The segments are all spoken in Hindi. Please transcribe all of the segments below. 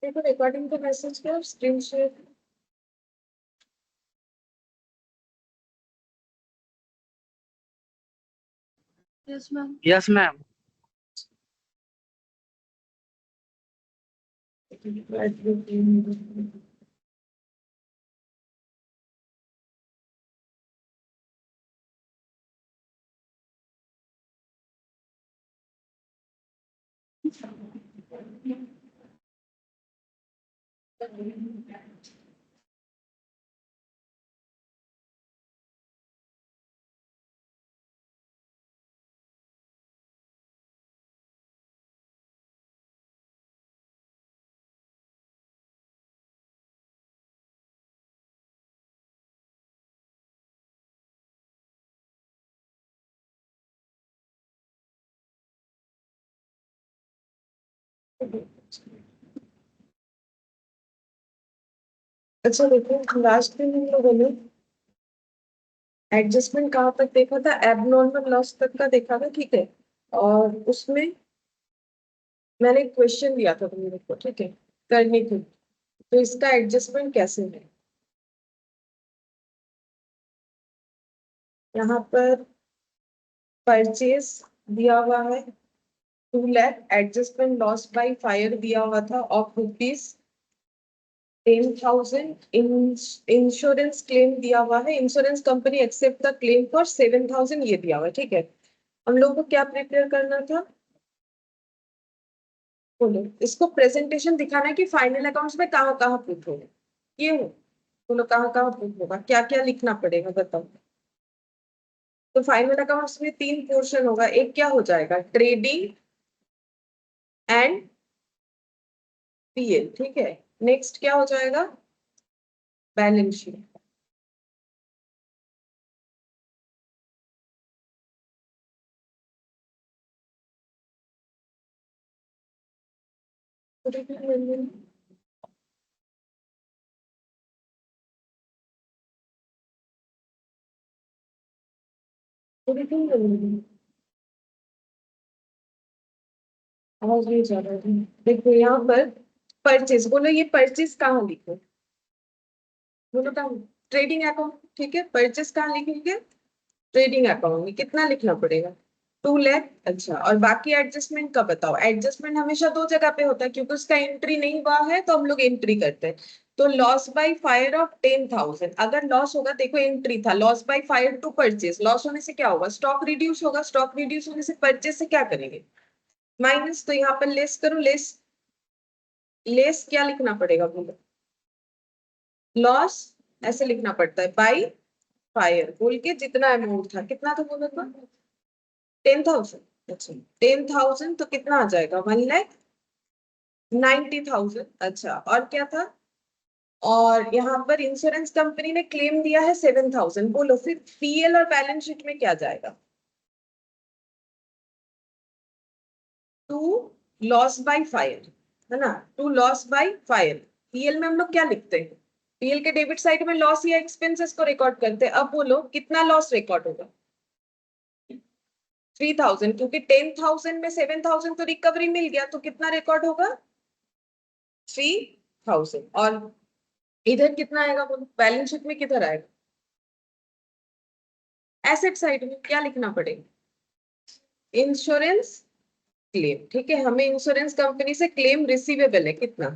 देखो रिकॉर्डिंग का मैसेज क्या screen share. Yes ma'am. Yes ma'am. अच्छा देखो लास्ट में हम लोगों ने एडजस्टमेंट कहाँ तक देखा था, एबनॉर्मल लॉस तक का देखा था, ठीक है। और उसमें मैंने क्वेश्चन दिया था तुम लोग को, ठीक है, करने के लिए। तो इसका एडजस्टमेंट कैसे है, यहाँ पर परचेज दिया हुआ है 2 lakh, adjustment loss by fire दिया हुआ था ऑफ ₹10,000, इंश्योरेंस क्लेम दिया हुआ है, insurance company accept the claim for 7,000, ये दिया हुआ है, ठीक है। हम लोगों को क्या प्रिपेयर करना था, बोलो। इसको प्रेजेंटेशन दिखाना है कि फाइनल अकाउंट्स में कहाँ कहाँ प्रूफ होगा, ये हो। बोलो कहाँ कहाँ प्रूफ होगा, क्या क्या लिखना पड़ेगा बताओ। तो फाइनल अकाउंट्स में 3 पोर्शन होगा, एक क्या हो जाएगा, ट्रेडिंग एंड पीएल, ठीक है। नेक्स्ट क्या हो जाएगा, बैलेंस शीट। आवाज नहीं जा रहा है। देखो यहाँ पर परचेज, बोलो ये परचेज कहाँ लिखो, बोलो कहाँ, ट्रेडिंग अकाउंट, ठीक है। परचेज कहाँ लिखेंगे, ट्रेडिंग अकाउंट में कितना लिखना पड़ेगा, 2 लाख। अच्छा, और बाकी एडजस्टमेंट का बताओ। एडजस्टमेंट हमेशा 2 जगह पे होता है क्योंकि उसका एंट्री नहीं हुआ है तो हम लोग एंट्री करते हैं। तो लॉस बाय फायर ऑफ 10,000, अगर लॉस होगा, देखो एंट्री था loss by fire to purchase, loss होने से क्या होगा, स्टॉक रिड्यूस होगा, स्टॉक रिड्यूस होने से परचेज से क्या करेंगे, माइनस। तो यहाँ पर लेस करो, लेस, लेस क्या लिखना पड़ेगा बोलो, लॉस ऐसे लिखना पड़ता है बाय फायर बोल के, जितना अमाउंट था, कितना था बोलो तो 10,000। अच्छा 10,000 तो कितना आ जाएगा, 1,90,000। अच्छा और क्या था, और यहाँ पर इंश्योरेंस कंपनी ने क्लेम दिया है 7,000, बोलो फिर पीएल और बैलेंस शीट में क्या जाएगा, टू लॉस बाय फायर, है ना, to loss by fire. PL में हम लोग क्या लिखते हैं, पीएल के डेबिट साइड में लॉस या एक्सपेंसेस को रिकॉर्ड करते हैं। अब बोलो कितना लॉस रिकॉर्ड होगा, 3,000, क्योंकि 10,000 में 7,000 तो रिकवरी मिल गया, तो कितना रिकॉर्ड होगा, 3,000। और इधर कितना आएगा बोलो, बैलेंस शीट में किधर आएगा, एसेट साइड में क्या लिखना पड़ेगा, इंश्योरेंस क्लेम, ठीक है। हमें इंश्योरेंस कंपनी से क्लेम रिसीवेबल है कितना,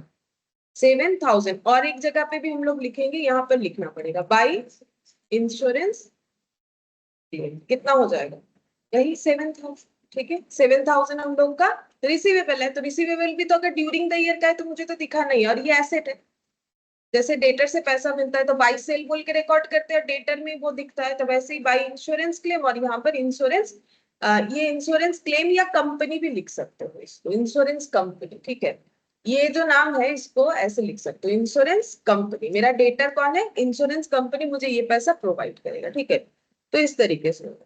7,000। और एक जगह पे भी हम लोग लिखेंगे, यहाँ पर लिखना पड़ेगा बाई इंश्योरेंस क्लेम, कितना हो जाएगा, यही 7,000, ठीक है। 7,000 हम लोग का रिसीवेबल है, तो रिसीवेबल भी तो अगर ड्यूरिंग द ईयर का है तो मुझे तो दिखा नहीं है, और ये एसेट है। जैसे डेटर से पैसा मिलता है तो बाई सेल बोल के रिकॉर्ड करते हैं, डेटर में वो दिखता है, तो वैसे ही बाई इंश्योरेंस क्लेम, और यहाँ पर इंश्योरेंस, ये इंश्योरेंस क्लेम या कंपनी भी लिख सकते हो इसको, इंश्योरेंस कंपनी, ठीक है। ये जो नाम है इसको ऐसे लिख सकते हो, इंश्योरेंस कंपनी, मेरा डेटर कौन है, इंश्योरेंस कंपनी मुझे ये पैसा प्रोवाइड करेगा, ठीक है। तो इस तरीके से होगा।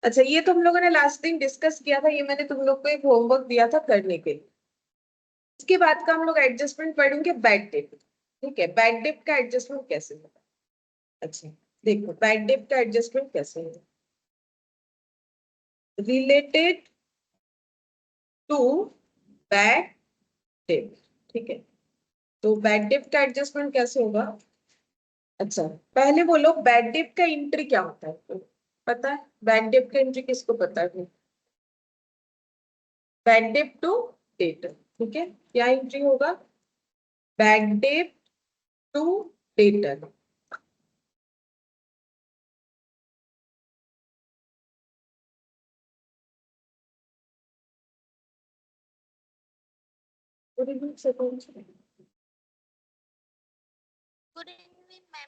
अच्छा ये तो हम लोगों ने लास्ट दिन डिस्कस किया था, ये मैंने तुम लोग को एक होमवर्क दिया था करने के लिए। इसके बाद का हम लोग एडजस्टमेंट पढ़ेंगे बैड डेट, ठीक है। बैड डेट का एडजस्टमेंट कैसे होगा, अच्छा देखो बैड डेट का एडजस्टमेंट कैसे होगा, रिलेटेड टू बैड डेट, ठीक है। तो बैड डेब्ट का एडजस्टमेंट कैसे होगा? अच्छा, पहले बोलो बैड डेब्ट का एंट्री क्या होता है? तो पता है बैड डेब्ट का एंट्री किसको पता है? बैड डेब्ट टू डेटर, ठीक है। क्या एंट्री होगा? बैड डेब्ट to debtor. Good evening ma'am.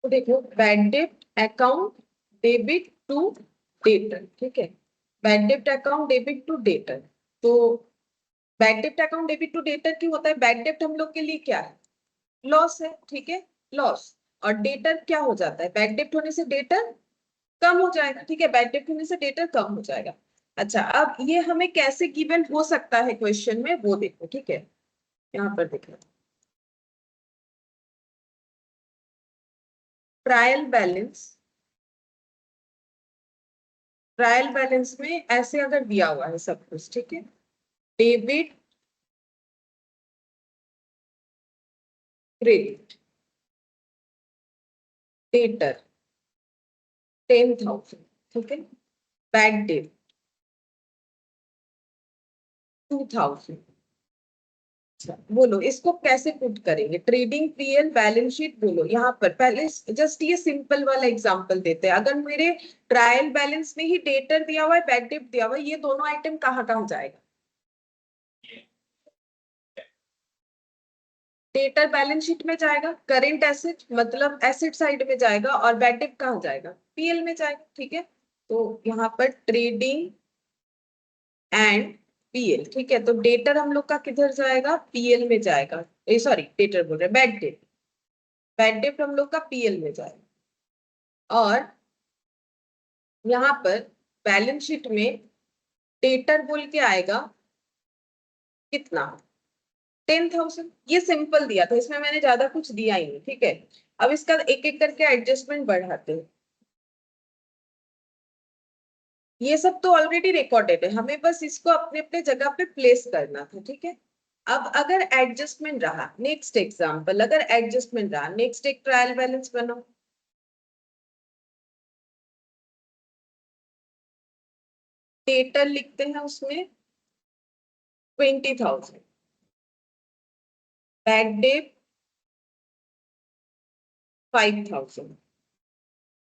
तो देखो बैड डेब्ट अकाउंट डेबिट टू डेटर, ठीक है। बैड डेब्ट अकाउंट डेबिट टू डेटर। तो बैड डेब्ट अकाउंट डेबिट टू डेटर क्यों होता है? बैड डेब्ट हम लोग के लिए क्या है? लॉस है, ठीक है, लॉस। और डेटर क्या हो जाता है? बैड डेब्ट होने से डेटर कम हो जाएगा, ठीक है। बैड डेब्ट होने से डेटर कम हो जाएगा। अच्छा, अब ये हमें कैसे गिवन हो सकता है क्वेश्चन में, वो देखो, ठीक है। यहाँ पर देखो, ट्रायल बैलेंस। ट्रायल बैलेंस में ऐसे अगर दिया हुआ है सब कुछ, ठीक है, डेबिट क्रेडिट डेटर 10,000, ठीक है। Bad date 2,000। अच्छा बोलो इसको कैसे पुट करेंगे? ट्रेडिंग पीएल बैलेंस शीट बोलो। यहाँ पर पहले जस्ट ये सिंपल वाला एग्जांपल देते हैं। अगर मेरे ट्रायल बैलेंस में ही डेटर दिया हुआ है, बैड डेट दिया हुआ है, ये दोनों आइटम कहाँ कहाँ जाएगा? डेटर बैलेंस शीट में जाएगा, करेंट एसेट मतलब एसेट साइड में जाएगा, और बैड डेट कहाँ जाएगा? पीएल में जाएगा, ठीक है। तो यहाँ पर ट्रेडिंग एंड पीएल, ठीक है। तो डेटर हम लोग का किधर जाएगा? पीएल में जाएगा। सॉरी, डेटर बोल रहे हैं, बैड डेट। बैड डेट हम लोग का पीएल में जाएगा। और यहाँ पर बैलेंस शीट में डेटर बोल के आएगा कितना? 10,000। ये सिंपल दिया था, इसमें मैंने ज्यादा कुछ दिया ही नहीं, ठीक है। अब इसका एक एक करके एडजस्टमेंट बढ़ाते हैं। ये सब तो ऑलरेडी रिकॉर्डेड है, हमें बस इसको अपने अपने जगह पे प्लेस करना था, ठीक है। अब अगर एडजस्टमेंट रहा, नेक्स्ट एग्जांपल, अगर एडजस्टमेंट रहा, नेक्स्ट एक ट्रायल बैलेंस बनाओ। डेटर लिखते हैं उसमें 20,000, बैड डेट 5,000,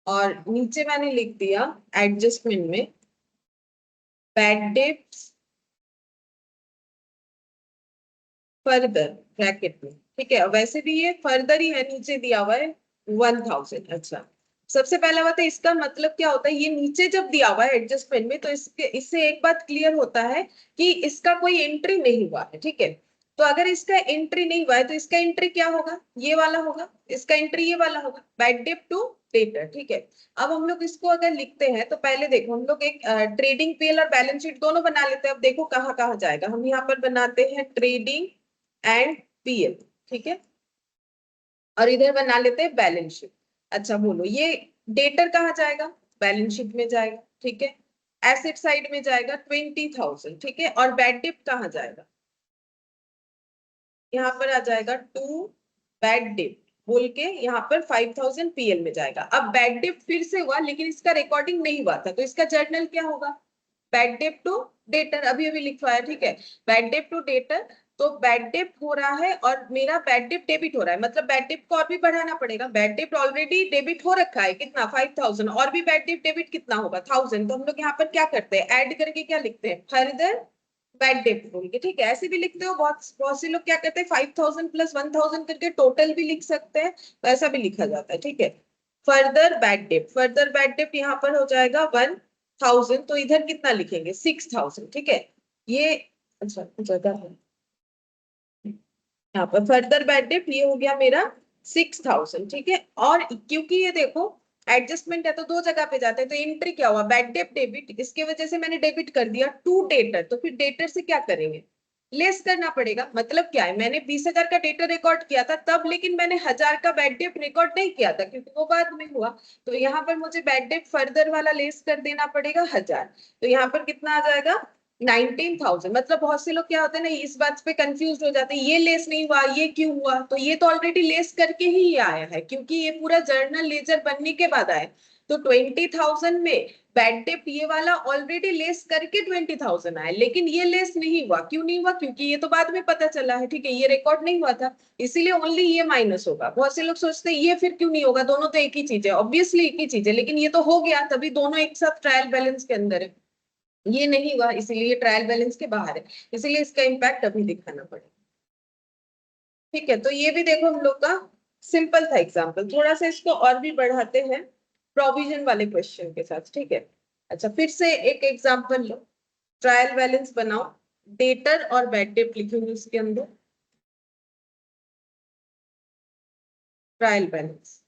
और नीचे मैंने लिख दिया एडजस्टमेंट में बैड डेट फर्दर ब्रैकेट में, ठीक है। वैसे भी ये फर्दर ही है, नीचे दिया हुआ है 1,000। अच्छा, सबसे पहला बात है इसका मतलब क्या होता है? ये नीचे जब दिया हुआ है एडजस्टमेंट में, तो इससे एक बात क्लियर होता है कि इसका कोई एंट्री नहीं हुआ है, ठीक है। तो अगर इसका एंट्री नहीं हुआ है तो इसका एंट्री क्या होगा? ये वाला होगा। इसका एंट्री ये वाला होगा, बैड डेट टू डेटर, ठीक है। अब हम लोग इसको अगर लिखते हैं तो पहले देखो, हम लोग एक ट्रेडिंग पीएल और बैलेंस शीट दोनों बना लेते हैं। अब देखो कहाँ कहाँ जाएगा। हम यहाँ पर बनाते हैं ट्रेडिंग एंड पीएल, ठीक है, और इधर बना लेते हैं बैलेंस शीट। अच्छा बोलो, ये डेटर कहाँ जाएगा? बैलेंस शीट में जाएगा, ठीक है। एसेट साइड में जाएगा 20,000, ठीक है। और बैड डेट कहाँ जाएगा? यहाँ पर आ जाएगा टू बैड डेट बोल के, यहाँ पर 5,000 पीएल में जाएगा। अब बैड डेट फिर से हुआ, लेकिन इसका रिकॉर्डिंग नहीं हुआ था, तो इसका जर्नल क्या होगा? बैड डेट टू डेटर, अभी अभी लिखवाया, ठीक है। Bad debt to debtor. तो बैड डेट हो रहा है और मेरा बैड डेट डेबिट हो रहा है, मतलब बैड डेट को और भी बढ़ाना पड़ेगा। बैड डेट ऑलरेडी डेबिट हो रखा है, कितना? 5,000, और भी बैड डेट डेबिट कितना होगा? 1,000। तो हम लोग यहाँ पर क्या करते हैं? ऐड करके क्या लिखते हैं? फर्दर बैड डेट बोल के, ठीक है। ऐसे भी लिखते हो, बहुत बहुत से लोग क्या करते हैं 5,000 प्लस 1,000 करके टोटल भी लिख सकते हैं, वैसा भी लिखा जाता है, ठीक है। Further bad date, further bad debt यहाँ पर हो जाएगा 1,000, तो इधर कितना लिखेंगे? 6,000, ठीक है। ये अच्छा जगह है यहाँ पर, फर्दर बैड डेट ये हो गया मेरा 6,000, ठीक है। और क्योंकि ये देखो एडजस्टमेंट है तो दो जगह पे जाते हैं, तो एंट्री क्या हुआ? बैड डेट डेबिट, इसके वजह से मैंने डेबिट कर दिया टू डेटर, तो फिर डेटर से क्या करेंगे? लेस करना पड़ेगा। मतलब क्या है, मैंने 20,000 का डेटा रिकॉर्ड किया था तब, लेकिन मैंने 1,000 का बैड डेट रिकॉर्ड नहीं किया था क्योंकि वो बाद में हुआ। तो यहाँ पर मुझे बैड डेट फर्दर वाला लेस कर देना पड़ेगा 1,000। तो यहाँ पर कितना आ जाएगा 19,000। मतलब बहुत से लोग क्या होते हैं ना, इस बात पे कंफ्यूज हो जाते हैं, ये लेस नहीं हुआ, ये क्यों हुआ? तो ये तो ऑलरेडी लेस करके ही ये आया है, क्योंकि ये पूरा जर्नल लेजर बनने के बाद आया। तो 20,000 में बैड डेट ये वाला ऑलरेडी लेस करके 20,000 आया, लेकिन ये लेस नहीं हुआ। क्यों नहीं हुआ? क्योंकि ये तो बाद में पता चला है, ठीक है, ये रिकॉर्ड नहीं हुआ था, इसीलिए ओनली ये माइनस होगा। बहुत से लोग सोचते हैं ये फिर क्यों नहीं होगा, दोनों तो एक ही चीज है, ऑब्वियसली एक ही चीज है, लेकिन ये तो हो गया, तभी दोनों एक साथ ट्रायल बैलेंस के अंदर है। ये नहीं हुआ, इसीलिए ट्रायल बैलेंस के बाहर है, इसीलिए इसका इम्पैक्ट अभी दिखाना पड़ेगा। ठीक है, तो ये भी देखो हम लोग का सिंपल था एग्जाम्पल। थोड़ा सा इसको और भी बढ़ाते हैं प्रोविजन वाले क्वेश्चन के साथ, ठीक है। अच्छा, फिर से एक एग्जाम्पल लो, ट्रायल बैलेंस बनाओ, डेटर और बैड डेट लिखेंगे उसके अंदर। Trial balance,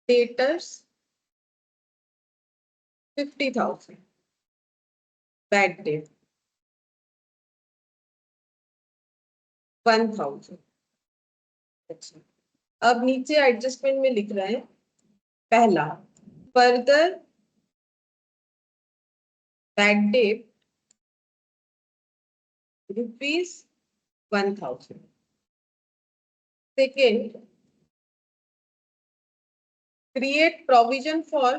debtors 50,000, bad debt 1,000। अच्छा, अब नीचे एडजस्टमेंट में लिख रहे हैं, पहला further bad date ₹1,000। Second, create provision for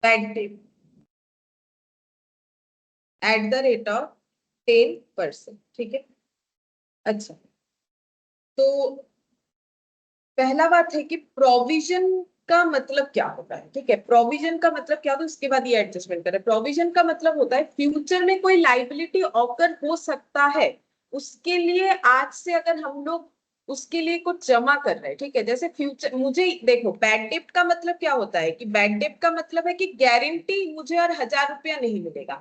bad debt at the rate of 10%, ठीक है। अच्छा, तो पहला बात है कि प्रोविजन का मतलब क्या होता है, ठीक है। प्रोविजन का मतलब क्या होता है, उसके बाद ये एडजस्टमेंट करें। प्रोविजन का मतलब होता है फ्यूचर में कोई लाइबिलिटी ऑकर हो सकता है, उसके लिए आज से अगर हम लोग उसके लिए कुछ जमा कर रहे हैं, ठीक है। जैसे फ्यूचर, मुझे देखो बैड डेट का मतलब क्या होता है कि बैड डेट का मतलब है कि गारंटी मुझे और 1,000 रुपया नहीं मिलेगा।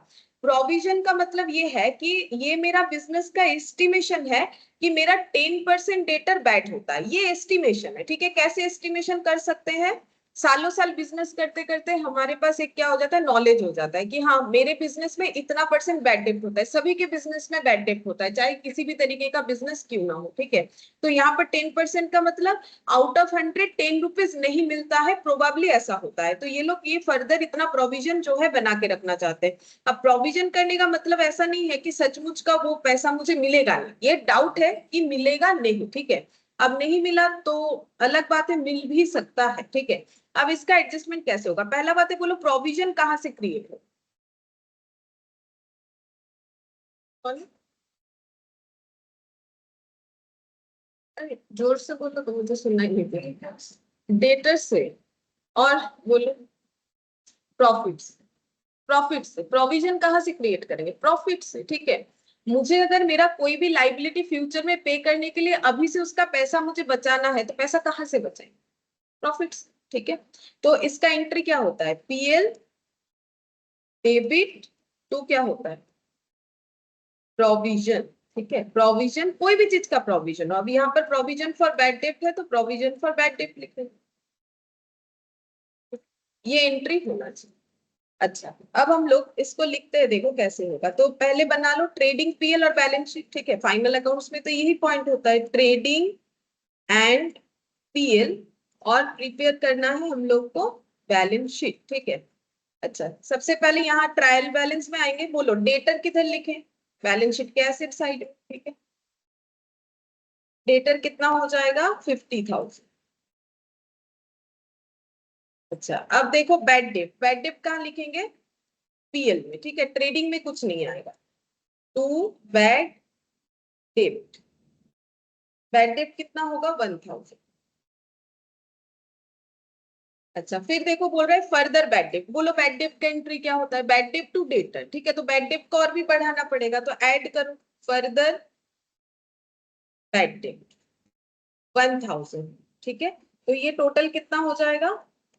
प्रोविजन का मतलब ये है कि ये मेरा बिजनेस का एस्टिमेशन है कि मेरा 10% डेटर बैड होता है, ये एस्टिमेशन है, ठीक है। कैसे एस्टिमेशन कर सकते हैं, सालों साल बिजनेस करते करते हमारे पास एक क्या हो जाता है, नॉलेज हो जाता है कि हाँ मेरे बिजनेस में इतना % बैड डेट होता है। सभी के बिजनेस में बैड डेट होता है, चाहे किसी भी तरीके का बिजनेस क्यों ना हो, ठीक है। तो यहाँ पर 10% का मतलब आउट ऑफ 100 ₹10 नहीं मिलता है, प्रोबेबली ऐसा होता है। तो ये लोग ये फर्दर इतना प्रोविजन जो है बना के रखना चाहते हैं। अब प्रोविजन करने का मतलब ऐसा नहीं है कि सचमुच का वो पैसा मुझे मिलेगा नहीं, ये डाउट है कि मिलेगा नहीं, ठीक है। अब नहीं मिला तो अलग बात है, मिल भी सकता है, ठीक है। अब इसका एडजस्टमेंट कैसे होगा, पहला बात है, बोलो प्रोविजन कहाँ से क्रिएट हो। अरे जोर से बोलो तो मुझे सुनना ही नहीं देगा। डेटर से, और बोलो प्रॉफिट से। प्रॉफिट से, प्रोविजन कहाँ से क्रिएट करेंगे, प्रॉफिट से, ठीक है। मुझे अगर मेरा कोई भी लाइबिलिटी फ्यूचर में पे करने के लिए अभी से उसका पैसा मुझे बचाना है, तो पैसा कहाँ से बचाएंगे, प्रॉफिट से, ठीक है। तो इसका एंट्री क्या होता है, पीएल डेबिट टू क्या होता है, प्रोविजन, ठीक है। प्रोविजन, कोई भी चीज का प्रोविजन हो, अब यहाँ पर प्रोविजन फॉर बैड डेट है तो प्रोविजन फॉर बैड डेट लिखेंगे, ये एंट्री होना चाहिए। अच्छा, अब हम लोग इसको लिखते हैं, देखो कैसे होगा। तो पहले बना लो ट्रेडिंग पीएल और बैलेंस शीट, ठीक है। फाइनल अकाउंट्स में तो यही पॉइंट होता है, ट्रेडिंग एंड पीएल, और प्रिपेयर करना है हम लोग को बैलेंस शीट, ठीक है। अच्छा, सबसे पहले यहाँ ट्रायल बैलेंस में आएंगे, बोलो डेटर किधर लिखें, बैलेंस शीट के एसेट साइड, ठीक है। डेटर कितना हो जाएगा 50,000। अच्छा, अब देखो बैड डेट, बैड डेट कहाँ लिखेंगे, पीएल में, ठीक है। ट्रेडिंग में कुछ नहीं आएगा, to bad debt, bad debt कितना होगा 1,000। अच्छा, फिर देखो बोल रहा है फर्दर बैड डेट, बोलो बैड डेट का एंट्री क्या होता है, बैड डेट टू डेटर, ठीक है। तो बैड डेट को और भी बढ़ाना पड़ेगा, तो ऐड करो फर्दर बैड डेट 1,000, ठीक है। तो ये टोटल कितना हो जाएगा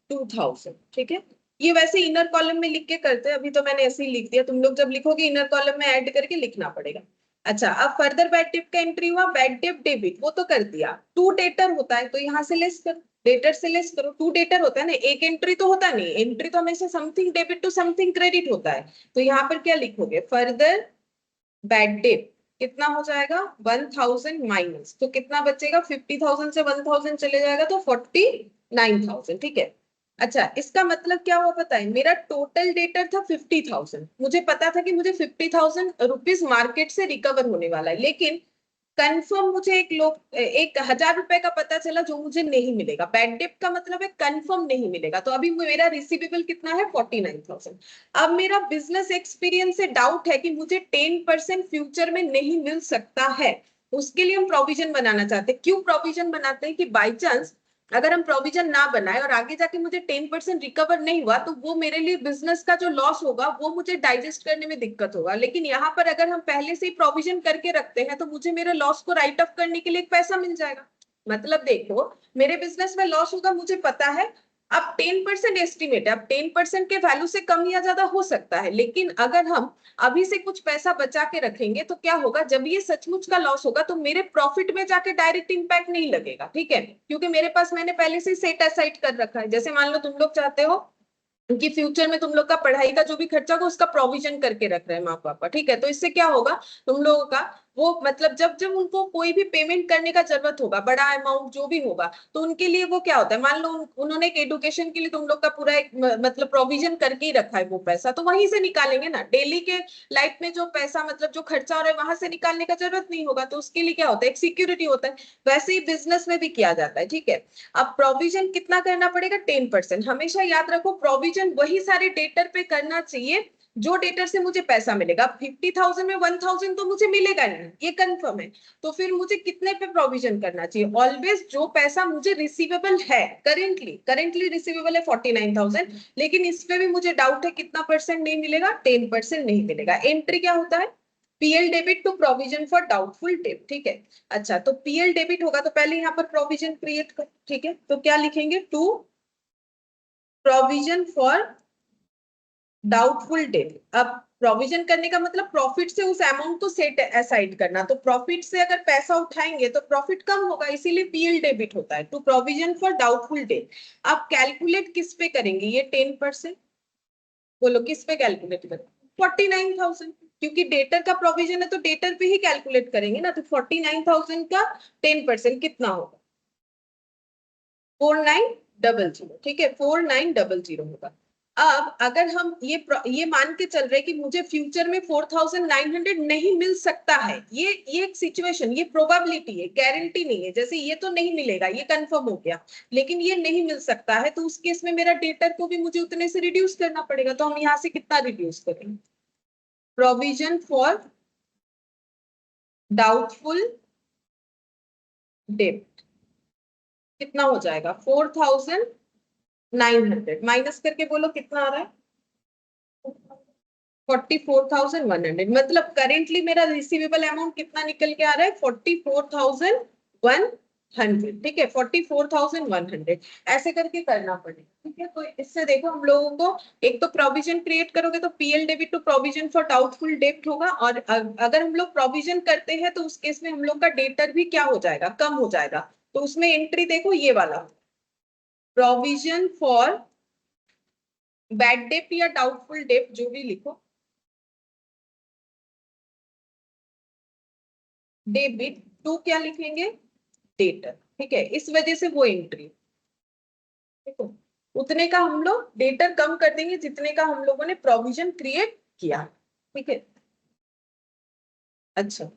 2,000, ठीक है। ये वैसे इनर कॉलम में लिख के करते हैं, अभी तो मैंने ऐसे ही लिख दिया, तुम लोग जब लिखोगे इनर कॉलम में ऐड करके लिखना पड़ेगा। अच्छा, अब फर्दर बैड डेट का एंट्री हुआ, बैड डेट डेबिट वो तो कर दिया, टू डेटर होता है तो यहाँ से लेस करो, डेटर से लेस करो, टू डेटर होता है ना, एक एंट्री तो होता नहीं, एंट्री तो हमेशा something debit to something credit होता है। तो यहाँ पर क्या लिखोगे, फर्दर बैड डेट कितना हो जाएगा 1000 माइनस, तो कितना बचेगा, 50,000 से 1000 चले जाएगा तो 49,000, ठीक है। अच्छा, इसका मतलब क्या हुआ पता है, मेरा टोटल डेटर था 50,000, मुझे पता था कि मुझे 50,000 रुपीज मार्केट से रिकवर होने वाला है, लेकिन कंफर्म मुझे 1,000 रुपए का पता चला जो मुझे नहीं मिलेगा, बैड डेट का मतलब है कंफर्म नहीं मिलेगा, तो अभी मेरा रिसीवेबल कितना है 49,000। अब मेरा बिजनेस एक्सपीरियंस से डाउट है कि मुझे 10% फ्यूचर में नहीं मिल सकता है, उसके लिए हम प्रोविजन बनाना चाहते हैं। क्यों प्रोविजन बनाते हैं कि बाई चांस अगर हम प्रोविजन ना बनाए और आगे जाके मुझे 10% रिकवर नहीं हुआ तो वो मेरे लिए बिजनेस का जो लॉस होगा वो मुझे डाइजेस्ट करने में दिक्कत होगा, लेकिन यहाँ पर अगर हम पहले से ही प्रोविजन करके रखते हैं तो मुझे मेरे लॉस को राइट ऑफ करने के लिए एक पैसा मिल जाएगा। मतलब देखो, मेरे बिजनेस में लॉस होगा मुझे पता है, अब 10% एस्टिमेट है, अब 10% के वैल्यू से कम या ज्यादा हो सकता है, लेकिन अगर हम अभी से कुछ पैसा बचा के रखेंगे तो क्या होगा, जब ये सचमुच का लॉस होगा तो मेरे प्रॉफिट में जाके डायरेक्ट इंपैक्ट नहीं लगेगा, ठीक है, क्योंकि मेरे पास मैंने पहले से सेट असाइड कर रखा है। जैसे मान लो तुम लोग चाहते हो कि फ्यूचर में तुम लोग का पढ़ाई का जो भी खर्चा होगा उसका प्रोविजन करके रख रहे हैं माँ पापा, ठीक है, तो इससे क्या होगा, तुम लोगों का वो मतलब जब जब उनको कोई भी पेमेंट करने का जरूरत होगा, बड़ा अमाउंट जो भी होगा, तो उनके लिए वो क्या होता है, मान लो उन्होंने एक एडुकेशन के लिए तुम लोग का पूरा एक मतलब प्रोविजन करके ही रखा है, वो पैसा तो वहीं से निकालेंगे ना, डेली के लाइफ में जो पैसा मतलब जो खर्चा हो रहा है वहां से निकालने का जरूरत नहीं होगा, तो उसके लिए क्या होता है, एक सिक्योरिटी होता है। वैसे ही बिजनेस में भी किया जाता है, ठीक है। अब प्रोविजन कितना करना पड़ेगा, 10%, हमेशा याद रखो प्रोविजन वही सारे डेटर पे करना चाहिए जो डेटर से मुझे पैसा मिलेगा। 50,000 में 1,000 तो मुझे मिलेगा नहीं, ये कंफर्म है, तो फिर मुझे कितने पे प्रोविजन करना चाहिए, ऑलवेज जो पैसा मुझे रिसीवेबल है, करेंटली रिसीवेबल है 49,000, लेकिन इस पे भी मुझे डाउट है कितना परसेंट नहीं मिलेगा, 10% नहीं मिलेगा। एंट्री क्या होता है, PL debit to provision for doubtful debt, ठीक है। अच्छा, तो पीएल डेबिट होगा तो पहले यहाँ पर प्रोविजन क्रिएट कर, ठीक है, तो क्या लिखेंगे, to provision for doubtful debt. अब प्रोविजन करने का मतलब प्रॉफिट से उस अमाउंट को सेट असाइड करना, तो प्रॉफिट से अगर पैसा उठाएंगे तो प्रॉफिट कम होगा, इसीलिए पीएल डेबिट होता है, to provision for doubtful debt. आप कैलकुलेट किस पे करेंगे, ये 10%, बोलो किस पे कैलकुलेट करें, 49,000, क्योंकि डेटर का प्रोविजन है तो डेटर पे ही कैलकुलेट करेंगे ना, तो 49,000 का 10% कितना होगा, 4900, ठीक है, 4900 होगा। अब अगर हम ये मान के चल रहे कि मुझे फ्यूचर में 4,900 नहीं मिल सकता है, ये एक सिचुएशन, ये प्रोबेबिलिटी है, गारंटी नहीं है, जैसे ये तो नहीं मिलेगा, ये कंफर्म हो गया, लेकिन ये नहीं मिल सकता है, तो उस केस में मेरा डेटर को भी मुझे उतने से रिड्यूस करना पड़ेगा, तो हम यहाँ से कितना रिड्यूस करेंगे, प्रोविजन फॉर डाउटफुल डेट कितना हो जाएगा, 4,900 माइनस करके बोलो कितना आ रहा है, 44,100, मतलब करेंटली मेरा रिसीवेबल अमाउंट कितना निकल के आ रहा है, 44,100, ठीक है, 44,100, ऐसे करके करना पड़ेगा, ठीक है। तो इससे देखो हम लोगों को एक तो प्रोविजन क्रिएट करोगे तो PL debit to provision for doubtful debt होगा, और अगर हम लोग प्रोविजन करते हैं तो उस केस में हम लोग का डेटर भी क्या हो जाएगा, कम हो जाएगा, तो उसमें एंट्री देखो ये वाला, प्रोविजन फॉर बैड डेट या डाउटफुल डेट जो भी लिखो, डेबिट टू क्या लिखेंगे, डेटर, ठीक है, इस वजह से वो एंट्री, देखो उतने का हम लोग डेटर कम कर देंगे जितने का हम लोगों ने प्रोविजन क्रिएट किया, ठीक है। अच्छा,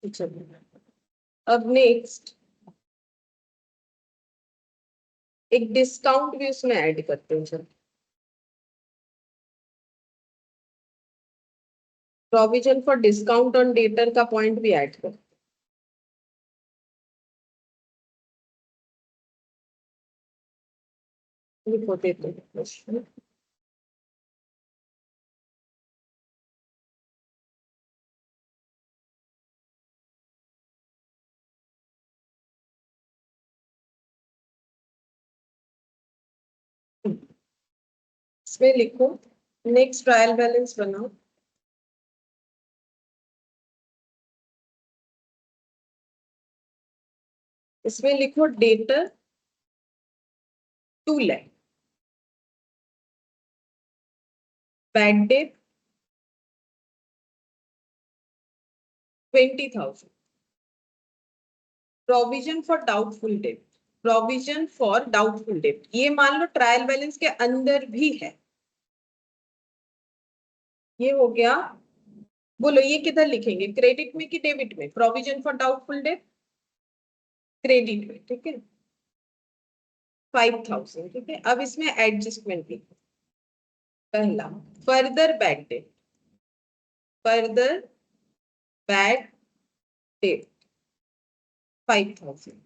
चलिए अब नेक्स्ट एक डिस्काउंट भी उसमें ऐड करते हैं, चलो provision for discount on debtor का पॉइंट भी ऐड करते हैं, लिखो देते हैं। इसमें लिखो नेक्स्ट ट्रायल बैलेंस बनाओ। इसमें लिखो debtor 2 lakh, bad debt 20,000, provision for doubtful date, provision for doubtful date ये मान लो ट्रायल बैलेंस के अंदर भी है। ये हो गया। बोलो ये किधर लिखेंगे, क्रेडिट में कि डेबिट में? Provision for doubtful date credit में, ठीक है 5,000, ठीक है। अब इसमें एडजस्टमेंट लिखो। पहला further bad date, further bad date 5,000।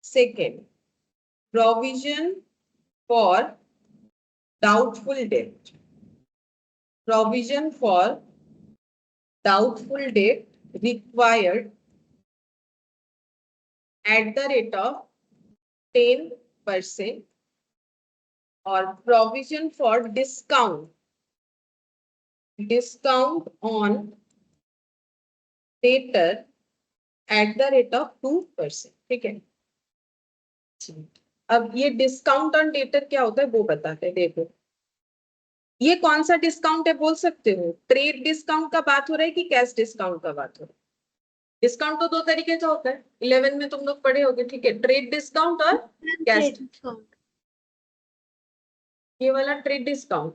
Second provision for doubtful date, provision for doubtful debt required at the rate of 10% or provision for discount on debtor at the rate of 2%, ठीक है। अब ये डिस्काउंट ऑन डेटर क्या होता है वो बताते हैं। देखो ये कौन सा डिस्काउंट है बोल सकते हो? ट्रेड डिस्काउंट का बात हो रहा है कि कैश डिस्काउंट का बात हो रहा है? डिस्काउंट तो दो तरीके का होता है, 11 में तुम लोग पढ़े होगे, ठीक है। ट्रेड डिस्काउंट और कैश डिस्काउंट। ये वाला ट्रेड डिस्काउंट,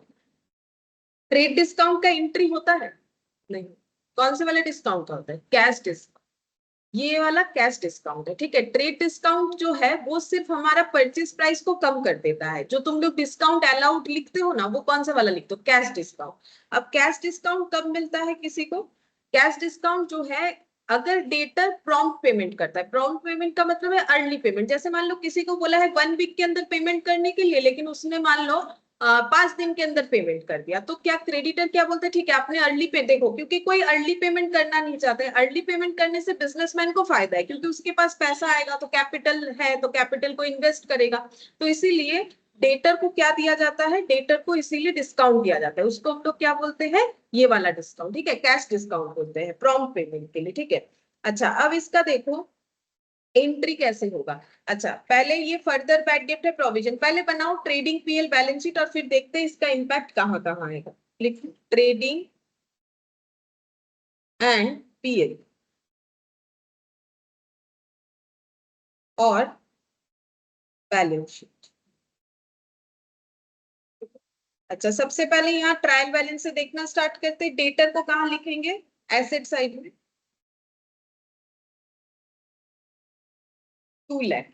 ट्रेड डिस्काउंट का एंट्री होता है नहीं। कौन से वाले डिस्काउंट का होता है? Cash discount. ये वाला कैश डिस्काउंट है, ठीक है। ट्रेड डिस्काउंट जो है वो सिर्फ हमारा परचेज प्राइस को कम कर देता है। जो तुम लोग डिस्काउंट अलाउड लिखते हो ना, वो कौन सा वाला लिखते हो? Cash discount. अब कैश डिस्काउंट कब मिलता है किसी को? कैश डिस्काउंट जो है अगर डेटर प्रॉम्प्ट पेमेंट करता है। प्रॉम्प्ट पेमेंट का मतलब है अर्ली पेमेंट। जैसे मान लो किसी को बोला है 1 वीक के अंदर पेमेंट करने के लिए, लेकिन उसने मान लो 5 दिन के अंदर पेमेंट कर दिया, तो क्या क्रेडिटर क्या बोलते हैं? ठीक है आपने अर्ली पे, देखो क्योंकि कोई अर्ली पेमेंट करना नहीं चाहते। अर्ली पेमेंट करने से बिजनेसमैन को फायदा है, क्योंकि उसके पास पैसा आएगा तो कैपिटल है, तो कैपिटल को इन्वेस्ट करेगा। तो इसीलिए डेटर को क्या दिया जाता है? डेटर को इसीलिए डिस्काउंट दिया जाता है। उसको हम लोग क्या बोलते हैं? ये वाला डिस्काउंट, ठीक है, कैश डिस्काउंट बोलते हैं प्रॉम्प्ट पेमेंट के लिए, ठीक है। अच्छा अब इसका देखो एंट्री कैसे होगा। अच्छा पहले ये फर्दर बैड डेट है, प्रोविजन पहले बनाओ ट्रेडिंग पीएल बैलेंस शीट, और फिर देखते हैं इसका इंपैक्ट कहाँ कहाँ आएगा। लिखो ट्रेडिंग एंड पीएल और बैलेंस शीट। अच्छा सबसे पहले यहाँ ट्रायल बैलेंस से देखना स्टार्ट करते हैं। डेटर को कहाँ लिखेंगे? एसेट साइड में 2 लाख,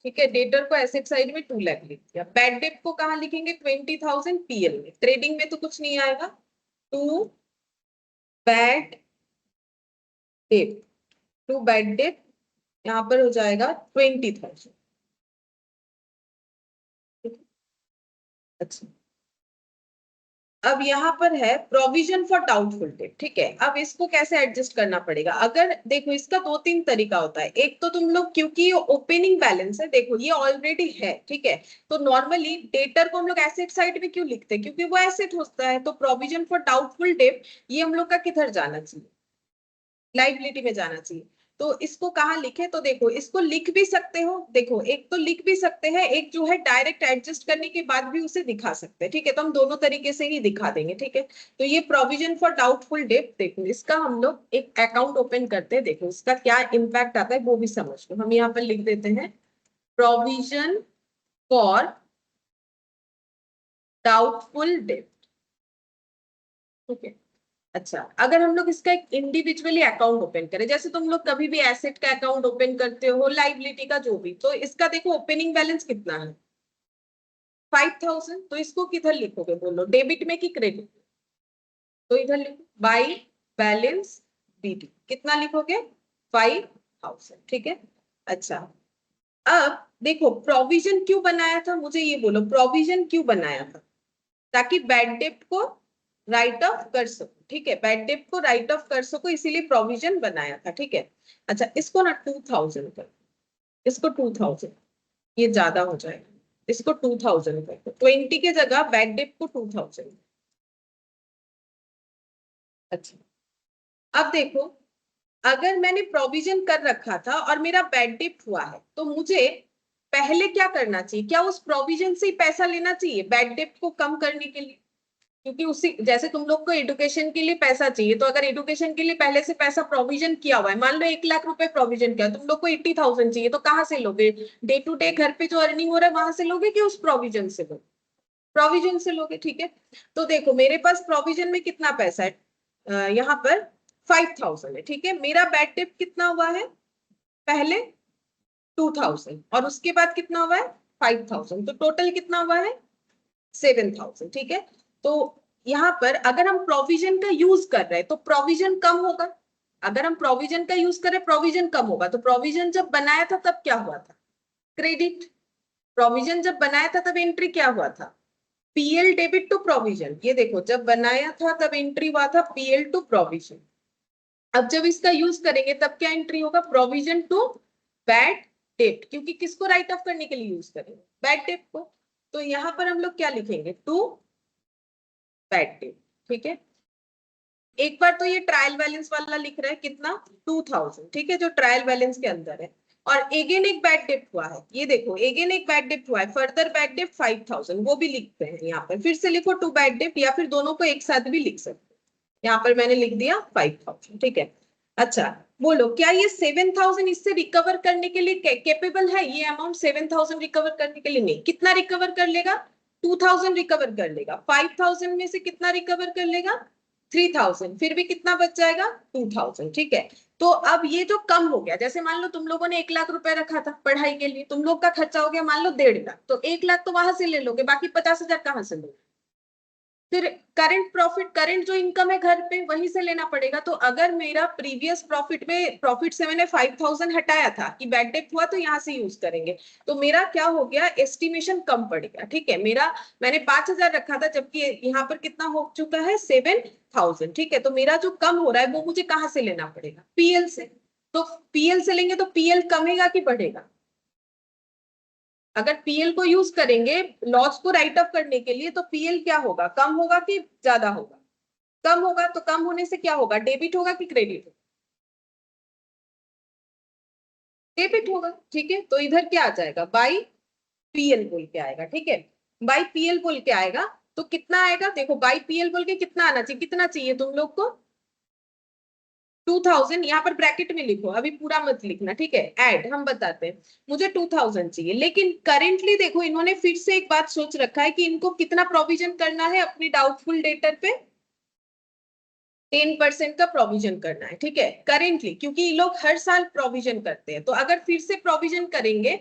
ठीक है। डेटर को एसेट साइड में 2 लाख लिख दिया। बैड डेट को कहाँ लिखेंगे? 20,000 पीएल में। ट्रेडिंग में तो कुछ नहीं आएगा। To bad debt, to bad debt यहाँ पर हो जाएगा 20,000। अच्छा अब यहाँ पर है प्रोविजन फॉर डाउटफुल डेट, ठीक है। अब इसको कैसे एडजस्ट करना पड़ेगा? अगर देखो इसका 2-3 तरीका होता है। एक तो तुम लोग, क्योंकि ये ओपनिंग बैलेंस है, देखो ये ऑलरेडी है, ठीक है, तो नॉर्मली डेटर को हम लोग एसेट साइड में क्यों लिखते हैं? क्योंकि वो एसेट होता है। तो प्रोविजन फॉर डाउटफुल डेट ये हम लोग का किधर जाना चाहिए? लाइबिलिटी में जाना चाहिए। तो इसको कहाँ लिखे? तो देखो इसको लिख भी सकते हो, देखो एक तो लिख भी सकते हैं, एक जो है डायरेक्ट एडजस्ट करने के बाद भी उसे दिखा सकते हैं, ठीक है। तो हम दोनों तरीके से ही दिखा देंगे, ठीक है। तो ये प्रोविजन फॉर डाउटफुल डेट, देखो इसका हम लोग एक अकाउंट ओपन करते हैं, देखो इसका क्या इम्पैक्ट आता है वो भी समझ लो। हम यहाँ पर लिख देते हैं प्रोविजन फॉर डाउटफुल डेट, ठीक है। अच्छा अगर हम लोग इसका एक इंडिविजुअली अकाउंट ओपन करें, जैसे तुम लोग कभी भी एसेट का अकाउंट ओपन करते हो, लाइबिलिटी का जो भी, तो इसका देखो ओपनिंग बैलेंस कितना है? 5,000। तो इसको किधर लिखोगे बोलो, डेबिट में कि क्रेडिट? तो इधर लिखो बाई बैलेंस बीटी, कितना लिखोगे? 5,000, ठीक है। अच्छा अब देखो प्रोविजन क्यों बनाया था, मुझे ये बोलो प्रोविजन क्यों बनाया था? ताकि बैड डेट को राइट ऑफ कर सको, ठीक है, बैड डेट को राइट ऑफ कर सको, इसीलिए प्रोविजन बनाया था, ठीक है। अच्छा इसको ना 2,000 कर, इसको 2,000, ये ज्यादा हो जाएगा। इसको 2000 कर दो, 20 के जगह बैड डेट को 2000। अच्छा, अब देखो, अगर मैंने प्रोविजन कर रखा था और मेरा बैड डेट हुआ है तो मुझे पहले क्या करना चाहिए? क्या उस प्रोविजन से ही पैसा लेना चाहिए बैड डेट को कम करने के लिए? क्योंकि उसी जैसे तुम लोग को एजुकेशन के लिए पैसा चाहिए, तो अगर एजुकेशन के लिए पहले से पैसा प्रोविजन किया हुआ है, मान लो 1 लाख रुपए प्रोविजन किया, तुम लोग को 80,000 चाहिए, तो कहाँ से लोगे? डे टू डे घर पे जो अर्निंग हो रहा है वहां से लोगे कि उस प्रोविजन से लोगे? प्रोविजन से लोगे, ठीक है। तो देखो मेरे पास प्रोविजन में कितना पैसा है, यहाँ पर 5,000 है, ठीक है। मेरा बैड डेट कितना हुआ है? पहले 2,000 और उसके बाद कितना हुआ है? 5,000, तो टोटल कितना हुआ है? 7,000, ठीक है। तो यहाँ पर अगर हम प्रोविजन का यूज कर रहे हैं तो प्रोविजन कम होगा। अगर हम प्रोविजन का यूज करें प्रोविजन कम होगा। तो प्रोविजन जब बनाया था तब क्या हुआ था? क्रेडिट। प्रोविजन जब बनाया था तब एंट्री क्या हुआ था? PL debit to provision. ये देखो, जब बनाया था तब एंट्री हुआ था पीएल टू प्रोविजन। अब जब इसका यूज करेंगे तब क्या एंट्री होगा? प्रोविजन टू बैड डेट, क्योंकि किसको राइट ऑफ करने के लिए यूज करेंगे? बैड डेट को। तो यहाँ पर हम लोग क्या लिखेंगे? टू बैड डेट, ठीक है। एक बार तो ये ट्रायल बैलेंस वाला लिख रहा है कितना? 2,000, ठीक है, जो ट्रायल बैलेंस के अंदर है। और एगेन एक बैड डेट हुआ है, ये देखो एगेन एक बैड डेट हुआ है, फर्दर बैड डेट 5,000, वो भी लिखते हैं यहाँ पर। फिर से लिखो टू बैड डेट, या फिर दोनों को एक साथ भी लिख सकते हो। यहाँ पर मैंने लिख दिया 5,000, ठीक है। अच्छा, बोलो क्या ये 7,000 इससे रिकवर करने के लिए कैपेबल है? ये अमाउंट 7,000 रिकवर करने के लिए नहीं। कितना रिकवर कर लेगा? 2,000 रिकवर कर लेगा। 5,000 में से कितना रिकवर कर लेगा? 3,000। फिर भी कितना बच जाएगा? 2,000, ठीक है। तो अब ये जो कम हो गया, जैसे मान लो तुम लोगों ने 1 लाख रुपए रखा था पढ़ाई के लिए, तुम लोग का खर्चा हो गया मान लो 1.5 लाख, तो 1 लाख तो वहां से ले लोगे, बाकी 50,000 कहाँ से लोगे? फिर करंट प्रॉफिट, करंट जो इनकम है घर पे, वहीं से लेना पड़ेगा। तो अगर मेरा प्रीवियस प्रॉफिट में, प्रॉफिट से मैंने 5,000 हटाया था कि बैड डेट हुआ तो यहाँ से यूज करेंगे, तो मेरा क्या हो गया? एस्टिमेशन कम पड़ गया, ठीक है। मेरा, मैंने 5,000 रखा था जबकि यहाँ पर कितना हो चुका है? 7,000, ठीक है। तो मेरा जो कम हो रहा है वो मुझे कहाँ से लेना पड़ेगा? पीएल से। तो पीएल से लेंगे तो पीएल कमेगा कि बढ़ेगा? अगर पीएल को यूज करेंगे लॉस को राइट ऑफ करने के लिए, तो पीएल क्या होगा? कम होगा कि ज्यादा होगा? कम होगा। तो कम होने से क्या होगा? डेबिट होगा कि क्रेडिट होगा? डेबिट होगा, ठीक है। तो इधर क्या आ जाएगा? बाई पीएल बोल के आएगा, ठीक है। बाई पीएल बोल के आएगा तो कितना आएगा? देखो बाई पीएल बोल के कितना आना चाहिए? कितना चाहिए तुम लोग को? 2,000। यहाँ पर ब्रैकेट में लिखो, अभी पूरा मत लिखना, ठीक है। ऐड हम बताते हैं, मुझे 2,000 चाहिए, लेकिन करेंटली देखो इन्होंने फिर से एक बात सोच रखा है कि इनको कितना प्रोविजन करना है अपनी डाउटफुल डेटर पे? 10% का प्रोविजन करना है, ठीक है, करेंटली, क्योंकि ये लोग हर साल प्रोविजन करते हैं। तो अगर फिर से प्रोविजन करेंगे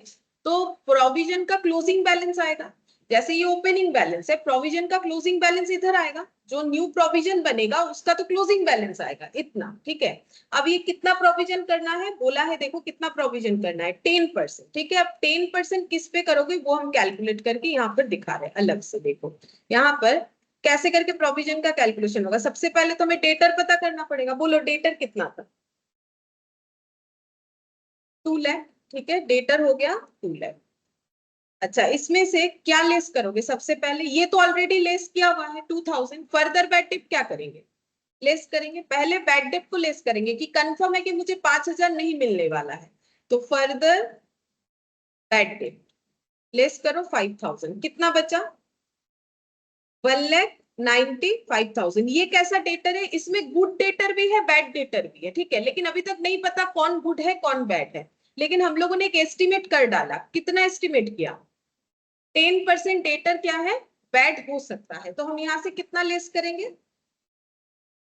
तो प्रोविजन का क्लोजिंग बैलेंस आएगा। जैसे ये ओपनिंग बैलेंस है, प्रोविजन का क्लोजिंग बैलेंस इधर आएगा, जो न्यू प्रोविजन बनेगा उसका तो क्लोजिंग बैलेंस आएगा इतना, ठीक है। अब ये कितना प्रोविजन करना है बोला है? देखो कितना प्रोविजन करना है? 10%, ठीक है। अब 10% किस पे करोगे वो हम कैलकुलेट करके यहाँ पर दिखा रहे हैं अलग से। देखो यहाँ पर कैसे करके प्रोविजन का कैलकुलेशन होगा। सबसे पहले तो हमें डेटर पता करना पड़ेगा। बोलो डेटर कितना था? 2 लाख, ठीक है, डेटर हो गया 2 लाख। अच्छा, इसमें से क्या लेस करोगे? सबसे पहले ये तो ऑलरेडी लेस किया हुआ है 2,000। फर्दर बैड डेट क्या करेंगे? लेस करेंगे। पहले बैड डेट को लेस करेंगे कि कंफर्म है कि मुझे 5,000 नहीं मिलने वाला है, तो फर्दर बैड डेट लेस करो 5,000, कितना बचा? 1,95,000। ये कैसा डेटर है? इसमें गुड डेटर भी है बैड डेटर भी है, ठीक है। लेकिन अभी तक नहीं पता कौन गुड है कौन बैड है, लेकिन हम लोगों ने एक एस्टिमेट कर डाला। कितना एस्टिमेट किया? 10% डेटर क्या है? बैड हो सकता है। तो हम यहाँ से कितना लेस करेंगे?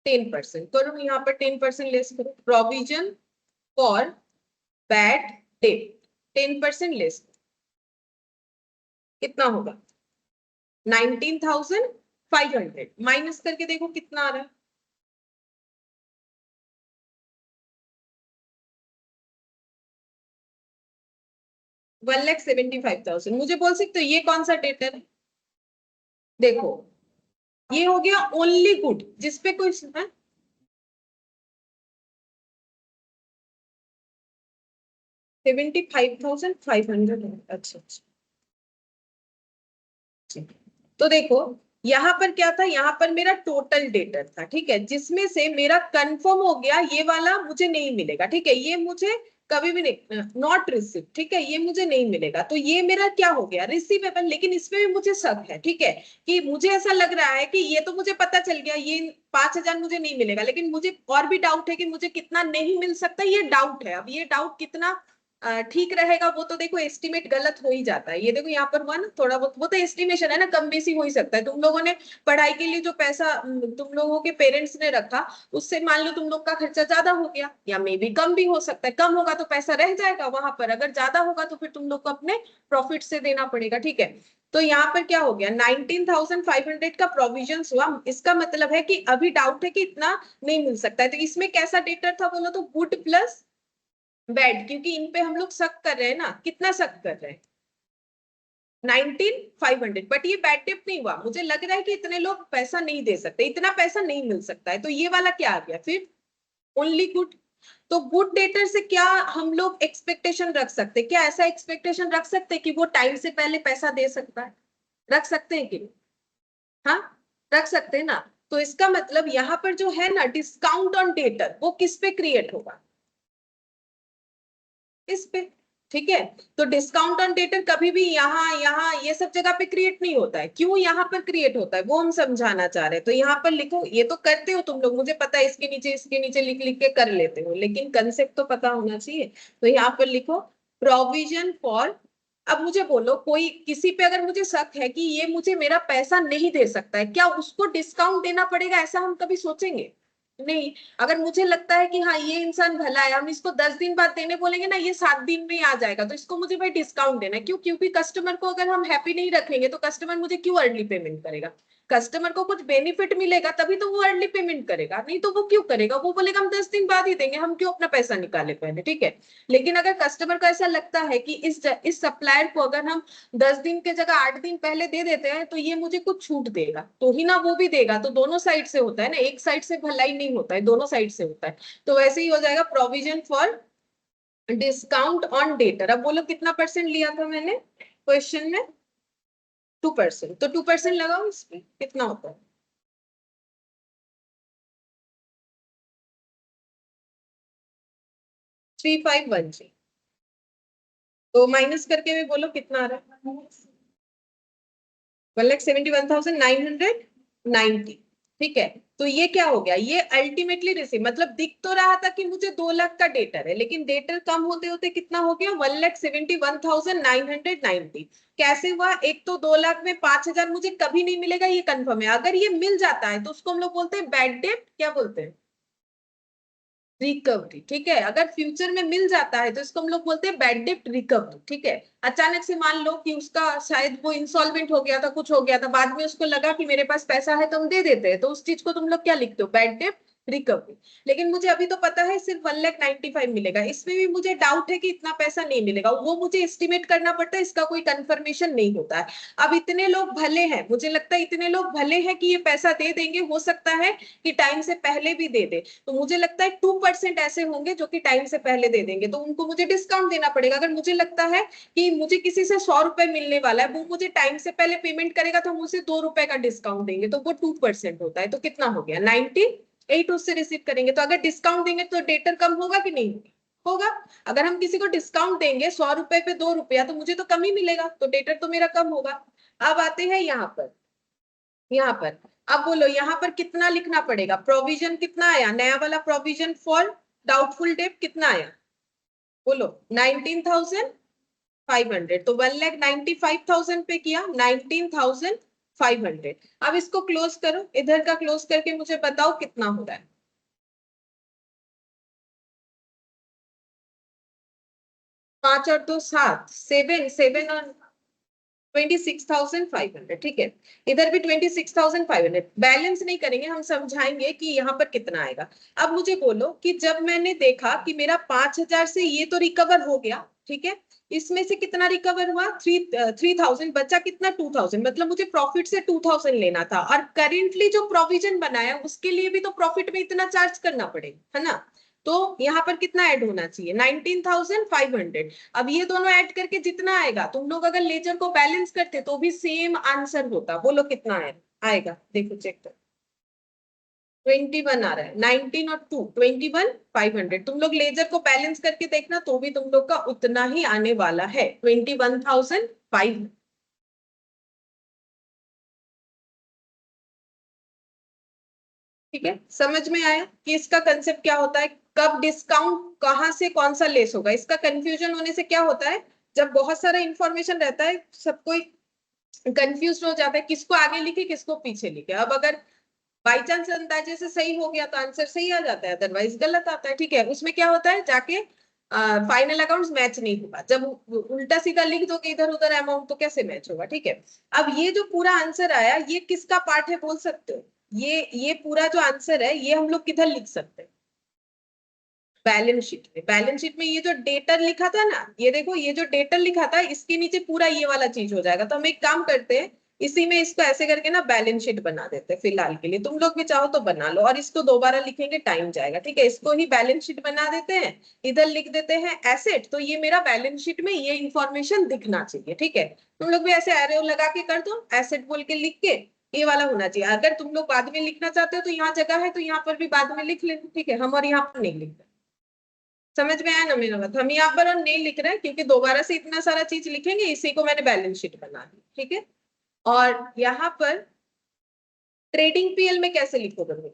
10% करो, यहाँ पर 10% लेस करो। Provision for bad date 10% less, कितना होगा? 19,500 माइनस करके देखो कितना आ रहा है? 1,75,000। मुझे बोल सकते हो ये कौन सा डेटर है? देखो ये हो गया ओनली गुड, जिसपे कोई है? 75,500 है। अच्छा अच्छा, जी। तो देखो यहाँ पर क्या था, यहाँ पर मेरा टोटल डेटर था, ठीक है, जिसमें से मेरा कंफर्म हो गया ये वाला मुझे नहीं मिलेगा, ठीक है, ये मुझे कभी भी नहीं, नॉट रिसीव, ठीक है, ये मुझे नहीं मिलेगा, तो ये मेरा क्या हो गया, रिसीवेबल। लेकिन इसमें भी मुझे शक है, ठीक है, कि मुझे ऐसा लग रहा है कि ये तो मुझे पता चल गया ये 5,000 मुझे नहीं मिलेगा, लेकिन मुझे और भी डाउट है कि मुझे कितना नहीं मिल सकता, ये डाउट है। अब ये डाउट कितना ठीक रहेगा वो तो देखो एस्टिमेट गलत हो ही जाता है। ये देखो यहाँ पर हुआ ना थोड़ा बहुत, वो तो एस्टिमेशन है ना, कम बेसी हो ही सकता है। तुम लोगों ने पढ़ाई के लिए जो पैसा तुम लोगों के पेरेंट्स ने रखा, उससे मान लो तुम लोग का खर्चा ज्यादा हो गया, या मे बी कम भी हो सकता है। कम होगा तो पैसा रह जाएगा वहां पर, अगर ज्यादा होगा तो फिर तुम लोग को अपने प्रॉफिट से देना पड़ेगा, ठीक है। तो यहाँ पर क्या हो गया, 19,500 का प्रोविजन हुआ। इसका मतलब है कि अभी डाउट है कि इतना नहीं मिल सकता है। तो इसमें कैसा डेटर था बोलो तो, गुड प्लस बैड, क्योंकि इन पे हम लोग शक कर रहे हैं ना। कितना शक कर रहे हैं, 19,500। बट ये बैड डेट नहीं हुआ, मुझे लग रहा है कि इतने लोग पैसा नहीं दे सकते, इतना पैसा नहीं मिल सकता है। तो ये वाला क्या आ गया फिर, ओनली गुड। तो गुड डेटर से क्या हम लोग एक्सपेक्टेशन रख सकते, क्या ऐसा एक्सपेक्टेशन रख सकते कि वो टाइम से पहले पैसा दे सकता है, रख सकते हैं कि नहीं? हाँ, रख सकते हैं ना। तो इसका मतलब यहाँ पर जो है ना डिस्काउंट ऑन डेटर, वो किस पे क्रिएट होगा, इस पे, ठीक है। तो डिस्काउंट ऑन डेटर कभी भी यहाँ यहाँ ये सब जगह पे क्रिएट नहीं होता है। क्यों यहाँ पर क्रिएट होता है वो हम समझाना चाह रहे हैं। तो यहाँ पर लिखो, ये तो करते हो तुम लोग, मुझे पता है इसके नीचे लिख लिख के कर लेते हो, लेकिन कंसेप्ट तो पता होना चाहिए। तो यहाँ पर लिखो प्रोविजन फॉर। अब मुझे बोलो, कोई किसी पे अगर मुझे शक है कि ये मुझे मेरा पैसा नहीं दे सकता है, क्या उसको डिस्काउंट देना पड़ेगा, ऐसा हम कभी सोचेंगे नहीं। अगर मुझे लगता है कि हाँ ये इंसान भला है, हम इसको 10 दिन बाद देने बोलेंगे ना, ये 7 दिन में आ जाएगा, तो इसको मुझे भाई डिस्काउंट देना है। क्यों? क्योंकि कस्टमर को अगर हम हैप्पी नहीं रखेंगे तो कस्टमर मुझे क्यों अर्ली पेमेंट करेगा। कस्टमर को कुछ बेनिफिट मिलेगा तभी तो वो अर्ली पेमेंट करेगा, नहीं तो वो क्यों करेगा, वो बोलेगा हम 10 दिन बाद ही देंगे, हम क्यों अपना पैसा निकाले पहले, ठीक है। लेकिन अगर कस्टमर को ऐसा लगता है कि इस सप्लायर को अगर हम 10 दिन के जगह 8 दिन पहले दे देते हैं तो ये मुझे कुछ छूट देगा, तो ही ना वो भी देगा। तो दोनों साइड से होता है ना, एक साइड से भलाई नहीं होता है, दोनों साइड से होता है। तो वैसे ही हो जाएगा provision for discount on debtor. अब बोलो कितना परसेंट लिया था मैंने क्वेश्चन में, 2%। तो 2% लगाओ, इसमें कितना होता है, 3,513। तो माइनस करके भी बोलो कितना आ रहा है, 1,71,990, ठीक है। तो ये क्या हो गया, ये अल्टीमेटली रिसीव, मतलब दिख तो रहा था कि मुझे 2 लाख का डेटर है, लेकिन डेटर कम होते होते कितना हो गया, 1,71,990। कैसे हुआ, एक तो 2 लाख में 5,000 मुझे कभी नहीं मिलेगा, ये कंफर्म है। अगर ये मिल जाता है तो उसको हम लोग बोलते हैं बैड डेट, क्या बोलते हैं, रिकवरी, ठीक है। अगर फ्यूचर में मिल जाता है तो इसको हम लोग बोलते हैं बैड डेट रिकवरी, ठीक है। अचानक से मान लो कि उसका शायद वो इंसॉल्वेंट हो गया था, कुछ हो गया था, बाद में उसको लगा कि मेरे पास पैसा है तो हम दे देते हैं, तो उस चीज को तुम लोग क्या लिखते हो, बैड डेट रिकवरी। लेकिन मुझे अभी तो पता है सिर्फ 1,95,000 मिलेगा, इसमें भी मुझे डाउट है कि इतना पैसा नहीं मिलेगा, वो मुझे एस्टिमेट करना पड़ता है, इसका कोई कंफर्मेशन नहीं होता है। अब इतने लोग भले हैं, मुझे लगता है इतने लोग भले हैं कि ये पैसा दे देंगे, हो सकता है कि टाइम से पहले भी दे दे। तो मुझे लगता है 2% ऐसे होंगे जो कि टाइम से पहले दे देंगे, तो उनको मुझे डिस्काउंट देना पड़ेगा। अगर मुझे लगता है कि मुझे किसी से 100 रुपए मिलने वाला है, वो मुझे टाइम से पहले पेमेंट करेगा, तो हम उसे 2 रुपए का डिस्काउंट देंगे, तो वो 2% होता है। तो कितना हो गया, 98 उससे रिसीव करेंगे। तो अगर डिस्काउंट देंगे तो डेटर कम होगा कि नहीं होगा। अगर हम किसी को डिस्काउंट देंगे 100 रुपए पे 2 रुपया, तो मुझे तो कम ही मिलेगा, तो डेटर तो मेरा कम होगा। अब आते हैं यहाँ पर, यहाँ पर अब बोलो यहाँ पर कितना लिखना पड़ेगा, प्रोविजन कितना आया, नया वाला प्रोविजन फॉर डाउटफुल डेट कितना आया, बोलो 19,500। तो 1,95,000 पे किया 19,500। अब इसको क्लोज करो, इधर का क्लोज करके मुझे बताओ कितना हो रहा है, 5 और 2 7, 7 और 26,500, ठीक है। इधर भी 26,500, बैलेंस नहीं करेंगे, हम समझाएंगे कि यहाँ पर कितना आएगा। अब मुझे बोलो कि जब मैंने देखा कि मेरा 5,000 से ये तो रिकवर हो गया, ठीक है, इसमें से कितना रिकवर हुआ, 3,000 बचा, कितना 2,000, मतलब मुझे प्रॉफिट से 2,000 लेना था। और करेंटली जो प्रोविजन बनाया उसके लिए भी तो प्रॉफिट में इतना चार्ज करना पड़ेगा, है ना। तो यहाँ पर कितना ऐड होना चाहिए 19,500। अब ये दोनों ऐड करके जितना आएगा, तुम लोग अगर लेजर को बैलेंस करते तो भी सेम आंसर होता। बोलो कितना आएगा, देखो चेक करो। 21 आ रहा है, 19 और 2 21,500। तुम लोग लेजर को बैलेंस करके देखना तो भी तुम लोग का उतना ही आने वाला है, 21,500। ठीक है, समझ में आया कि इसका कंसेप्ट क्या होता है, कब डिस्काउंट कहां से कौन सा लेस होगा। इसका कंफ्यूजन होने से क्या होता है, जब बहुत सारा इंफॉर्मेशन रहता है सब कोई कंफ्यूज हो जाता है, किसको आगे लिखे किसको पीछे लिखे। अब अगर बाई चांस अंदाजे से सही हो गया तो आंसर सही आ जाता है, अदरवाइज गलत आता है। ठीक है, उसमें क्या होता है, जाके फाइनल अकाउंट्स मैच नहीं होगा। जब उल्टा सीधा लिख दोगे इधर उधर अमाउंट तो कैसे मैच होगा। ठीक है, अब ये जो पूरा आंसर आया ये किसका पार्ट है बोल सकते हो। ये पूरा जो आंसर है ये हम लोग किधर लिख सकते हैं, बैलेंस शीट में। बैलेंस शीट में ये जो डेटर लिखा था ना, ये देखो ये जो डेटर लिखा था इसके नीचे पूरा ये वाला चीज हो जाएगा। तो हम एक काम करते हैं, इसी में इसको ऐसे करके ना बैलेंस शीट बना देते हैं फिलहाल के लिए। तुम लोग भी चाहो तो बना लो, और इसको दोबारा लिखेंगे टाइम जाएगा। ठीक है, इसको ही बैलेंस शीट बना देते हैं, इधर लिख देते हैं एसेट। तो ये मेरा बैलेंस शीट में ये इंफॉर्मेशन दिखना चाहिए। ठीक है, तुम लोग भी ऐसे एरो लगा के कर दो, एसेट बोल के लिख के ये वाला होना चाहिए। अगर तुम लोग बाद में लिखना चाहते हो तो यहाँ जगह है तो यहाँ पर भी बाद में लिख लेना। ठीक है, हम और यहाँ पर नहीं लिखते। समझ में आया ना मेरा बात। हम यहाँ पर और नहीं लिख रहे हैं क्योंकि दोबारा से इतना सारा चीज लिखेंगे, इसी को मैंने बैलेंस शीट बना दी। ठीक है, और यहाँ पर ट्रेडिंग पीएल में कैसे लिखोगे,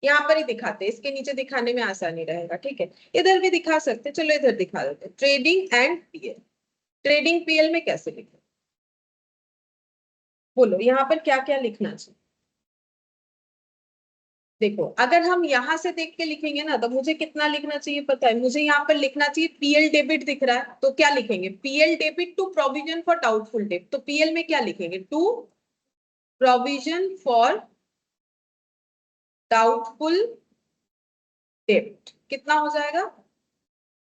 यहाँ पर ही दिखाते हैं, इसके नीचे दिखाने में आसानी रहेगा। ठीक है, इधर भी दिखा सकते, चलो इधर दिखा देते, trading and PL. Trading PL में कैसे लिखो, बोलो यहाँ पर क्या क्या लिखना चाहिए। देखो अगर हम यहां से देख के लिखेंगे ना तो मुझे कितना लिखना चाहिए पता है, मुझे यहाँ पर लिखना चाहिए पीएल डेबिट दिख रहा है तो क्या लिखेंगे, PL debit to provision for doubtful debt. तो पीएल में क्या लिखेंगे, to provision for doubtful debt. कितना हो जाएगा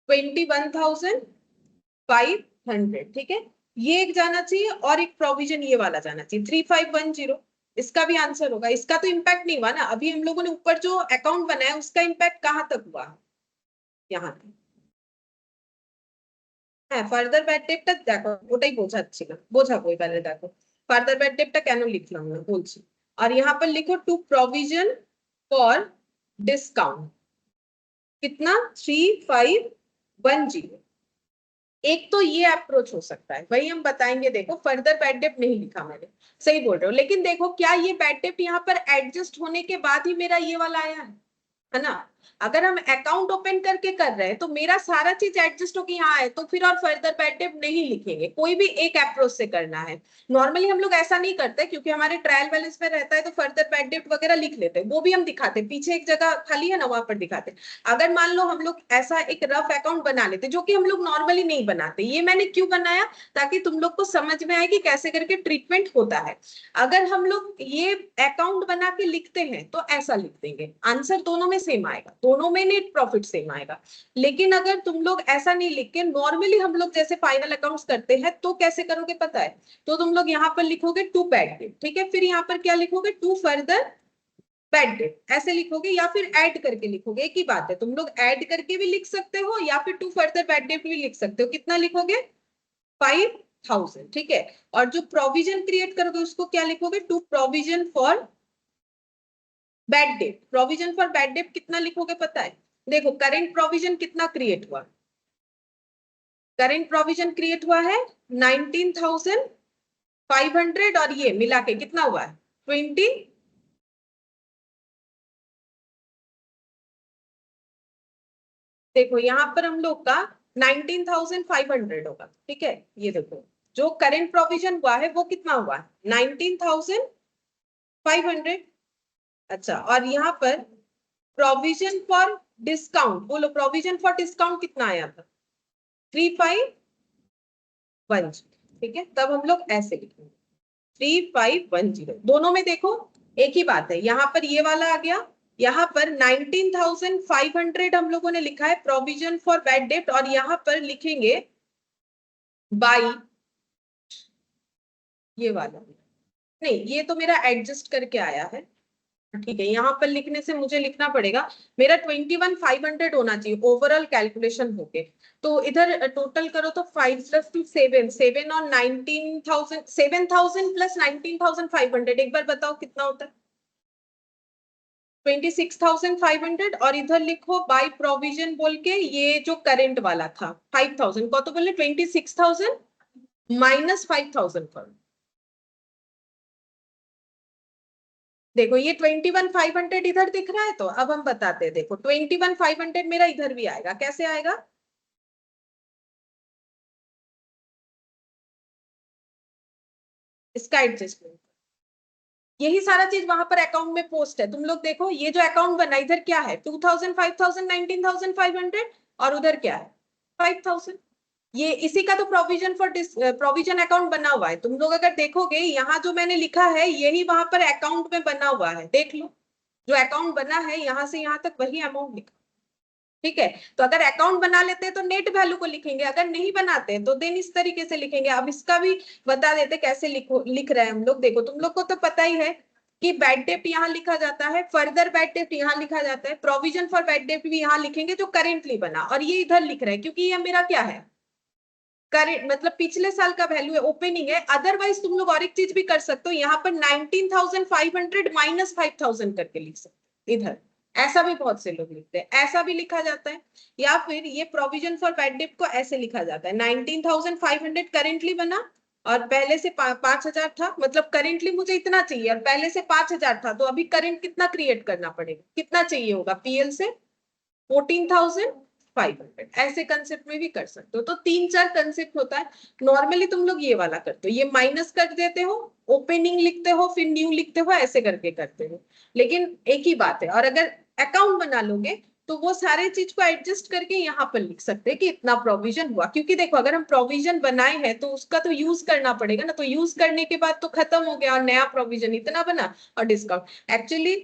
21,500। ठीक है, ये एक जाना चाहिए और एक प्रोविजन ये वाला जाना चाहिए 3510। इसका भी आंसर होगा। इसका तो इम्पैक्ट नहीं हुआ ना, अभी हम लोगों ने ऊपर जो अकाउंट बनाया उसका इम्पैक्ट कहां तक हुआ, यहाँ तक হ্যাঁ, ফার্দার ব্যাড ডেটটা দেখো, ওটাই বোঝাচ্ছিলাম, বোঝাবো এবারে। দেখো ফার্দার ব্যাড ডেটটা কেন লিখলাম না বলছি। और यहाँ पर लिखो टू प्रोविजन फॉर डिस्काउंट, कितना 3510। एक तो ये अप्रोच हो सकता है, वही हम बताएंगे। देखो फर्दर बैड डेट नहीं लिखा मैंने, सही बोल रहे हो, लेकिन देखो क्या ये बैड डेट यहाँ पर एडजस्ट होने के बाद ही मेरा ये वाला आया है ना। अगर हम अकाउंट ओपन करके कर रहे हैं तो मेरा सारा चीज एडजस्ट होके यहाँ है, तो फिर और फर्दर बैड डेट नहीं लिखेंगे। कोई भी एक अप्रोच से करना है। नॉर्मली हम लोग ऐसा नहीं करते क्योंकि हमारे ट्रायल बैलेंस में रहता है तो फर्दर बैड डेट वगैरह लिख लेते हैं, वो भी हम दिखाते हैं, पीछे एक जगह खाली है ना वहां पर दिखाते हैं। अगर मान लो हम लोग ऐसा एक रफ अकाउंट बना लेते जो कि हम लोग नॉर्मली नहीं बनाते, ये मैंने क्यों बनाया, ताकि तुम लोग को समझ में आए कि कैसे करके ट्रीटमेंट होता है। अगर हम लोग ये अकाउंट बना के लिखते हैं तो ऐसा लिख देंगे, आंसर दोनों में सेम आएगा, दोनों में नेट प्रॉफिट सेम आएगा। लेकिन अगर तुम लोग ऐसा नहीं लिख के नॉर्मली हम लोग जैसे फाइनल अकाउंट्स करते हैं तो कैसे करोगे पता है, तो तुम लोग यहाँ पर लिखोगे टू बैड डेट। ठीक है, फिर यहाँ पर क्या लिखोगे, टू फर्दर बैड डेट ऐसे लिखोगे, या फिर ऐड करके लिखोगे। एक ही बात है, तुम लोग ऐड करके भी लिख सकते हो या फिर टू फर्दर बैड डेट भी लिख सकते हो। कितना लिखोगे 5,000। ठीक है, और जो प्रोविजन क्रिएट करोगे उसको क्या लिखोगे, to provision for bad debt. Provision for bad debt कितना लिखोगे पता है, देखो करेंट प्रोविजन कितना क्रिएट हुआ, करेंट प्रोविजन क्रिएट हुआ है 19,500 और ये मिला के कितना हुआ है 20। देखो यहाँ पर हम लोग का 19,500 होगा। ठीक है, ये देखो जो करेंट प्रोविजन हुआ है वो कितना हुआ है 19,500। अच्छा, और यहाँ पर प्रोविजन फॉर डिस्काउंट, बोलो प्रोविजन फॉर डिस्काउंट कितना आया था 3510। ठीक है, तब हम लोग ऐसे लिखेंगे 3510। दोनों में देखो एक ही बात है, यहाँ पर ये वाला आ गया, यहाँ पर 19,500 हम लोगों ने लिखा है प्रोविजन फॉर बैड डेट, और यहाँ पर लिखेंगे बाई ये वाला। नहीं, ये तो मेरा एडजस्ट करके आया है, ठीक है, यहाँ पर लिखने से मुझे लिखना पड़ेगा मेरा 21,500 होना चाहिए ओवरऑल कैलकुलेशन होके। तो इधर टोटल करो तो 5 + 2 7, 7 और 19,000, 7,000 + 19,500, एक बार बताओ कितना होता है? 26,500। और इधर लिखो बाय प्रोविजन बोल के, ये जो करंट वाला था 5,000 को तो बोले 26,000 - 5,000 करो। देखो ये 21,500 इधर दिख रहा है, तो अब हम बताते हैं। देखो 21,500 मेरा इधर भी आएगा, कैसे आएगा? इसका एडजस्टमेंट, यही सारा चीज वहां पर अकाउंट में पोस्ट है। तुम लोग देखो ये जो अकाउंट बना इधर क्या है, 2,000, 5,000, 19,500, और उधर क्या है 5,000। ये इसी का तो प्रोविजन फॉर प्रोविजन अकाउंट बना हुआ है। तुम लोग अगर देखोगे यहाँ जो मैंने लिखा है यही वहां पर अकाउंट में बना हुआ है, देख लो। जो अकाउंट बना है यहाँ से यहाँ तक वही अमाउंट लिखा, ठीक है। तो अगर अकाउंट बना लेते हैं तो नेट वैल्यू को लिखेंगे, अगर नहीं बनाते हैं तो देन इस तरीके से लिखेंगे। अब इसका भी बता देते कैसे लिख रहे हैं हम लोग। देखो तुम लोग को तो पता ही है कि बैड डेट यहाँ लिखा जाता है, फर्दर बैड डेट यहाँ लिखा जाता है, प्रोविजन फॉर बैड डेट भी यहाँ लिखेंगे जो करेंटली बना, और ये इधर लिख रहे हैं क्योंकि ये मेरा क्या है, करेंट मतलब पिछले साल का वैल्यू है, ओपनिंग है। अदरवाइज तुम लोग और एक चीज भी कर सकते हो, यहाँ पर 19,500 - 5,000 करके लिख सकते हो इधर। ऐसा भी बहुत से लोग लिखते हैं, ऐसा भी लिखा जाता है। या फिर ये प्रोविजन फॉर बैड डेट को ऐसे लिखा जाता है, 19,500 करेंटली बना और पहले से 5,000 था, मतलब करेंटली मुझे इतना चाहिए और पहले से 5,000 था, तो अभी करंट कितना क्रिएट करना पड़ेगा, कितना चाहिए होगा, पीएल से 14,500। ऐसे कंसेप्ट में भी कर सकते हो। तो 3-4 कंसेप्ट होता है। नॉर्मली तुम लोग ये वाला करते हो, ये माइनस कर देते हो, ओपनिंग लिखते हो, फिर न्यू लिखते हो, ऐसे करके करते हो। लेकिन एक ही बात है, और अगर अकाउंट बना लोगे तो वो सारे चीज को एडजस्ट करके यहाँ पर लिख सकते हैं कि इतना प्रोविजन हुआ। क्योंकि देखो अगर हम प्रोविजन बनाए हैं तो उसका तो यूज करना पड़ेगा ना, तो यूज करने के बाद तो खत्म हो गया और नया प्रोविजन इतना बना और डिस्काउंट। एक्चुअली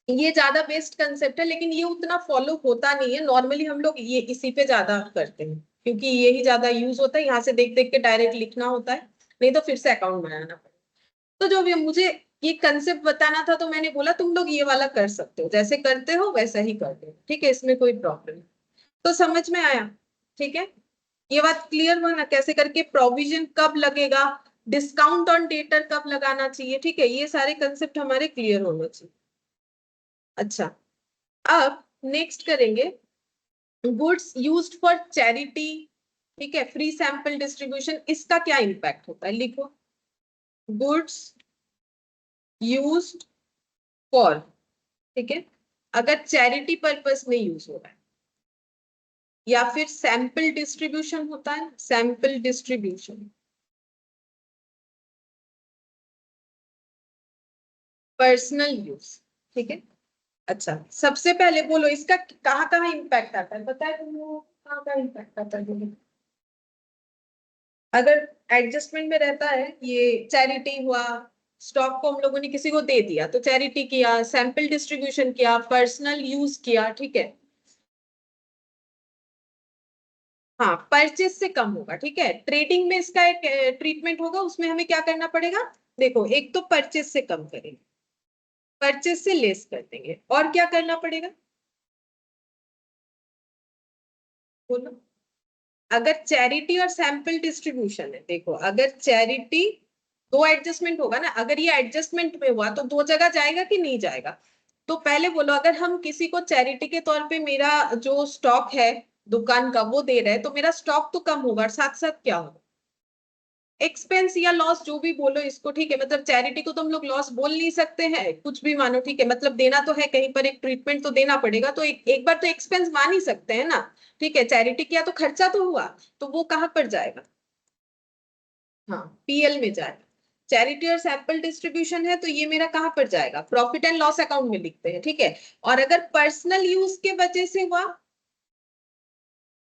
ये ज्यादा बेस्ट कंसेप्ट है, लेकिन ये उतना फॉलो होता नहीं है। नॉर्मली हम लोग ये इसी पे ज्यादा करते हैं क्योंकि यही ज्यादा यूज होता है, यहाँ से देख देख के डायरेक्ट लिखना होता है, नहीं तो फिर से अकाउंट बनाना पड़ेगा। तो जो भी मुझे ये कंसेप्ट बताना था तो मैंने बोला तुम लोग ये वाला कर सकते हो, जैसे करते हो वैसा ही कर दो, ठीक है, इसमें कोई प्रॉब्लम नहीं। तो समझ में आया? ठीक है, ये बात क्लियर हुआ ना, कैसे करके प्रोविजन कब लगेगा, डिस्काउंट ऑन डेटर कब लगाना चाहिए, ठीक है, ये सारे कंसेप्ट हमारे क्लियर होने चाहिए। अच्छा, अब नेक्स्ट करेंगे गुड्स यूज्ड फॉर चैरिटी, ठीक है, फ्री सैंपल डिस्ट्रीब्यूशन, इसका क्या इंपैक्ट होता है, लिखो। गुड्स यूज्ड फॉर, ठीक है, अगर चैरिटी पर्पस में यूज हो रहा है, या फिर सैंपल डिस्ट्रीब्यूशन होता है, सैंपल डिस्ट्रीब्यूशन, पर्सनल यूज, ठीक है। अच्छा, सबसे पहले बोलो इसका कहाँ कहाँ इंपैक्ट आता है, पता है तुम लोगों को कहाँ कहाँ इंपैक्ट आता है, बोलो। अगर एडजस्टमेंट में रहता है, ये चैरिटी हुआ, स्टॉक को हम लोगों ने किसी को दे दिया तो चैरिटी किया, सैंपल डिस्ट्रीब्यूशन किया, पर्सनल यूज किया, ठीक है। हाँ, परचेस से कम होगा, ठीक है। ट्रेडिंग में इसका एक ट्रीटमेंट होगा, उसमें हमें क्या करना पड़ेगा, देखो एक तो परचेस से कम करेंगे, परचेस से लेस कर देंगे, और क्या करना पड़ेगा, बोलो। अगर चैरिटी और सैंपल डिस्ट्रीब्यूशन है, देखो अगर चैरिटी, दो एडजस्टमेंट होगा ना, अगर ये एडजस्टमेंट में हुआ तो दो जगह जाएगा कि नहीं जाएगा। तो पहले बोलो, अगर हम किसी को चैरिटी के तौर पे मेरा जो स्टॉक है दुकान का वो दे रहे हैं तो मेरा स्टॉक तो कम होगा, और साथ साथ क्या होगा, एक्सपेंस या लॉस, जो भी बोलो इसको, ठीक है। मतलब चैरिटी को तो हम लोग लॉस बोल नहीं सकते हैं, कुछ भी मानो, ठीक है, मतलब देना तो है, कहीं पर एक ट्रीटमेंट तो देना पड़ेगा, तो एक बार तो एक्सपेंस मान ही सकते हैं ना, ठीक है। चैरिटी किया तो खर्चा तो हुआ, तो वो कहाँ पर जाएगा, हाँ पीएल में जाएगा। चैरिटी और सैंपल डिस्ट्रीब्यूशन है तो ये मेरा कहाँ पर जाएगा, प्रॉफिट एंड लॉस अकाउंट में लिखते हैं, ठीक है। और अगर पर्सनल यूज के वजह से हुआ,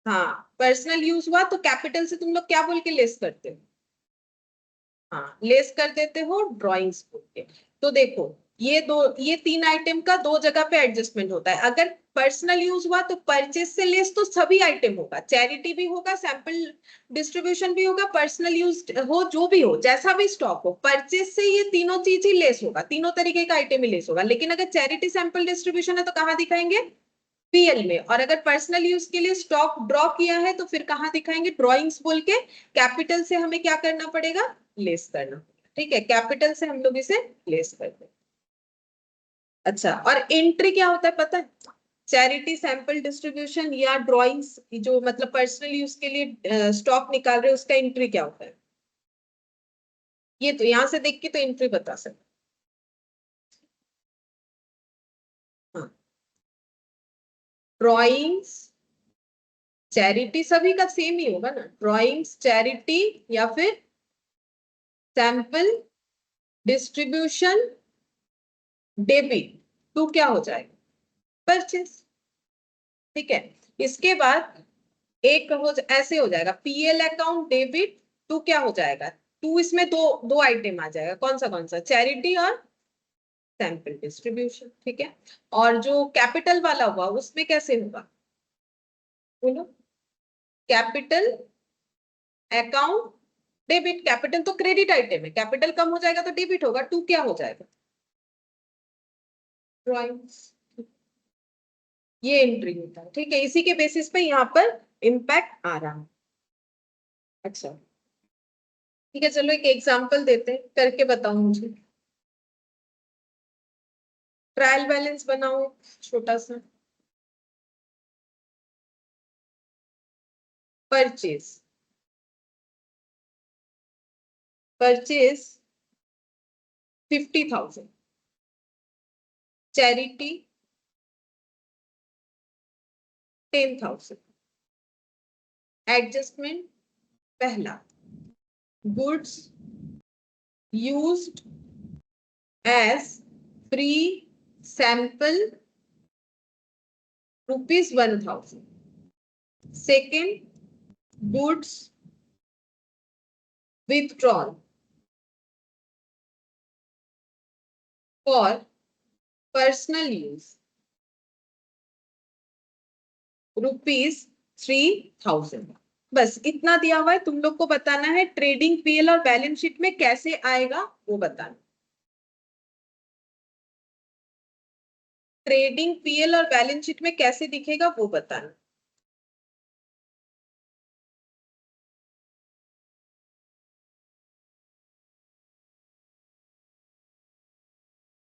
हाँ पर्सनल यूज हुआ तो कैपिटल से तुम लोग क्या बोल के लेस करते हो, हाँ लेस कर देते हो ड्रॉइंग्स बोल के। तो देखो ये तीन आइटम का दो जगह पे एडजस्टमेंट होता है। अगर पर्सनल यूज हुआ तो परचेज से लेस तो सभी आइटम होगा, चैरिटी भी होगा, सैंपल डिस्ट्रीब्यूशन भी होगा, पर्सनल यूज हो, जो भी हो, जैसा भी स्टॉक हो, परचेज से ये तीनों चीज ही लेस होगा, तीनों तरीके का आइटम ही लेस होगा। लेकिन अगर चैरिटी सैंपल डिस्ट्रीब्यूशन है तो कहाँ दिखाएंगे? पीएल में। और अगर पर्सनल यूज के लिए स्टॉक ड्रॉ किया है तो फिर कहाँ दिखाएंगे? ड्रॉइंग्स बोल के कैपिटल से हमें क्या करना पड़ेगा? लेस करना। ठीक है, कैपिटल से हम लोग इसे लेस करते हैं। अच्छा, और एंट्री क्या होता है पता है? चैरिटी सैंपल डिस्ट्रीब्यूशन या ड्राइंग्स जो मतलब पर्सनल यूज के लिए स्टॉक निकाल रहे हैं उसका एंट्री क्या होता है? ये तो यहां से देख के तो एंट्री बता सकते। हाँ, ड्राइंग्स चैरिटी सभी का सेम ही होगा ना, ड्राइंग्स चैरिटी या फिर सैंपल डिस्ट्रीब्यूशन डेबिट टू क्या हो जाएगा? परचेस। ठीक है, इसके बाद एक ऐसे हो जाएगा पीएल अकाउंट डेबिट टू क्या हो जाएगा? टू इसमें दो दो आइटम आ जाएगा, कौन सा? चैरिटी और सैंपल डिस्ट्रीब्यूशन। ठीक है, और जो कैपिटल वाला हुआ उसमें कैसे होगा बोलो? Capital account debit. कैपिटल तो क्रेडिट आइटम है, कैपिटल कम हो जाएगा तो डेबिट होगा, टू क्या हो जाएगा? ड्रॉइंग्स। ये एंट्री होता है। ठीक है, इसी के बेसिस पे यहाँ पर इम्पैक्ट आ रहा है। अच्छा, ठीक है, चलो एक एग्जांपल देते हैं, करके बताओ मुझे। ट्रायल बैलेंस बनाओ छोटा सा। परचेज, परचेज 50,000, चैरिटी 10,000, एडजस्टमेंट पहला, goods used as free sample ₹1,000, second goods withdrawn for personal use ₹3,000। बस इतना दिया हुआ है, तुम लोग को बताना है ट्रेडिंग पीएल और बैलेंस शीट में कैसे आएगा वो बताना। ट्रेडिंग पीएल और बैलेंस शीट में कैसे दिखेगा वो बताना।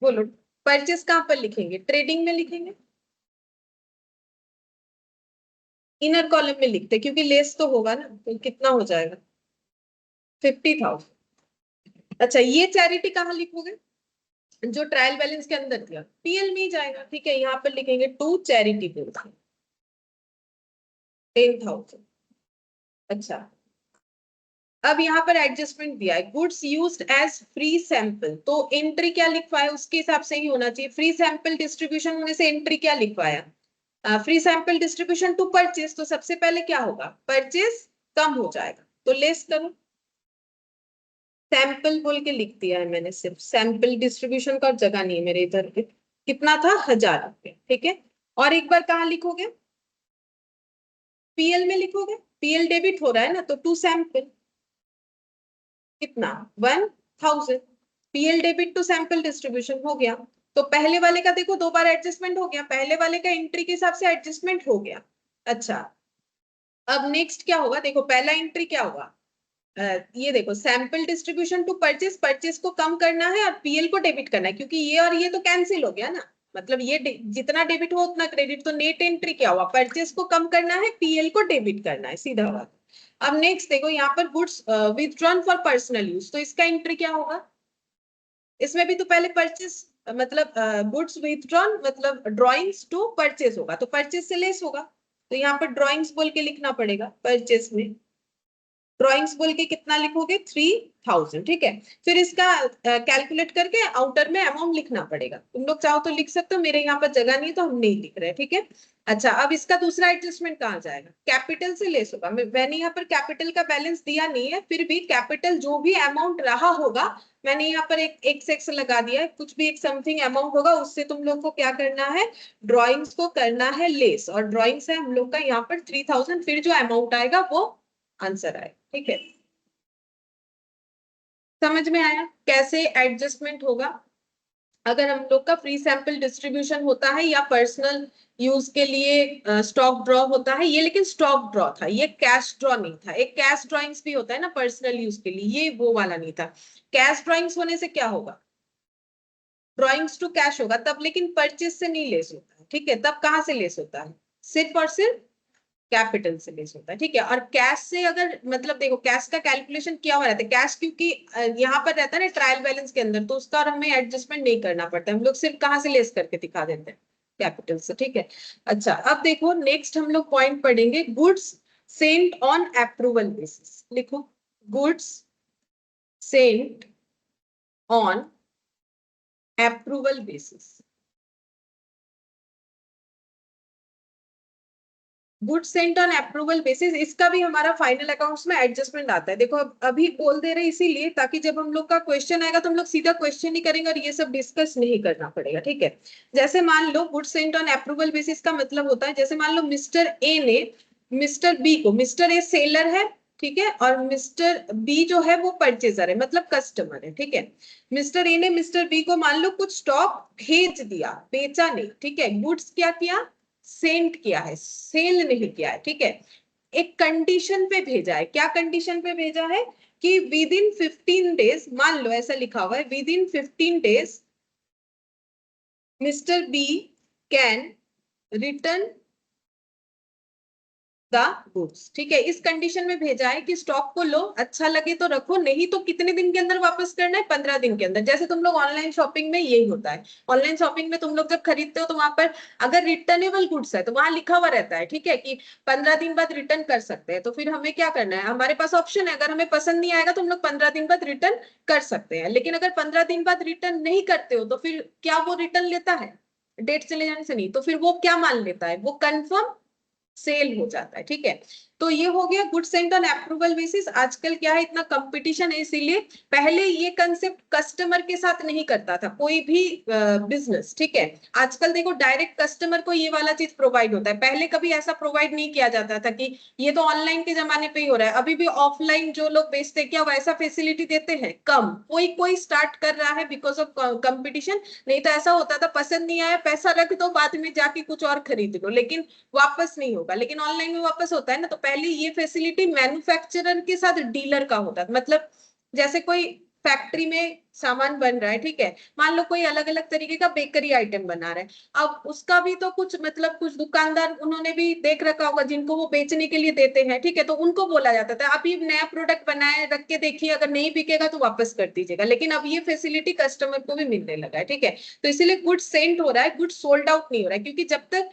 बोलो, परचेस कहां पर लिखेंगे? ट्रेडिंग में लिखेंगे, इनर कॉलम में लिखते क्योंकि लेस तो होगा ना, तो कितना हो जाएगा? 50,000। अच्छा, ये चैरिटी कहाँ लिखोगे? जो ट्रायल बैलेंस के अंदर दिया पीएल में ही जाएगा। ठीक है, यहाँ पर लिखेंगे टू चैरिटी बिल 10,000। अच्छा, अब यहाँ पर एडजस्टमेंट दिया है goods used as free sample, तो एंट्री क्या लिखवाया उसके हिसाब से ही होना चाहिए। फ्री सैंपल डिस्ट्रीब्यूशन होने से एंट्री क्या लिखवाया? Free sample distribution to purchase, तो सबसे पहले क्या होगा? परचेस कम हो जाएगा तो लेस करो। सैंपल बोल के लिख दिया है मैंने, सिर्फ सैंपल डिस्ट्रीब्यूशन का जगह नहीं है मेरे इधर। कितना था? 1,000 रुपये। ठीक है, और एक बार कहाँ लिखोगे? पीएल में लिखोगे, पीएल डेबिट हो रहा है ना, तो टू सैंपल कितना? 1,000। PL debit to sample distribution हो गया। तो पहले वाले का देखो दो बार एडजस्टमेंट हो गया, पहले वाले का एंट्री के हिसाब से एडजस्टमेंट हो गया। अच्छा, अब नेक्स्ट क्या होगा? देखो पहला एंट्री क्या होगा? ये देखो sample distribution to purchase, purchase को कम करना है और पीएल को डेबिट करना है, क्योंकि ये और ये तो कैंसिल हो गया ना, मतलब ये जितना डेबिट हो उतना क्रेडिट। तो नेट एंट्री क्या हुआ? परचेस को कम करना है, पीएल को डेबिट करना है, सीधा बात। अब नेक्स्ट देखो यहाँ पर goods withdrawn for personal use, तो इसका एंट्री क्या होगा? इसमें भी तो पहले परचेस मतलब गुड्स विथड्रॉन मतलब ड्रॉइंग्स टू परचेस होगा, तो परचेस से लेस होगा, तो यहाँ पर ड्रॉइंग्स बोल के लिखना पड़ेगा। परचेस में ड्रॉइंग्स बोल के कितना लिखोगे? 3,000। ठीक है, फिर इसका कैलकुलेट करके आउटर में अमाउंट लिखना पड़ेगा। तुम लोग चाहो तो लिख सकते हो, मेरे यहाँ पर जगह नहीं है तो हम नहीं लिख रहे। ठीक है, अच्छा, अब इसका दूसरा एडजस्टमेंट कहाँ जाएगा? कैपिटल से लेस होगा। मैंने यहाँ पर कैपिटल का बैलेंस दिया नहीं है, फिर भी कैपिटल जो भी अमाउंट रहा होगा मैंने यहाँ पर एक एक्स लगा दिया है, कुछ भी एक समथिंग अमाउंट होगा उससे तुम लोग को क्या करना है, ड्रॉइंग्स को करना है लेस, और ड्रॉइंग्स है हम लोग का यहाँ पर 3000, फिर जो अमाउंट आएगा वो आंसर आएगा, ठीक है। समझ में आया कैसे एडजस्टमेंट होगा अगर हम लोग का फ्री सैंपल डिस्ट्रीब्यूशन होता है या पर्सनल यूज के लिए स्टॉक ड्रॉ होता है ये, लेकिन स्टॉक ड्रॉ था ये, कैश ड्रॉ नहीं था। एक कैश ड्रॉइंग्स भी होता है ना पर्सनल यूज के लिए, ये वो वाला नहीं था। कैश ड्रॉइंग्स होने से क्या होगा, ड्रॉइंग्स टू कैश होगा तब, लेकिन परचेज से नहीं लेस होता है, ठीक है। तब कहां से लेस होता है, सिर्फ और सिर्फ कैपिटल से लेस होता है, ठीक है। और कैश से अगर मतलब देखो कैश का कैलकुलेशन क्या हो रहता है, कैश क्योंकि यहाँ पर रहता है ना ट्रायल बैलेंस के अंदर, तो उसका और हमें एडजस्टमेंट नहीं करना पड़ता, हम लोग सिर्फ कहाँ से लेस करके दिखा देते हैं, कैपिटल से, ठीक है। अच्छा अब देखो नेक्स्ट हम लोग पॉइंट पढ़ेंगे, goods sent on approval basis. लिखो goods sent on approval basis. Good sent on approval basis, इसका भी हमारा फाइनल अकाउंट्स में एडजस्टमेंट आता है। देखो अभी बोल दे रहे इसीलिए ताकि जब हम लोग का क्वेश्चन आएगा तो हम लोग सीधा क्वेश्चन ही करेंगे और ये सब डिस्कस नहीं करना पड़ेगा, ठीक है। जैसे मान लो good sent on approval basis का मतलब होता है, जैसे मान लो मिस्टर ए ने मिस्टर बी को, मिस्टर ए सेलर है, ठीक है, और मिस्टर बी जो है वो परचेजर है, मतलब कस्टमर है, ठीक है। मिस्टर ए ने मिस्टर बी को मान लो कुछ स्टॉक भेज दिया, बेचा नहीं, ठीक है। गुड्स क्या किया, सेंड किया है, सेल नहीं किया है, ठीक है। एक कंडीशन पे भेजा है, क्या कंडीशन पे भेजा है कि विद इन 15 डेज, मान लो ऐसा लिखा हुआ है within 15 days mister B can return the goods, ठीक है। इस कंडीशन में भेजा है कि स्टॉक को लो, अच्छा लगे तो रखो, नहीं तो कितने दिन के अंदर वापस करना है, 15 दिन के अंदर। जैसे तुम लोग ऑनलाइन शॉपिंग में यही होता है, ऑनलाइन शॉपिंग में तुम लोग जब खरीदते हो तो वहां पर अगर रिटर्नेबल गुड्स है तो वहां लिखा हुआ रहता है, ठीक है, कि 15 दिन बाद रिटर्न कर सकते हैं। तो फिर हमें क्या करना है, हमारे पास ऑप्शन है, अगर हमें पसंद नहीं आएगा तो हम लोग 15 दिन बाद रिटर्न कर सकते हैं। लेकिन अगर 15 दिन बाद रिटर्न नहीं करते हो तो फिर क्या वो रिटर्न लेता है, डेट चले जाने से नहीं, तो फिर वो क्या मान लेता है, वो कंफर्म सेल हो जाता है, ठीक है। तो ये हो गया good sent on approval basis. आजकल क्या है, इतना कंपटीशन है, इसीलिए पहले ये कंसेप्ट कस्टमर के साथ नहीं करता था कोई भी बिजनेस, ठीक है। आजकल देखो डायरेक्ट कस्टमर को ये वाला चीज प्रोवाइड होता है, पहले कभी ऐसा प्रोवाइड नहीं किया जाता था कि ये तो ऑनलाइन के जमाने पे ही हो रहा है। अभी भी ऑफलाइन जो लोग बेचते हैं क्या वैसा फैसिलिटी देते हैं, कम, कोई कोई स्टार्ट कर रहा है बिकॉज ऑफ कंपटीशन। नहीं तो ऐसा होता था पसंद नहीं आया पैसा रख दो, बाद में जाके कुछ और खरीद लो, लेकिन वापस नहीं होगा। लेकिन ऑनलाइन में वापस होता है ना, तो पहले ये फैसिलिटी मैन्युफैक्चरर के साथ डीलर का होता था। मतलब जैसे कोई फैक्ट्री में सामान बन रहा है, ठीक है, मान लो कोई अलग अलग तरीके का बेकरी आइटम बना रहा है, अब उसका भी तो कुछ मतलब कुछ दुकानदार उन्होंने भी देख रखा होगा जिनको वो बेचने के लिए देते हैं, ठीक है, तो उनको बोला जाता था आप ये नया प्रोडक्ट बनाए रख के देखिए, अगर नहीं बिकेगा तो वापस कर दीजिएगा। लेकिन अब ये फैसिलिटी कस्टमर को भी मिलने लगा है, ठीक है। तो इसीलिए गुड सेंट हो रहा है, गुड सोल्ड आउट नहीं हो रहा है, क्योंकि जब तक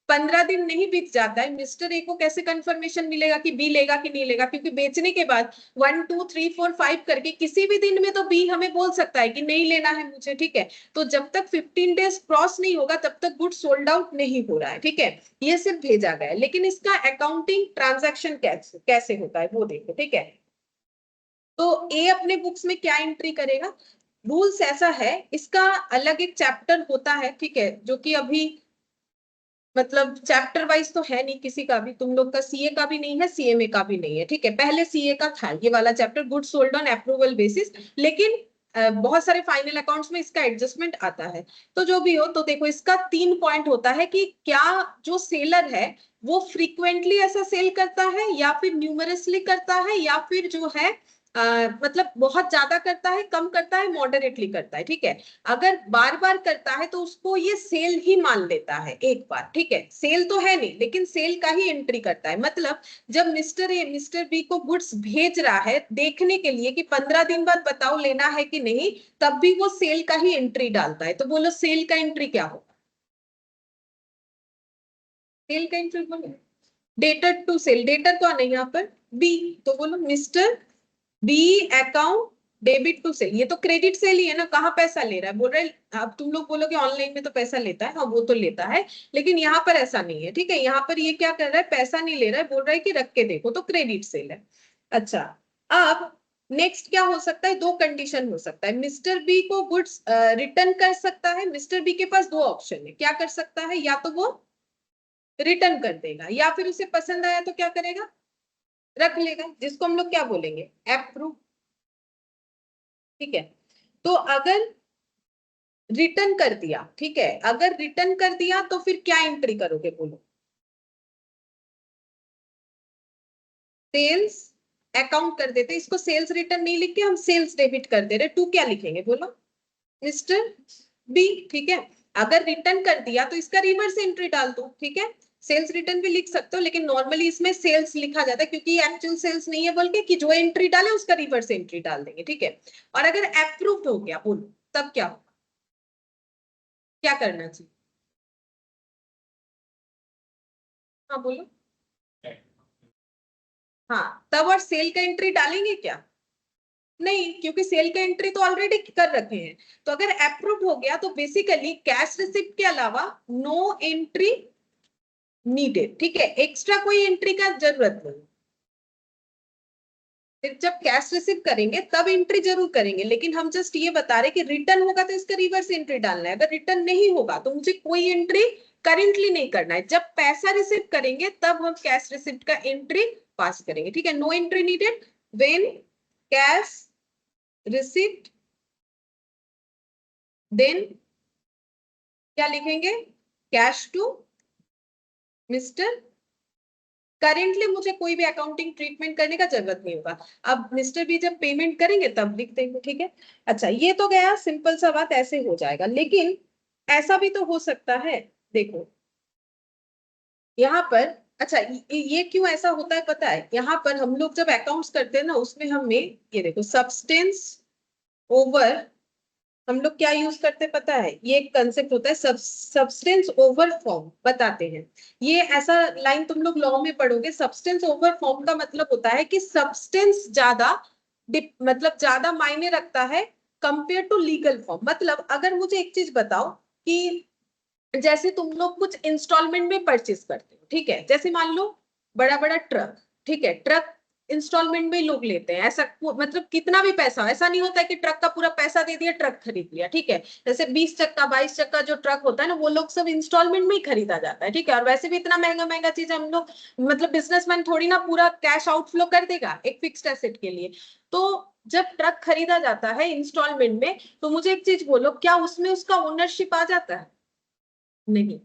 15 दिन नहीं बीत जाता है मिस्टर ए को कैसे कंफर्मेशन मिलेगा कि बी लेगा कि नहीं लेगा, क्योंकि बेचने के बाद 1 2 3 4 5 करके किसी भी दिन में तो बी हमें बोल सकता है कि नहीं लेना है मुझे, ठीक है। तो जब तक 15 डेज क्रॉस नहीं होगा तब तक गुड सोल्ड आउट नहीं हो रहा है, ठीक है। ये सिर्फ भेजा गया है, लेकिन इसका अकाउंटिंग ट्रांजैक्शन कैसे कैसे होता है वो देखो, ठीक है। तो ए अपने बुक्स में क्या एंट्री करेगा, रूल्स ऐसा है, इसका अलग एक चैप्टर होता है, ठीक है, जो कि अभी मतलब चैप्टर वाइज तो है नहीं किसी का भी, तुम लोग का सीए का भी नहीं है, सीएमए का भी नहीं है, ठीक है। पहले सीए का था ये वाला chapter, good sold on approval basis, लेकिन बहुत सारे फाइनल अकाउंट्स में इसका एडजस्टमेंट आता है। तो जो भी हो, तो देखो इसका 3 पॉइंट होता है कि क्या जो सेलर है वो फ्रीक्वेंटली ऐसा सेल करता है या फिर न्यूमरसली करता है या फिर जो है मतलब बहुत ज्यादा करता है, कम करता है, मॉडरेटली करता है, ठीक है। अगर बार बार करता है तो उसको ये सेल ही मान लेता है एक बार, ठीक है। सेल तो है नहीं लेकिन सेल का ही एंट्री करता है। मतलब जब मिस्टर ए मिस्टर बी को गुड्स भेज रहा है देखने के लिए कि 15 दिन बाद बताओ लेना है कि नहीं, तब भी वो सेल का ही एंट्री डालता है। तो बोलो सेल का एंट्री क्या होगा, सेल का एंट्री बोलो, डेटर टू सेल, डेटर कौन है यहाँ पर, बी, तो बोलो mister B account debit to sale, ये तो क्रेडिट सेल ही है ना, कहाँ पैसा ले रहा है, बोल रहे अब तुम लोग बोलोगे ऑनलाइन में तो पैसा लेता है, हाँ वो तो लेता है, लेकिन यहाँ पर ऐसा नहीं है, ठीक है। यहाँ पर ये क्या कर रहा है, पैसा नहीं ले रहा है, बोल रहा है कि रख के देखो, तो क्रेडिट सेल है। अच्छा अब नेक्स्ट क्या हो सकता है, दो कंडीशन हो सकता है, मिस्टर बी को गुड्स रिटर्न कर सकता है। मिस्टर बी के पास दो ऑप्शन है, क्या कर सकता है, या तो वो रिटर्न कर देगा या फिर उसे पसंद आया तो क्या करेगा, रख लेगा, जिसको हम लोग क्या बोलेंगे, अप्रूव। ठीक है, तो अगर रिटर्न कर दिया, ठीक है, अगर रिटर्न कर दिया तो फिर क्या एंट्री करोगे बोलो, सेल्स अकाउंट कर देते, इसको सेल्स रिटर्न नहीं लिख के हम सेल्स डेबिट कर दे रहे, टू क्या लिखेंगे बोलो, मिस्टर बी। ठीक है, अगर रिटर्न कर दिया तो इसका रिवर्स एंट्री डाल दो। ठीक है, सेल्स रिटर्न भी लिख सकते हो, लेकिन नॉर्मली इसमें सेल्स लिखा जाता है क्योंकि एक्चुअल सेल्स नहीं है, बोल के कि जो एंट्री डाले उसका रिवर्स एंट्री डाल देंगे। ठीक है, और अगर अप्रूव्ड हो गया बोलो तब क्या, क्या करना चाहिए, हाँ बोलो, हाँ तब और सेल का एंट्री डालेंगे क्या, नहीं, क्योंकि सेल का एंट्री तो ऑलरेडी कर रखे हैं। तो अगर अप्रूव्ड हो गया तो बेसिकली कैश रिसिप्ट के अलावा नो एंट्री नीडेड। ठीक है, एक्स्ट्रा कोई एंट्री का जरूरत नहीं, फिर जब कैश रिसीव करेंगे तब एंट्री जरूर करेंगे, लेकिन हम जस्ट ये बता रहे कि रिटर्न होगा तो इसका रिवर्स एंट्री डालना है, अगर रिटर्न नहीं होगा तो मुझे कोई एंट्री करेंटली नहीं करना है, जब पैसा रिसीव करेंगे तब हम कैश रिसिप्ट का एंट्री पास करेंगे। ठीक है, no entry needed when cash receipt, then क्या लिखेंगे, कैश टू मिस्टर, करेंटली मुझे कोई भी अकाउंटिंग ट्रीटमेंट करने का जरूरत नहीं होगा, अब मिस्टर बी जब पेमेंट करेंगे तब लिख देंगे। ठीक है, अच्छा ये तो गया सिंपल सा बात, ऐसे हो जाएगा, लेकिन ऐसा भी तो हो सकता है, देखो यहाँ पर, अच्छा ये क्यों ऐसा होता है पता है, यहाँ पर हम लोग जब अकाउंट्स करते हैं ना उसमें हमें ये देखो सब्सटेंस ओवर, हम लोग क्या यूज करते पता है, ये एक कंसेप्ट होता है सब्सटेंस ओवर फॉर्म, बताते हैं ये, ऐसा लाइन तुम लोग लॉ में पढ़ोगे, सब्सटेंस ओवर फॉर्म का मतलब होता है कि सब्सटेंस ज्यादा मतलब ज्यादा मायने रखता है कंपेयर टू लीगल फॉर्म। मतलब अगर मुझे एक चीज बताओ कि जैसे तुम लोग कुछ इंस्टॉलमेंट में परचेस करते हो, ठीक है, जैसे मान लो बड़ा बड़ा ट्रक, ठीक है, ट्रक इंस्टॉलमेंट में लोग लेते हैं, ऐसा मतलब कितना भी पैसा, ऐसा नहीं होता है कि ट्रक का पूरा पैसा दे दिया ट्रक खरीद लिया। ठीक है, जैसे 20 चक्का 22 चक्का जो ट्रक होता है ना वो लोग सब इंस्टॉलमेंट में ही खरीदा जाता है। ठीक है, और वैसे भी इतना महंगा महंगा चीज हम लोग, मतलब बिजनेसमैन थोड़ी ना पूरा कैश आउटफ्लो कर देगा एक फिक्स्ड एसेट के लिए। तो जब ट्रक खरीदा जाता है इंस्टॉलमेंट में, तो मुझे एक चीज बोलो, क्या उसमें उसका ओनरशिप आ जाता है, नहीं,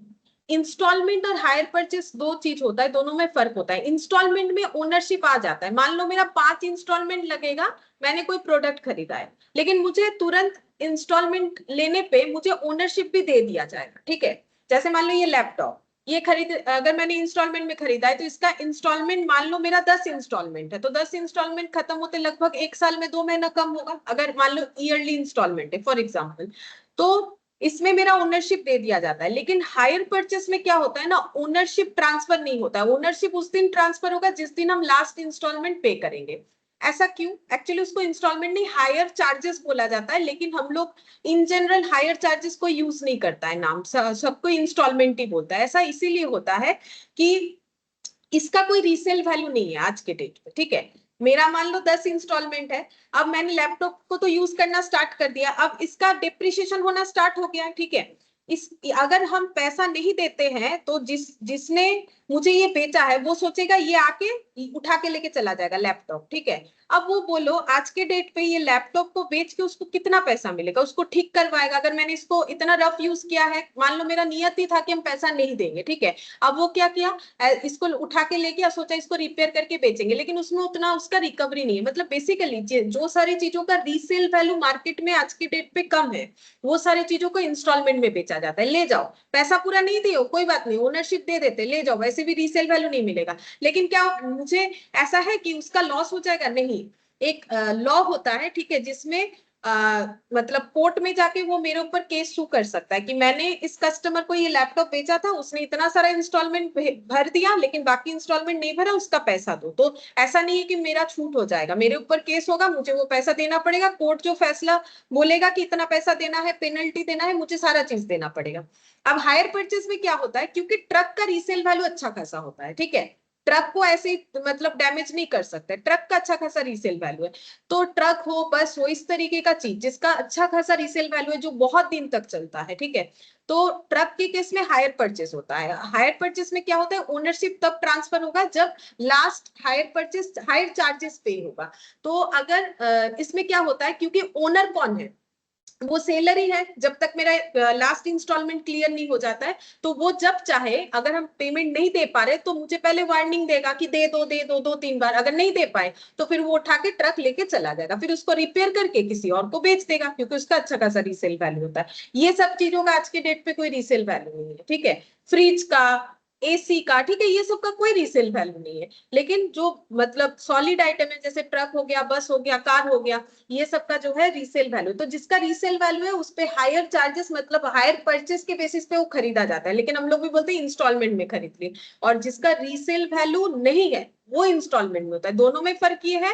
इंस्टॉलमेंट और हायर परचेस दो चीज होता है, दोनों में फर्क होता है। इंस्टॉलमेंट में ओनरशिप आ जाता है, मान लो मेरा 5 इंस्टॉलमेंट लगेगा, मैंने कोई प्रोडक्ट खरीदा है, लेकिन मुझे तुरंत इंस्टॉलमेंट लेने पे मुझे ओनरशिप भी दे दिया जाएगा। ठीक है, जैसे मान लो ये लैपटॉप, ये खरीद, अगर मैंने इंस्टॉलमेंट में खरीदा है तो इसका इंस्टॉलमेंट मान लो मेरा 10 इंस्टॉलमेंट है, तो 10 इंस्टॉलमेंट खत्म होते लगभग 1 साल में 2 महीना कम होगा, अगर मान लो ईयरली इंस्टॉलमेंट है फॉर एग्जाम्पल, तो इसमें मेरा ओनरशिप दे दिया जाता है। लेकिन हायर परचेस में क्या होता है ना, ओनरशिप ट्रांसफर नहीं होता है, ओनरशिप उस दिन ट्रांसफर होगा जिस दिन हम लास्ट इंस्टॉलमेंट पे करेंगे। ऐसा क्यों, एक्चुअली उसको इंस्टॉलमेंट नहीं हायर चार्जेस बोला जाता है, लेकिन हम लोग इन जनरल हायर चार्जेस को यूज नहीं करता है, नाम सबको इंस्टॉलमेंट ही बोलता है। ऐसा इसीलिए होता है कि इसका कोई रीसेल वैल्यू नहीं है आज के डेट पे। ठीक है, मेरा मान लो 10 इंस्टॉलमेंट है, अब मैंने लैपटॉप को तो यूज करना स्टार्ट कर दिया, अब इसका डिप्रिशिएशन होना स्टार्ट हो गया। ठीक है, इस अगर हम पैसा नहीं देते हैं तो जिसने मुझे ये बेचा है वो सोचेगा ये आके उठा के लेके चला जाएगा लैपटॉप। ठीक है, अब वो बोलो आज के डेट पे ये लैपटॉप को बेच के उसको कितना पैसा मिलेगा, उसको ठीक करवाएगा, अगर मैंने इसको इतना रफ यूज किया है, मान लो मेरा नियत ही था कि हम पैसा नहीं देंगे। ठीक है, अब वो क्या किया, इसको उठा के ले गया, सोचा इसको रिपेयर करके बेचेंगे, लेकिन उसमें उतना उसका रिकवरी नहीं है। मतलब बेसिकली जो सारी चीजों का रीसेल वैल्यू मार्केट में आज के डेट पे कम है, वो सारी चीजों को इंस्टॉलमेंट में बेचा जाता है, ले जाओ, पैसा पूरा नहीं दियो कोई बात नहीं, ओनरशिप दे देते, ले जाओ, वैसे भी रीसेल वैल्यू नहीं मिलेगा। लेकिन क्या मुझे ऐसा है कि उसका लॉस हो जाएगा, नहीं, एक लॉ होता है, ठीक है, जिसमें मतलब कोर्ट में जाके वो मेरे ऊपर केस शू कर सकता है कि मैंने इस कस्टमर को ये लैपटॉप बेचा था, उसने इतना सारा इंस्टॉलमेंट भर दिया लेकिन बाकी इंस्टॉलमेंट नहीं भरा, उसका पैसा दो। तो ऐसा नहीं है कि मेरा छूट हो जाएगा, मेरे ऊपर केस होगा, मुझे वो पैसा देना पड़ेगा, कोर्ट जो फैसला बोलेगा कि इतना पैसा देना है, पेनल्टी देना है, मुझे सारा चीज देना पड़ेगा। अब हायर परचेज में क्या होता है, क्योंकि ट्रक का रीसेल वैल्यू अच्छा खासा होता है, ठीक है, ट्रक को ऐसे ही मतलब डैमेज नहीं कर सकते, ट्रक का अच्छा खासा रीसेल वैल्यू है। तो ट्रक हो, बस हो, इस तरीके का चीज जिसका अच्छा खासा रीसेल वैल्यू है, जो बहुत दिन तक चलता है, ठीक है। तो ट्रक के केस में हायर परचेस होता है। हायर परचेस में क्या होता है, ओनरशिप तब ट्रांसफर होगा जब last hire purchase, higher charges पे होगा। तो अगर इसमें क्या होता है, क्योंकि ओनर कौन है, वो सेलर ही है, जब तक मेरा लास्ट इंस्टॉलमेंट क्लियर नहीं हो जाता है, तो वो जब चाहे, अगर हम पेमेंट नहीं दे पा रहे तो मुझे पहले वार्निंग देगा कि दे दो दे दो, 2-3 बार। अगर नहीं दे पाए तो फिर वो उठा के ट्रक लेके चला जाएगा, फिर उसको रिपेयर करके किसी और को बेच देगा, क्योंकि उसका अच्छा खासा रीसेल वैल्यू होता है। ये सब चीजों का आज के डेट पे कोई रीसेल वैल्यू नहीं है, ठीक है। फ्रिज का, एसी का, ठीक है, ये सब का कोई रीसेल वैल्यू नहीं है। लेकिन जो मतलब सॉलिड आइटम है, जैसे ट्रक हो गया, बस हो गया, कार हो गया, ये सब का जो है रीसेल वैल्यू, तो जिसका रीसेल वैल्यू है उस पे हायर चार्जेस, मतलब हायर परचेस के बेसिस पे वो खरीदा जाता है। लेकिन हम लोग भी बोलते हैं इंस्टॉलमेंट में खरीद लिए। और जिसका रीसेल वैल्यू नहीं है वो इंस्टॉलमेंट में होता है। दोनों में फर्क ये है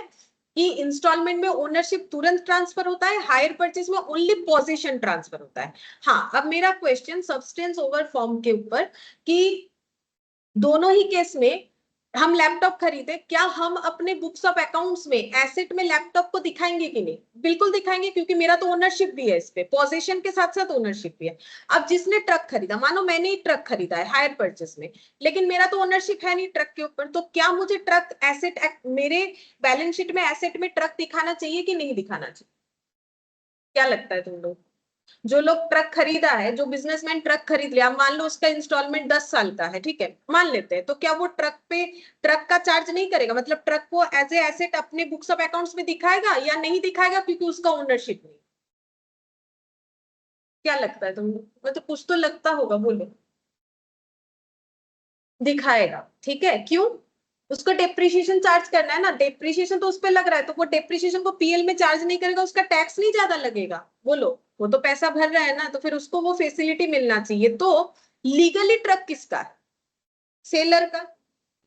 कि इंस्टॉलमेंट में ओनरशिप तुरंत ट्रांसफर होता है, हायर परचेस में ओनली पोजीशन ट्रांसफर होता है। हाँ, अब मेरा क्वेश्चन सब्सटेंस ओवर फॉर्म के ऊपर, कि दोनों ही केस में हम लैपटॉप खरीदे, क्या हम अपने बुक्स ऑफ अकाउंट्स में एसेट में लैपटॉप को दिखाएंगे कि नहीं? बिल्कुल दिखाएंगे, क्योंकि मेरा तो ओनरशिप भी है इस पे, पोजीशन के साथ साथ ओनरशिप भी है। अब जिसने ट्रक खरीदा, मानो मैंने ही ट्रक खरीदा है हायर परचेस में, लेकिन मेरा तो ओनरशिप है नहीं ट्रक के ऊपर, तो क्या मुझे ट्रक एसेट, मेरे बैलेंस शीट में एसेट में ट्रक दिखाना चाहिए कि नहीं दिखाना चाहिए? क्या लगता है तुम लोग? जो लोग ट्रक खरीदा है, जो बिजनेसमैन ट्रक खरीद लिया, मान लो उसका इंस्टॉलमेंट 10 साल का है, ठीक है, मान लेते हैं, तो क्या वो ट्रक पे ट्रक का चार्ज नहीं करेगा? मतलब ट्रक को एज ए एसेट अपने बुक्स ऑफ अकाउंट्स में दिखाएगा या नहीं दिखाएगा, क्योंकि उसका ओनरशिप नहीं? क्या लगता है तुम लोग? मतलब कुछ तो लगता होगा, बोलो। दिखाएगा, ठीक है, क्यों? उसको डेप्रिसिएशन चार्ज करना है ना, डेप्रिसिएशन तो उस पर लग रहा है, तो वो डेप्रिसिएशन को पीएल में चार्ज नहीं करेगा, उसका टैक्स नहीं ज्यादा लगेगा? बोलो, वो तो पैसा भर रहा है ना, तो फिर उसको वो फैसिलिटी मिलना चाहिए। तो लीगली ट्रक किसका है? सेलर का।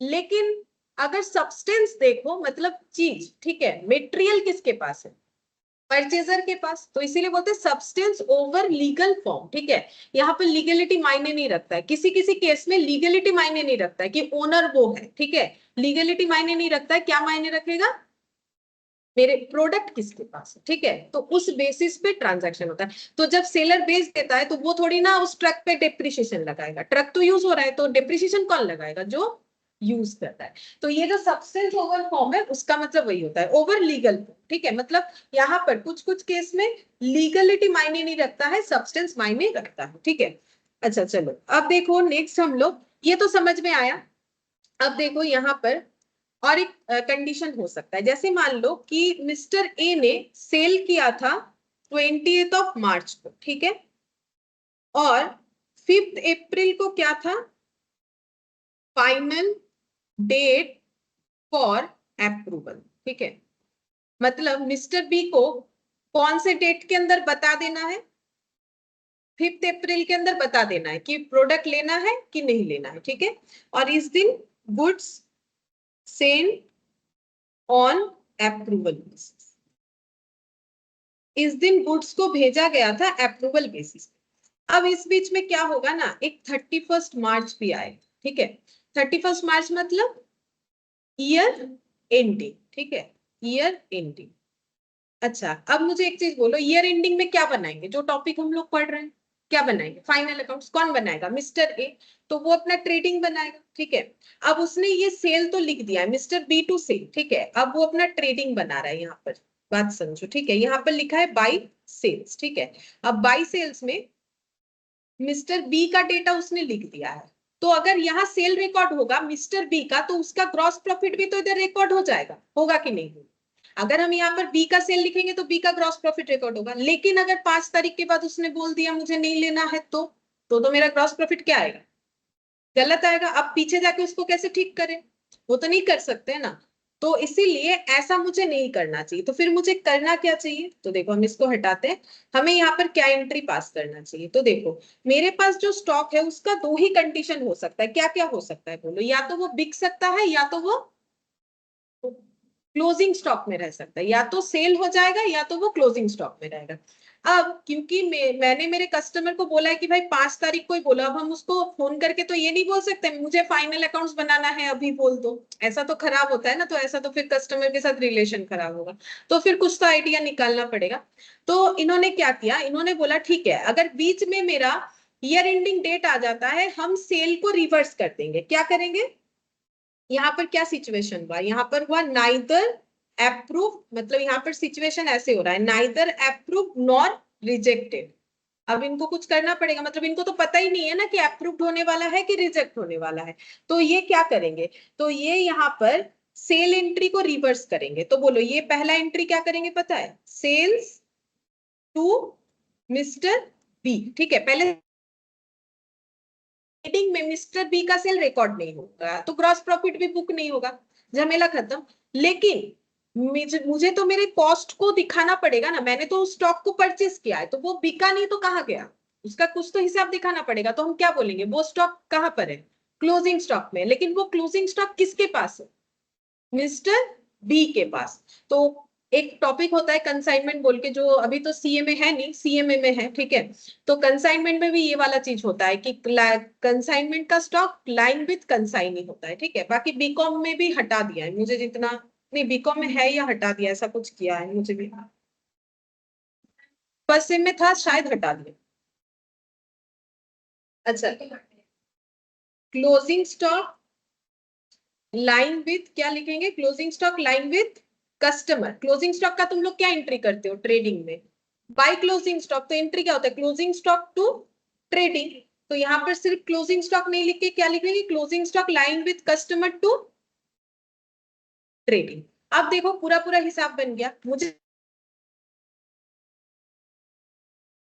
लेकिन अगर सब्सटेंस देखो, मतलब चीज, ठीक है, मेटेरियल किसके पास है? परचेजर के पास। तो इसीलिए बोलते हैं सब्सटेंस ओवर लीगल फॉर्म, ठीक है। यहाँ पे लीगलिटी मायने नहीं रखता है, किसी किसी केस में लीगलिटी मायने नहीं रखता है कि ओनर वो है, ठीक है। लीगलिटी मायने नहीं रखता है, क्या मायने रखेगा? मेरे प्रोडक्ट किसके पास है, ठीक है। तो उस बेसिस पे ट्रांजैक्शन होता है। तो जब सेलर बेच देता है तो वो थोड़ी ना उस ट्रक पे डेप्रिसिएशन लगाएगा, ट्रक तो यूज हो रहा है, तो डेप्रिसिएशन कौन लगाएगा? जो यूज करता है। तो ये जो सब्सटेंस ओवर फॉर्म है, उसका मतलब वही होता है, ओवर लीगल, ठीक है। मतलब यहाँ पर कुछ कुछ केस में लीगलिटी मायने नहीं रखता है, सब्सटेंस मायने रखता है, ठीक है। अच्छा चलो, अब देखो नेक्स्ट हम लोग, ये तो समझ में आया। अब देखो यहाँ पर और एक कंडीशन हो सकता है, जैसे मान लो कि मिस्टर ए ने सेल किया था 20 मार्च को, ठीक है, और 5 अप्रैल को क्या था, फाइनल डेट फॉर अप्रूवल, ठीक है। मतलब मिस्टर बी को कौन से डेट के अंदर बता देना है? 5 अप्रैल के अंदर बता देना है कि प्रोडक्ट लेना है कि नहीं लेना है, ठीक है। और इस दिन goods sale on approval basis, इस दिन गुड्स को भेजा गया था अप्रूवल बेसिस। अब इस बीच में क्या होगा ना, एक 31 मार्च भी आएगा, ठीक है। 31 मार्च मतलब ईयर एंडिंग, ठीक है, ईयर एंडिंग। अच्छा, अब मुझे एक चीज बोलो, ईयर एंडिंग में क्या बनाएंगे? जो टॉपिक हम लोग पढ़ रहे हैं, क्या बनाएंगे? Final accounts. कौन बनाएगा? Mister A. तो वो अपना ट्रेडिंग बनाएगा, ठीक है। अब उसने ये सेल तो लिख दिया है, मिस्टर बी टू सेल, ठीक है। अब वो अपना ट्रेडिंग बना रहा है, यहाँ पर बात समझो, ठीक है। यहाँ पर लिखा है बाई सेल्स, ठीक है। अब बाई सेल्स में मिस्टर बी का डेटा उसने लिख दिया है, तो अगर यहाँ सेल रिकॉर्ड होगा मिस्टर बी का, तो उसका ग्रॉस प्रॉफिट भी तो इधर रिकॉर्ड हो जाएगा, होगा कि नहीं? अगर हम यहाँ पर बी का सेल लिखेंगे तो बी का ग्रॉस प्रॉफिट रिकॉर्ड होगा। लेकिन अगर 5 तारीख के बाद उसने बोल दिया मुझे नहीं लेना है, तो मेरा ग्रॉस प्रॉफिट क्या आएगा? गलत आएगा। अब पीछे जाके उसको कैसे ठीक करें? वो तो नहीं कर सकते ना। तो इसीलिए ऐसा मुझे नहीं करना चाहिए। तो फिर मुझे करना क्या चाहिए? तो देखो, हम इसको हटाते हैं। हमें यहाँ पर क्या एंट्री पास करना चाहिए? तो देखो, मेरे पास जो स्टॉक है उसका दो ही कंडीशन हो सकता है। क्या क्या हो सकता है बोलो? या तो वो बिक सकता है, या तो वो क्लोजिंग स्टॉक में रह सकता है। या तो सेल हो जाएगा, या तो वो क्लोजिंग स्टॉक में रहेगा। अब क्योंकि मैंने मेरे कस्टमर को बोला है कि भाई 5 तारीख को ही बोलो, अब हम उसको फोन करके तो ये नहीं बोल सकते मुझे फाइनल अकाउंट्स बनाना है अभी बोल दो, ऐसा तो खराब होता है ना, तो ऐसा तो फिर कस्टमर के साथ रिलेशन खराब होगा, तो फिर कुछ तो आइडिया निकालना पड़ेगा। तो इन्होंने क्या किया, इन्होंने बोला ठीक है अगर बीच में मेरा ईयर एंडिंग डेट आ जाता है हम सेल को रिवर्स कर देंगे। क्या करेंगे, यहाँ पर क्या सिचुएशन हुआ, यहाँ पर हुआ नाइदर अप्रूव, मतलब यहाँ पर सिचुएशन ऐसे हो रहा है नाइदर अप्रूव नॉर रिजेक्टेड। अब इनको कुछ करना पड़ेगा, मतलब इनको तो पता ही नहीं है ना कि अप्रूव्ड होने वाला है कि रिजेक्ट होने वाला है, तो ये क्या करेंगे, तो ये यहाँ पर सेल एंट्री को रिवर्स करेंगे। तो बोलो ये पहला एंट्री क्या करेंगे पता है, सेल्स टू मिस्टर बी, ठीक है, पहले मीटिंग में मिस्टर बी का सेल रिकॉर्ड नहीं होगा तो ग्रॉस प्रॉफिट भी बुक नहीं होगा, झमेला खत्म। लेकिन मुझे तो मेरे कॉस्ट को दिखाना पड़ेगा ना, मैंने तो उस स्टॉक को परचेस किया है तो वो बिका नहीं तो कहाँ गया, उसका कुछ तो हिसाब दिखाना पड़ेगा। तो हम क्या बोलेंगे, वो स्टॉक कहाँ पर है, क्लोजिंग स्टॉक में, लेकिन वो क्लोजिंग स्टॉक किसके पास है, मिस्टर बी के पास। तो एक टॉपिक होता है कंसाइनमेंट बोल के, जो अभी तो सीए में है नहीं, सीएमए में है, ठीक है। तो कंसाइनमेंट में भी ये वाला चीज होता है कि कंसाइनमेंट का स्टॉक लाइन विथ कंसाइनी होता है, ठीक है। बाकी बीकॉम में भी हटा दिया है मुझे जितना, नहीं बीकॉम में है या हटा दिया, ऐसा कुछ किया है मुझे भी, फर्स्ट सेम में था शायद हटा दिया। अच्छा, क्लोजिंग स्टॉक लाइन विथ क्या लिखेंगे, closing stock lying with customer. Closing stock का तुम लोग क्या एंट्री करते हो ट्रेडिंग में, बाय क्लोजिंग स्टॉक, तो एंट्री क्या होता है, क्लोजिंग स्टॉक टू ट्रेडिंग। तो यहाँ पर सिर्फ क्लोजिंग स्टॉक नहीं लिख के क्या लिखेंगे, closing stock lying with customer to trading. अब देखो पूरा पूरा हिसाब बन गया मुझे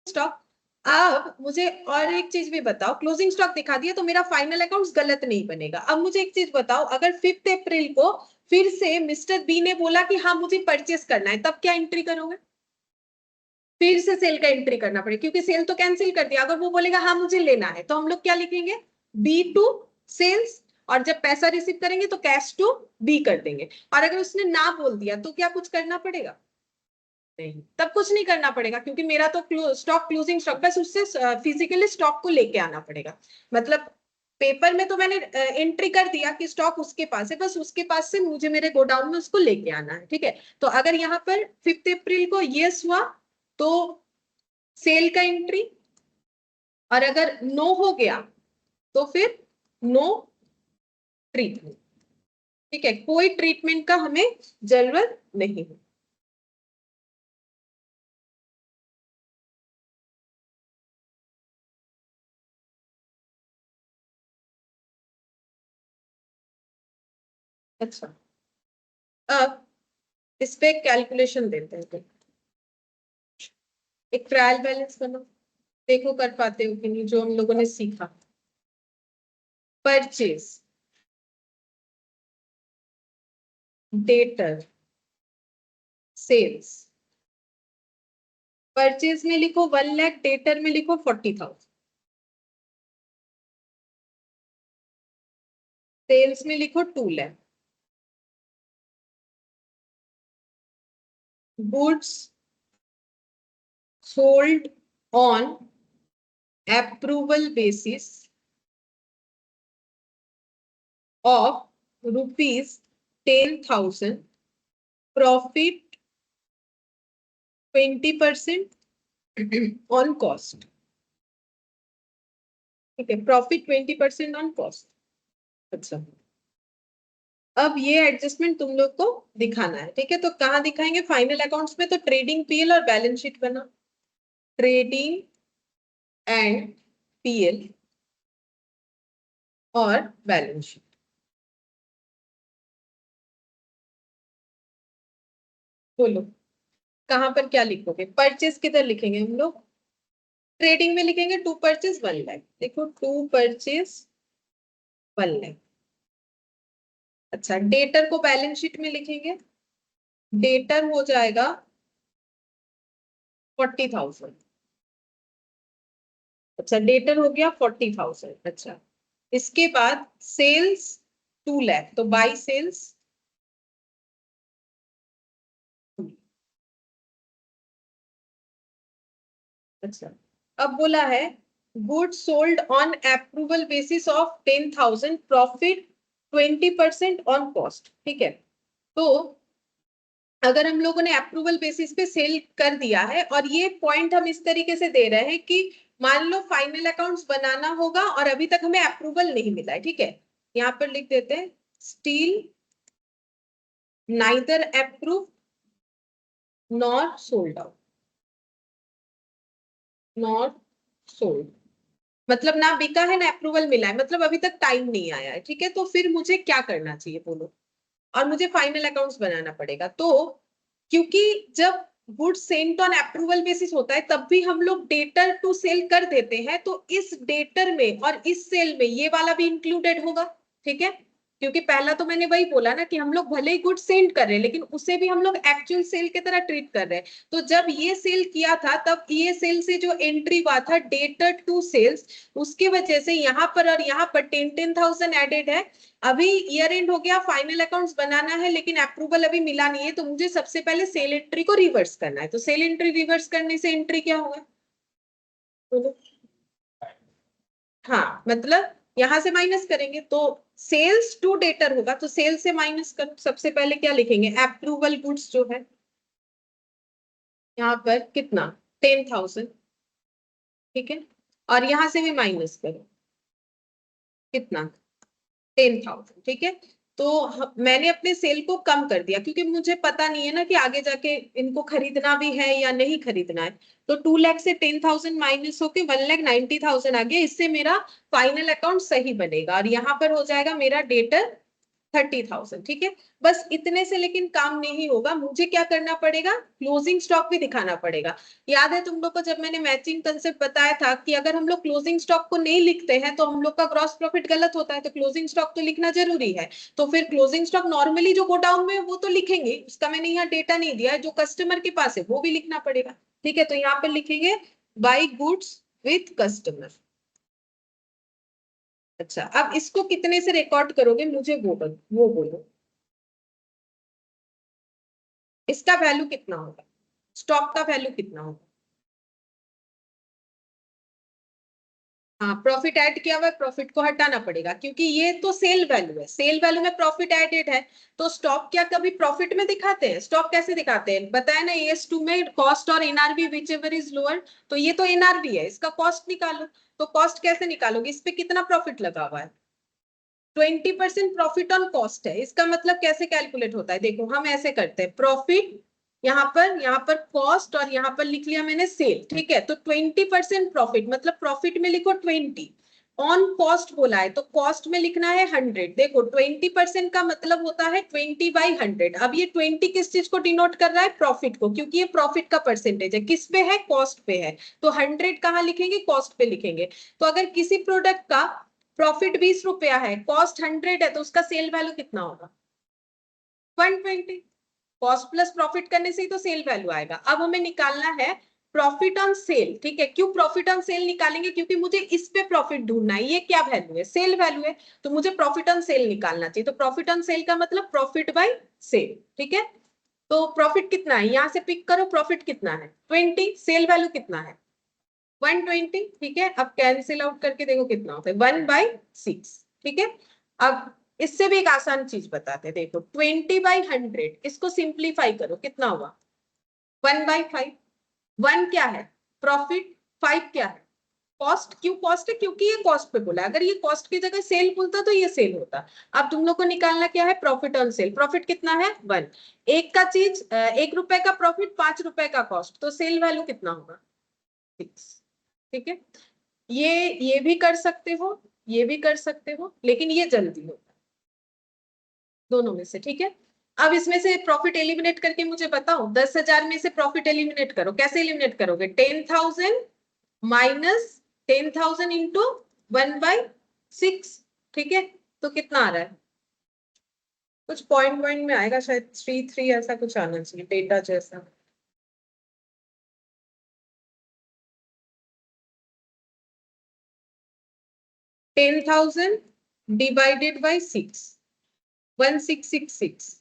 स्टॉक। अब मुझे और एक चीज भी बताओ, क्लोजिंग स्टॉक दिखा दिया तो मेरा फाइनल अकाउंट्स गलत नहीं बनेगा। अब मुझे एक चीज बताओ, अगर 5 अप्रैल को फिर से मिस्टर बी ने बोला कि हाँ मुझे परचेस करना है, तब क्या एंट्री करोगे, फिर से सेल का एंट्री करना पड़ेगा क्योंकि सेल तो कैंसिल कर दिया। अगर वो बोलेगा हाँ मुझे लेना है तो हम लोग क्या लिखेंगे, बी टू सेल्स, और जब पैसा रिसीव करेंगे तो कैश टू बी कर देंगे। और अगर उसने ना बोल दिया तो क्या कुछ करना पड़ेगा, नहीं, तब कुछ नहीं करना पड़ेगा क्योंकि मेरा तो स्टॉक क्लोजिंग स्टॉक, बस उससे फिजिकली स्टॉक को लेके आना पड़ेगा। मतलब पेपर में तो मैंने एंट्री कर दिया कि स्टॉक उसके पास है, बस उसके पास से मुझे मेरे गोडाउन में उसको लेके आना है, ठीक है। तो अगर यहाँ पर 5 अप्रैल को यस हुआ तो सेल का एंट्री, और अगर नो हो गया तो फिर नो ट्रीटमेंट, ठीक है, कोई ट्रीटमेंट का हमें जरूरत नहीं है। अच्छा, अब इस पे कैलकुलेशन देते हैं, एक ट्रायल बैलेंस बनाओ, देखो कर पाते हो कि नहीं जो हम लोगों ने सीखा। Purchase, debtor, sales. परचेज में लिखो 1 लाख, डेटर में लिखो 40,000, सेल्स में लिखो 2 lakh. Goods sold on approval basis of ₹10,000, profit 20% on cost, ठीक है, प्रॉफिट 20% ऑन कॉस्ट। अच्छा, अब ये एडजस्टमेंट तुम लोग को दिखाना है, ठीक है। तो कहाँ दिखाएंगे, फाइनल अकाउंट्स में, तो ट्रेडिंग पीएल और बैलेंस शीट बना, ट्रेडिंग एंड पीएल और बैलेंस शीट। बोलो कहां पर क्या लिखोगे, परचेज किधर लिखेंगे हम लोग, ट्रेडिंग में लिखेंगे 2 परचेज 1 लाख, देखो 2 परचेज 1 लाख। अच्छा, डेटर को बैलेंस शीट में लिखेंगे, डेटर हो जाएगा 40,000। अच्छा, डेटर हो गया 40,000। अच्छा, इसके बाद सेल्स 2 लाख, तो बाई सेल्स अच्छा, अब बोला है good sold on approval basis of 10,000 profit 20% on cost. ठीक है, तो अगर हम लोगों ने अप्रूवल बेसिस पे सेल कर दिया है और ये पॉइंट हम इस तरीके से दे रहे हैं कि मान लो फाइनल अकाउंट्स बनाना होगा और अभी तक हमें अप्रूवल नहीं मिला है। ठीक है, यहाँ पर लिख देते हैं steel neither approve nor sold out, nor sold मतलब ना बिका है ना अप्रूवल मिला है, मतलब अभी तक टाइम नहीं आया है। ठीक है, तो फिर मुझे क्या करना चाहिए बोलो, और मुझे फाइनल अकाउंट्स बनाना पड़ेगा। तो क्योंकि जब goods sent on approval basis होता है तब भी हम लोग डेटर टू सेल कर देते हैं, तो इस डेटर में और इस सेल में ये वाला भी इंक्लूडेड होगा। ठीक है, क्योंकि पहला तो मैंने वही बोला ना कि हम लोग भले ही गुड्स सेंड कर रहे हैं लेकिन उसे भी हम लोग एक्चुअल सेल की तरह ट्रीट कर रहे हैं। तो जब ये सेल किया था तब ये सेल से जो एंट्री हुआ था डेटर टू सेल्स, उसकी वजह से यहाँ पर और यहाँ पर 10,000 एडेड है। अभी ईयर एंड हो गया, फाइनल अकाउंट्स बनाना है लेकिन अप्रूवल अभी मिला नहीं है, तो मुझे सबसे पहले सेल एंट्री को रिवर्स करना है। तो सेल एंट्री रिवर्स करने से एंट्री क्या होगा बोलो? हाँ, मतलब यहां से माइनस करेंगे तो सेल्स टू डेटर होगा, तो सेल से माइनस कर सबसे पहले क्या लिखेंगे, अप्रूवल गुड्स जो है यहाँ पर कितना 10,000। ठीक है, और यहां से भी माइनस करो कितना 10,000। ठीक है, तो मैंने अपने सेल को कम कर दिया क्योंकि मुझे पता नहीं है ना कि आगे जाके इनको खरीदना भी है या नहीं खरीदना है। तो 2 लाख से 10,000 माइनस होके 1,90,000 आ गया, इससे मेरा फाइनल अकाउंट सही बनेगा और यहाँ पर हो जाएगा मेरा डेटर 30,000। ठीक है, बस इतने से लेकिन काम नहीं होगा, मुझे क्या करना पड़ेगा, क्लोजिंग स्टॉक भी दिखाना पड़ेगा। याद है तुम लोग को जब मैंने मैचिंग कंसेप्ट बताया था कि अगर हम लोग क्लोजिंग स्टॉक को नहीं लिखते हैं तो हम लोग का ग्रॉस प्रॉफिट गलत होता है, तो क्लोजिंग स्टॉक तो लिखना जरूरी है। तो फिर क्लोजिंग स्टॉक नॉर्मली जो गोडाउन में है वो तो लिखेंगे, उसका मैंने यहाँ डेटा नहीं दिया है, जो कस्टमर के पास है वो भी लिखना पड़ेगा। ठीक है, तो यहाँ पर लिखेंगे बाई गुड्स विथ कस्टमर। अच्छा, अब इसको कितने से रिकॉर्ड करोगे मुझे वो बोलो, इसका वैल्यू कितना होगा, स्टॉक का वैल्यू कितना होगा। हाँ, प्रॉफिट ऐड किया हुआ है, प्रॉफिट को हटाना पड़ेगा क्योंकि ये तो सेल वैल्यू है, सेल वैल्यू में प्रॉफिट एडेड है। तो स्टॉक क्या कभी प्रॉफिट में दिखाते हैं, स्टॉक कैसे दिखाते हैं बताया ना, ES2 में कॉस्ट और NRV which ever is lower. तो ये तो एनआरवी है, इसका कॉस्ट निकालो। तो कॉस्ट कैसे निकालोगे, इस पे कितना प्रॉफिट लगा हुआ है, 20% प्रॉफिट ऑन कॉस्ट है। इसका मतलब कैसे कैलकुलेट होता है, देखो हम ऐसे करते हैं, प्रॉफिट यहाँ पर कॉस्ट और यहाँ पर लिख लिया मैंने सेल। ठीक है, तो 20% प्रॉफिट मतलब प्रॉफिट में लिखो 20, ऑन कॉस्ट बोला है तो कॉस्ट में लिखना है 100। देखो 20% का मतलब होता है 20/100। अब ये 20 किस चीज को डिनोट कर रहा है, प्रॉफिट को, क्योंकि ये प्रॉफिट का परसेंटेज है, किस पे है, कॉस्ट पे है। तो 100 कहाँ लिखेंगे, कॉस्ट पे लिखेंगे। तो अगर किसी प्रोडक्ट का प्रॉफिट 20 रुपया है, कॉस्ट 100 है, तो उसका सेल वैल्यू कितना होगा 120। कॉस्ट प्लस प्रॉफिट करने से ही तो सेल वैल्यू आएगा। अब हमें निकालना है प्रॉफिट ऑन सेल। ठीक है, क्यों प्रॉफिट ऑन सेल निकालेंगे, क्योंकि मुझे इस पे प्रॉफिट ढूंढना है, ये क्या वैल्यू है, सेल वैल्यू है, तो मुझे प्रॉफिट ऑन सेल निकालना चाहिए। तो प्रॉफिट ऑन सेल का मतलब प्रॉफिट बाय सेल। ठीक है, तो प्रॉफिट कितना है, यहां से पिक करो, प्रॉफिट कितना है 20, सेल वैल्यू कितना है 120। ठीक है, अब कैंसिल आउट करके देखो कितना होता है 1/6। ठीक है, अब इससे भी एक आसान चीज बताते हैं, देखो 20/100, इसको सिंप्लीफाई करो कितना हुआ 1/5। 1 क्या है प्रॉफिट, 5 क्या है कॉस्ट। क्यों कॉस्ट है, क्योंकि ये कॉस्ट पे बोला, अगर ये कॉस्ट की जगह सेल बोलता तो ये सेल होता। अब तुम लोग को निकालना क्या है, प्रॉफिट ऑन सेल। प्रॉफिट कितना है 1, एक का चीज 1 रुपए का प्रॉफिट, 5 रुपए का कॉस्ट, तो सेल वैल्यू कितना होगा 6। ठीक है, ये भी कर सकते हो, ये भी कर सकते हो, लेकिन ये जल्दी होता है दोनों में से। ठीक है, अब इसमें से प्रॉफिट एलिमिनेट करके मुझे बताओ, 10,000 में से प्रॉफिट एलिमिनेट करो, कैसे एलिमिनेट करोगे, 10,000 माइनस 10,000 इंटू 1/6। ठीक है, तो कितना आ रहा है, कुछ पॉइंट पॉइंट में आएगा शायद 3 ऐसा कुछ आना चाहिए डेटा जैसा। 10,000 डिवाइडेड बाई 6, 1666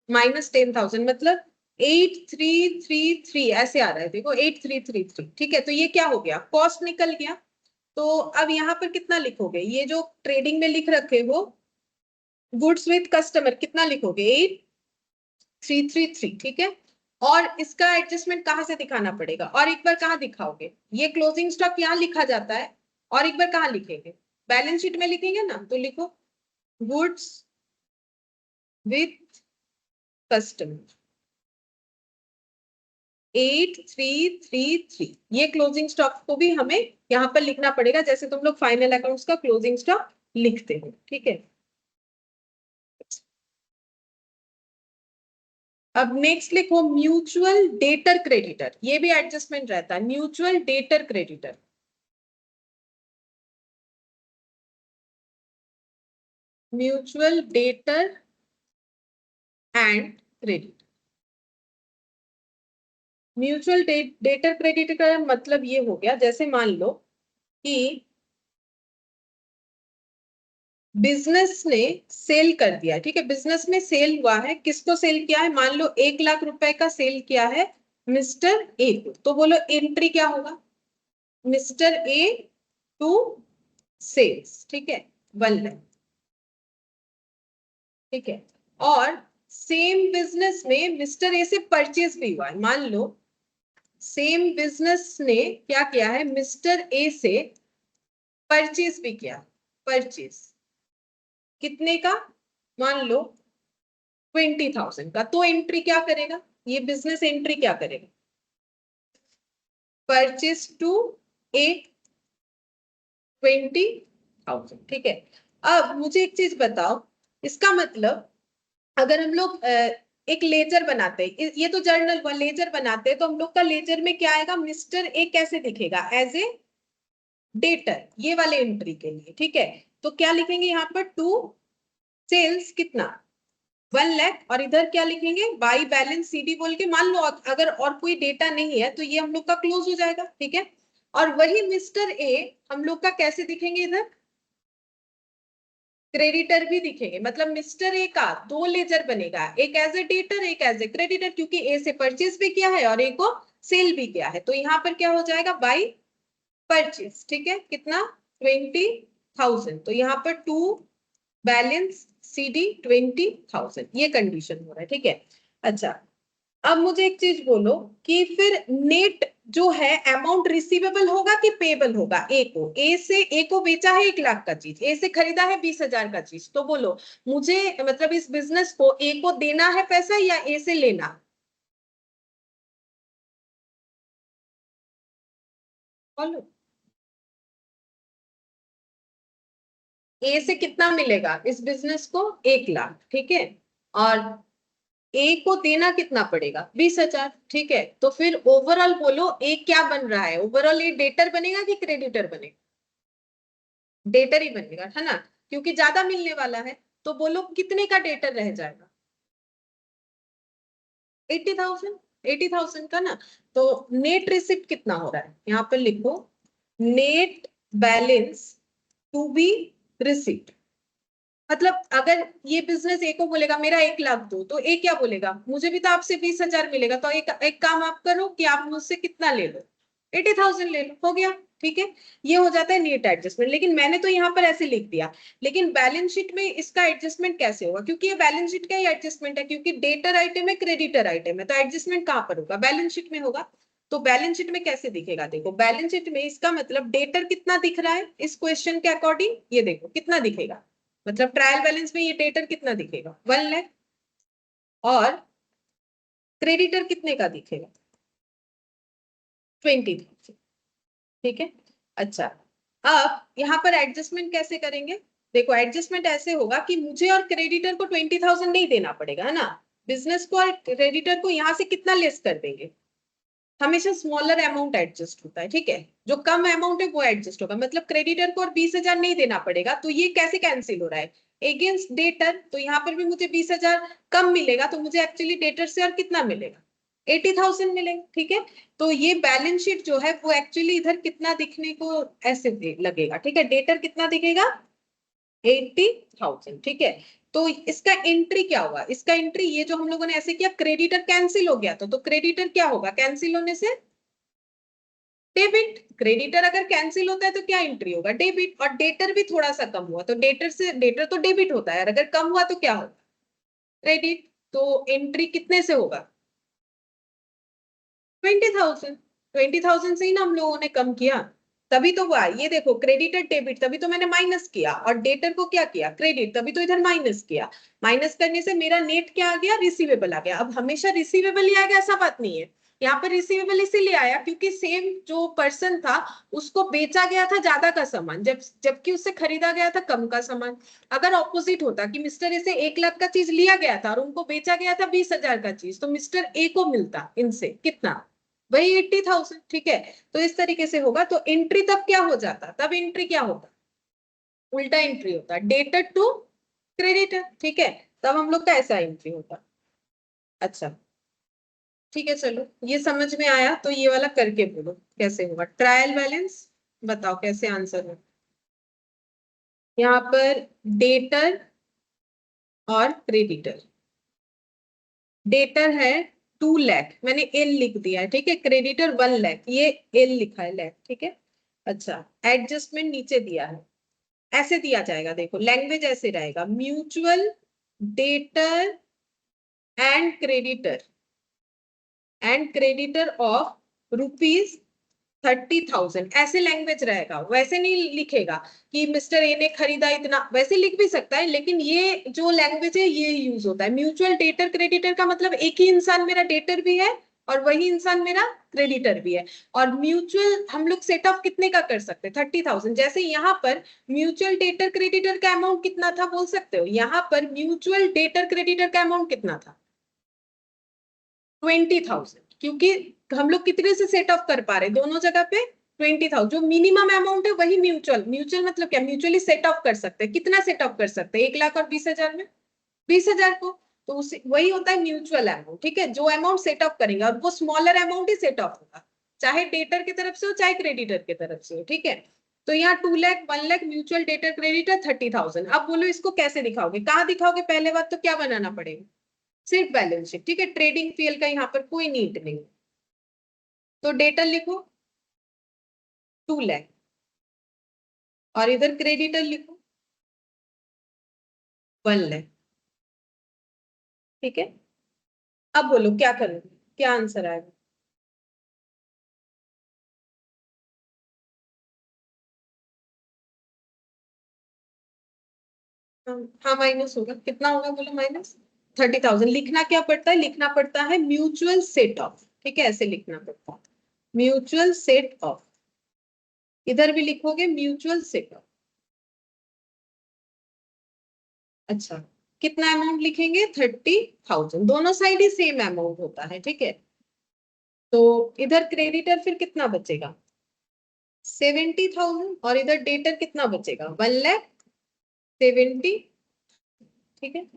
माइनस 10,000 मतलब 8333 ऐसे आ रहा है, देखो 8333, ठीक है। तो ये क्या हो गया, कॉस्ट निकल गया। तो अब यहाँ पर कितना लिखोगे, ये जो ट्रेडिंग में लिख रखे हो गुड्स विथ कस्टमर, कितना लिखोगे 8333, ठीक है। और इसका एडजस्टमेंट कहाँ से दिखाना पड़ेगा, और एक बार कहाँ दिखाओगे, ये क्लोजिंग स्टॉक यहाँ लिखा जाता है, और एक बार कहाँ लिखेंगे, बैलेंस शीट में लिखेंगे ना। तो लिखो गुड्स विथ कस्टमर 8333, ये क्लोजिंग स्टॉक को भी हमें यहाँ पर लिखना पड़ेगा, जैसे तुम लोग फाइनल अकाउंट्स का क्लोजिंग स्टॉक लिखते हो, ठीक है। अब नेक्स्ट लिखो म्यूचुअल डेटर क्रेडिटर, ये भी एडजस्टमेंट रहता है, mutual debtor creditor. Mutual debtor and credit. Mutual debtor creditor का मतलब ये हो गया, जैसे मान लो कि बिजनेस ने सेल कर दिया, ठीक है, बिजनेस में सेल हुआ है, किसको सेल किया है, मान लो 1 लाख रुपए का सेल किया है मिस्टर ए को, तो बोलो एंट्री क्या होगा, मिस्टर ए टू सेल्स, ठीक है, 1 लाख, ठीक है। और सेम बिजनेस में मिस्टर ए से परचेज भी हुआ है, मान लो सेम बिजनेस ने क्या किया है, मिस्टर ए से परचेज भी किया, परचेज कितने का, मान लो 20,000 का, तो एंट्री क्या करेगा, ये बिजनेस एंट्री क्या करेगा, परचेज टू ए 20,000, ठीक है। अब मुझे एक चीज बताओ, इसका मतलब अगर हम लोग एक लेजर बनाते हैं, ये तो जर्नल हुआ, लेजर बनाते हैं, तो हम लोग का लेजर में क्या आएगा, मिस्टर ए कैसे दिखेगा, एज ए डेटर, ये वाले एंट्री के लिए, ठीक है। तो क्या लिखेंगे यहाँ पर, टू सेल्स कितना 1 लाख, और इधर क्या लिखेंगे, बाई बैलेंस सीडी बोल के, मान लो अगर और कोई डेटा नहीं है तो ये हम लोग का क्लोज हो जाएगा, ठीक है। और वही मिस्टर ए हम लोग का कैसे दिखेंगे, इधर क्रेडिटर भी दिखेंगे, मतलब मिस्टर ए का 2 लेजर बनेगा, एक एज ए डेटर एक एज ए क्रेडिटर, क्योंकि ए से परचेज भी किया है और ए को सेल भी किया है। तो यहाँ पर क्या हो जाएगा, बाई परचेज, ठीक है, कितना 20,000, तो यहाँ पर टू बैलेंस सीडी 20,000, ये कंडीशन हो रहा है, ठीक है। अच्छा, अब मुझे एक चीज बोलो कि फिर नेट जो है अमाउंट रिसीवेबल होगा कि पेबल होगा, ए को, ए को बेचा है 1 लाख का चीज, ए से खरीदा है 20,000 का चीज, तो बोलो मुझे मतलब इस बिजनेस को ए को देना है पैसा या ए से लेना, बोलो ए से कितना मिलेगा इस बिजनेस को, 1 लाख, ठीक है, और ए को देना कितना पड़ेगा 20,000, ठीक है। तो फिर ओवरऑल बोलो ए क्या बन रहा है, ओवरऑल ए डेटर बनेगा कि क्रेडिटर बनेगा, डेटर ही बनेगा, है ना, क्योंकि ज्यादा मिलने वाला है। तो बोलो कितने का डेटर रह जाएगा, 80,000, 80,000 का ना। तो नेट रिसिप्ट कितना हो रहा है, यहाँ पर लिखो net balance to be receipt, मतलब अगर ये बिजनेस ए को बोलेगा मेरा 1 लाख दो, तो ए क्या बोलेगा, मुझे भी तो आपसे 20,000 मिलेगा, तो एक काम आप करो कि आप मुझसे कितना ले लो, 80,000 ले लो, हो गया, ठीक है। ये हो जाता है नेट एडजस्टमेंट, लेकिन मैंने तो यहाँ पर ऐसे लिख दिया, लेकिन बैलेंस शीट में इसका एडजस्टमेंट कैसे होगा, क्योंकि ये बैलेंस शीट का ही एडजस्टमेंट है, क्योंकि डेटर आइटम है क्रेडिटर आइटम है, तो एडजस्टमेंट कहाँ पर होगा, बैलेंस शीट में होगा। तो बैलेंस शीट में कैसे दिखेगा, देखो बैलेंस शीट में इसका मतलब डेटर कितना दिख रहा है इस क्वेश्चन के अकॉर्डिंग, ये देखो कितना दिखेगा, मतलब ट्रायल बैलेंस में ये डेटर कितना दिखेगा 1 लाख, और क्रेडिटर कितने का दिखेगा 20,000, ठीक है। अच्छा, अब यहाँ पर एडजस्टमेंट कैसे करेंगे, देखो एडजस्टमेंट ऐसे होगा कि मुझे और क्रेडिटर को 20,000 नहीं देना पड़ेगा, है ना, बिजनेस को और क्रेडिटर को यहाँ से कितना लेस कर देंगे, हमेशा स्मॉलर अमाउंट एडजस्ट होता है, ठीक है, जो कम अमाउंट है वो एडजस्ट होगा, मतलब क्रेडिटर को और 20,000 नहीं देना पड़ेगा, तो ये कैसे कैंसिल हो रहा है, अगेंस्ट डेटर, तो यहाँ पर भी मुझे 20,000 कम मिलेगा, तो मुझे एक्चुअली डेटर से और कितना मिलेगा 80,000 मिलेगा, ठीक है। तो ये बैलेंस शीट जो है वो एक्चुअली इधर कितना दिखने को ऐसे लगेगा, ठीक है, डेटर कितना दिखेगा 80,000, ठीक है। तो इसका एंट्री क्या हुआ, इसका एंट्री ये जो हम लोगों ने ऐसे किया, क्रेडिटर कैंसिल हो गया तो क्रेडिटर क्या होगा, कैंसिल होने से डेबिट। क्रेडिटर अगर कैंसिल होता है तो क्या एंट्री होगा, डेबिट। और डेटर भी थोड़ा सा कम हुआ तो डेटर तो डेबिट होता है, अगर कम हुआ तो क्या होगा, क्रेडिट। तो एंट्री कितने से होगा, 20,000। 20,000 से ही ना हम लोगों ने कम किया, तभी तो हुआ। ये देखो क्रेडिटर डेबिट, तभी तो मैंने माइनस किया, और डेटर को क्या किया, क्रेडिट, तभी तो इधर माइनस किया। माइनस करने से मेरा नेट क्या आ गया, रिसीवेबल आ गया। अब हमेशा रिसीवेबल ही आ गया ऐसा बात नहीं है, यहाँ पर रिसीवेबल इसीलिए आया क्योंकि सेम जो पर्सन था उसको बेचा गया था ज्यादा का सामान, जबकि उससे खरीदा गया था कम का सामान। अगर ऑपोजिट होता कि मिस्टर ए से 1 लाख का चीज लिया गया था और उनको बेचा गया था 20,000 का चीज, तो मिस्टर ए को मिलता इनसे कितना, वही 80,000। ठीक है, तो इस तरीके से होगा। तो एंट्री तब क्या हो जाता, तब एंट्री क्या होता, उल्टा एंट्री होता, डेटर टू क्रेडिटर। ठीक है, तब हम लोग का ऐसा एंट्री होता। अच्छा ठीक है, चलो ये समझ में आया, तो ये वाला करके बोलो कैसे होगा ट्रायल बैलेंस, बताओ कैसे आंसर हो। यहाँ पर डेटर और क्रेडिटर, डेटर है 2 लाख, मैंने एल लिख दिया है, ठीक है। क्रेडिटर 1 लाख, ये एल लिखा है लाख, ठीक है। अच्छा, एडजस्टमेंट नीचे दिया है, ऐसे दिया जाएगा, देखो लैंग्वेज ऐसे रहेगा, mutual debtor and creditor of ₹30,000, ऐसे लैंग्वेज रहेगा। वैसे नहीं लिखेगा कि मिस्टर ए ने खरीदा इतना, वैसे लिख भी सकता है, लेकिन ये जो लैंग्वेज है ये यूज होता है। म्यूचुअल डेटर क्रेडिटर का मतलब एक ही इंसान मेरा डेटर भी है और वही इंसान मेरा क्रेडिटर भी है। और म्यूचुअल हम लोग सेट ऑफ कितने का कर सकते हैं, 30,000। जैसे यहाँ पर म्यूचुअल डेटर क्रेडिटर का अमाउंट कितना था बोल सकते हो, यहाँ पर म्यूचुअल डेटर क्रेडिटर का अमाउंट कितना था, 20,000, क्योंकि हम लोग कितने से सेट ऑफ कर पा रहे, दोनों जगह पे 20,000। जो मिनिमम अमाउंट है वही म्यूचुअल, म्यूचुअल मतलब क्या, म्यूचुअली सेट ऑफ कर सकते हैं। कितना सेट ऑफ कर सकते हैं, 1 लाख और 20,000 में, 20,000 को। तो उसे वही होता है म्यूचुअल अमाउंट, ठीक है। जो अमाउंट सेट ऑफ करेंगे और वो smaller amount he set of होगा, चाहे डेटर की तरफ से हो चाहे क्रेडिटर की तरफ से हो, ठीक है। तो यहाँ 2 lakh 1 lakh mutual debtor creditor 30,000। अब बोलो इसको कैसे दिखाओगे, कहाँ दिखाओगे, पहले बात तो क्या बनाना पड़ेगा, सिर्फ बैलेंस शीट, ठीक है। ट्रेडिंग पीएल का यहाँ पर कोई नीड नहीं। तो डेटर लिखो 2 लाख, और इधर क्रेडिटर लिखो 1 लाख, ठीक है। अब बोलो क्या करोगे, क्या आंसर आएगा, हाँ माइनस होगा, कितना होगा बोलो, माइनस 30,000। लिखना क्या पड़ता है, लिखना पड़ता है म्यूचुअल सेट ऑफ, ठीक है, ऐसे लिखना पड़ता है, म्यूचुअल सेट ऑफ। इधर भी लिखोगे म्यूचुअल सेट ऑफ। अच्छा, कितना अमाउंट लिखेंगे, 30,000, दोनों साइड ही सेम अमाउंट होता है, ठीक है। तो इधर क्रेडिटर फिर कितना बचेगा, 70,000, और इधर डेटर कितना बचेगा, 1,70,000, ठीक है।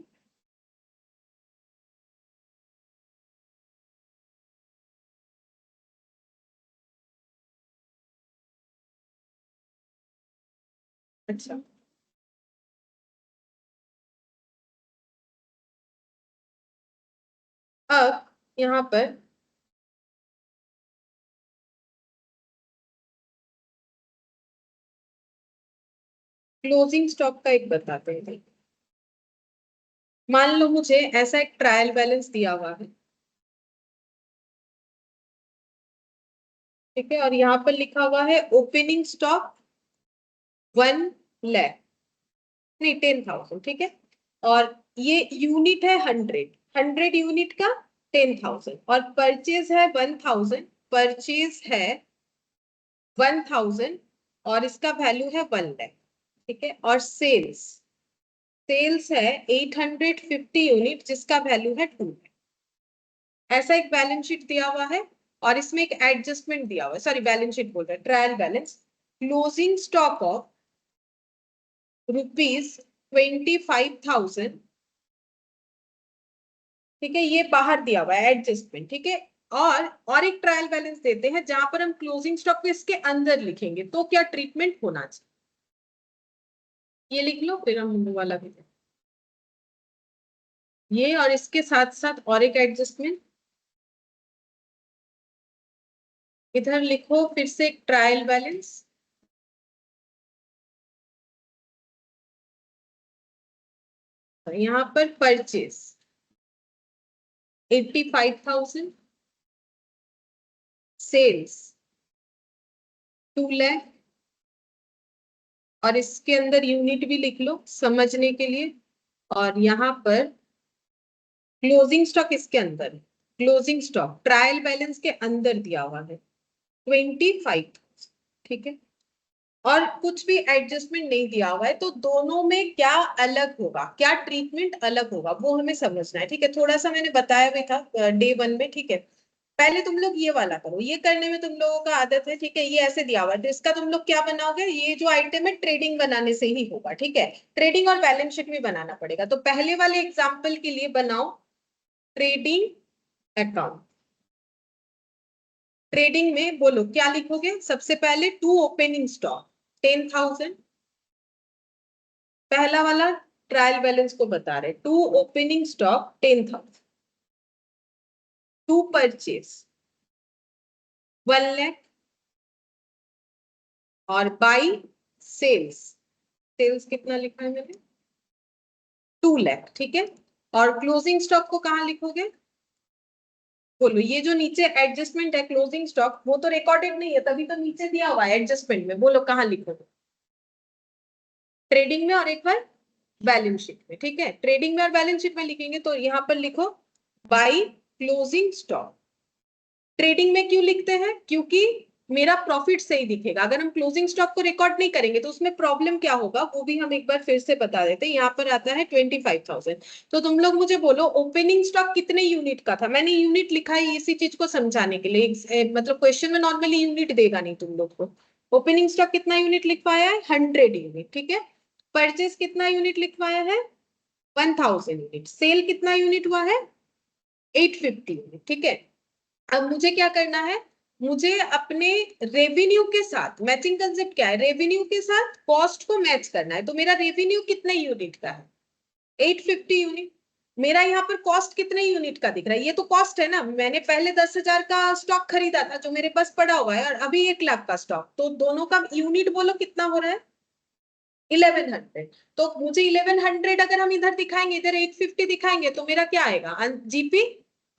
अच्छा, अब यहाँ पर क्लोजिंग स्टॉक का एक बताते हैं। मान लो मुझे ऐसा एक ट्रायल बैलेंस दिया हुआ है, ठीक है, और यहाँ पर लिखा हुआ है ओपनिंग स्टॉक 1 लाख, नहीं 10,000, ठीक है। और ये यूनिट है 100 यूनिट का 10,000, और परचेज है 1,000, परचेज है 1,000, और इसका वैल्यू है 1 लाख, ठीक है। और सेल्स, सेल्स है 850 यूनिट जिसका वैल्यू है 2 लाख। ऐसा एक बैलेंस शीट दिया हुआ है, और इसमें एक एडजस्टमेंट दिया हुआ है, सॉरी बैलेंस शीट बोल रहे हैं, trial balance, closing stock of ₹25,000, ठीक है, ये बाहर दिया हुआ है एडजस्टमेंट, ठीक है। और एक ट्रायल बैलेंस देते हैं जहां पर हम क्लोजिंग स्टॉक को इसके अंदर लिखेंगे, तो क्या ट्रीटमेंट होना चाहिए, ये लिख लो, फिर हम वाला भी ये और इसके साथ साथ और एक एडजस्टमेंट इधर लिखो, फिर से एक ट्रायल बैलेंस। यहाँ पर परचेज 85,000, सेल्स 2 लाख, और इसके अंदर यूनिट भी लिख लो समझने के लिए। और यहाँ पर क्लोजिंग स्टॉक इसके अंदर, क्लोजिंग स्टॉक ट्रायल बैलेंस के अंदर दिया हुआ है 25, ठीक है। और कुछ भी एडजस्टमेंट नहीं दिया हुआ है, तो दोनों में क्या अलग होगा, क्या ट्रीटमेंट अलग होगा, वो हमें समझना है, ठीक है। थोड़ा सा मैंने बताया भी था डे 1 में, ठीक है। पहले तुम लोग ये वाला करो, ये करने में तुम लोगों का आदत है, ठीक है। ये ऐसे दिया हुआ है, तो इसका तुम लोग क्या बनाओगे, ये जो आइटम है ट्रेडिंग बनाने से ही होगा, ठीक है। ट्रेडिंग और बैलेंस शीट भी बनाना पड़ेगा। तो पहले वाले एग्जाम्पल के लिए बनाओ ट्रेडिंग अकाउंट। ट्रेडिंग में बोलो क्या लिखोगे, सबसे पहले टू ओपनिंग स्टॉक 10,000, पहला वाला ट्रायल बैलेंस को बता रहे, to opening stock 10,000, to purchase 1 lakh, और बाई सेल्स, सेल्स कितना लिखा है मैंने 2 लाख, ठीक है। और क्लोजिंग स्टॉक को कहाँ लिखोगे, बोलो। ये जो नीचे एडजस्टमेंट है क्लोजिंग स्टॉक, वो तो रिकॉर्डेड नहीं है, तभी तो नीचे दिया हुआ है एडजस्टमेंट में, बोलो कहाँ लिखोगे, ट्रेडिंग में और एक बार बैलेंस शीट में, ठीक है। ट्रेडिंग में और बैलेंस शीट में लिखेंगे तो यहाँ पर लिखो बाई क्लोजिंग स्टॉक। ट्रेडिंग में क्यों लिखते हैं, क्योंकि मेरा प्रॉफिट सही दिखेगा। अगर हम क्लोजिंग स्टॉक को रिकॉर्ड नहीं करेंगे तो उसमें प्रॉब्लम क्या होगा, वो भी हम एक बार फिर से बता देते हैं। यहाँ पर आता है 25,000, तो तुम लोग मुझे बोलो ओपनिंग स्टॉक कितने यूनिट का था। मैंने यूनिट लिखा है इसी चीज को समझाने के लिए, मतलब क्वेश्चन में नॉर्मली यूनिट देगा नहीं तुम लोग को। ओपनिंग स्टॉक कितना यूनिट लिखवाया है, 100 यूनिट, ठीक है। परचेज कितना यूनिट लिखवाया है, 1000 यूनिट। सेल कितना यूनिट हुआ है, 850 यूनिट, ठीक है। अब मुझे क्या करना है, मुझे अपने रेवेन्यू के साथ मैचिंग कंसेप्ट क्या है, रेवेन्यू के साथ कॉस्ट को मैच करना है। तो मेरा रेवेन्यू कितने यूनिट का है, 850 यूनिट। मेरा यहाँ पर कॉस्ट कितने यूनिट का दिख रहा है, ये तो कॉस्ट है ना। मैंने पहले 10,000 का स्टॉक खरीदा था जो मेरे पास पड़ा हुआ है, और अभी 1 लाख का स्टॉक, तो दोनों का यूनिट बोलो कितना हो रहा है, 1100। तो मुझे 1100 अगर हम इधर दिखाएंगे, इधर 850 दिखाएंगे, तो मेरा क्या आएगा, जीपी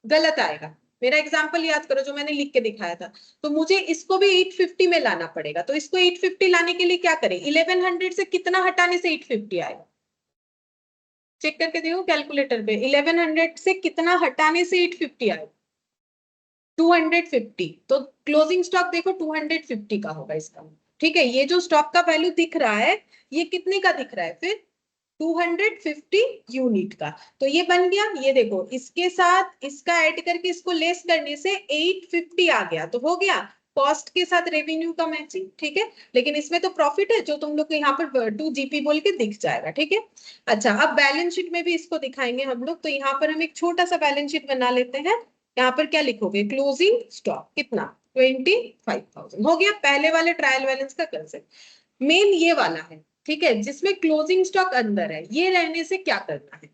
गलत आएगा। मेरा एग्जांपल याद करो जो मैंने लिख के दिखाया था। तो मुझे इसको भी 850 में लाना पड़ेगा। तो इसको 850 लाने के लिए क्या करें, 1100 से कितना हटाने से 850 आएगा, चेक करके देखो कैलकुलेटर पे। 1100 से कितना हटाने से 850 आएगा, 250। तो क्लोजिंग स्टॉक देखो 250 का होगा इसका, ठीक है। ये जो स्टॉक का वैल्यू दिख रहा है, ये कितने का दिख रहा है फिर, 250 यूनिट का। तो ये बन गया, ये देखो इसके साथ इसका ऐड करके इसको लेस करने से 850 आ गया, तो हो गया कॉस्ट के साथ रेवेन्यू का मैचिंग, ठीक है। लेकिन इसमें तो प्रॉफिट है जो तुम लोग को यहाँ पर 2 GP बोल के दिख जाएगा, ठीक है। अच्छा, अब बैलेंस शीट में भी इसको दिखाएंगे हम लोग। तो यहाँ पर हम एक छोटा सा बैलेंस शीट बना लेते हैं। यहाँ पर क्या लिखोगे, क्लोजिंग स्टॉक कितना 25,000, हो गया पहले वाले ट्रायल बैलेंस का कंसेप्ट। मेन ये वाला है, ठीक है, जिसमें क्लोजिंग स्टॉक अंदर है। ये रहने से क्या करना है,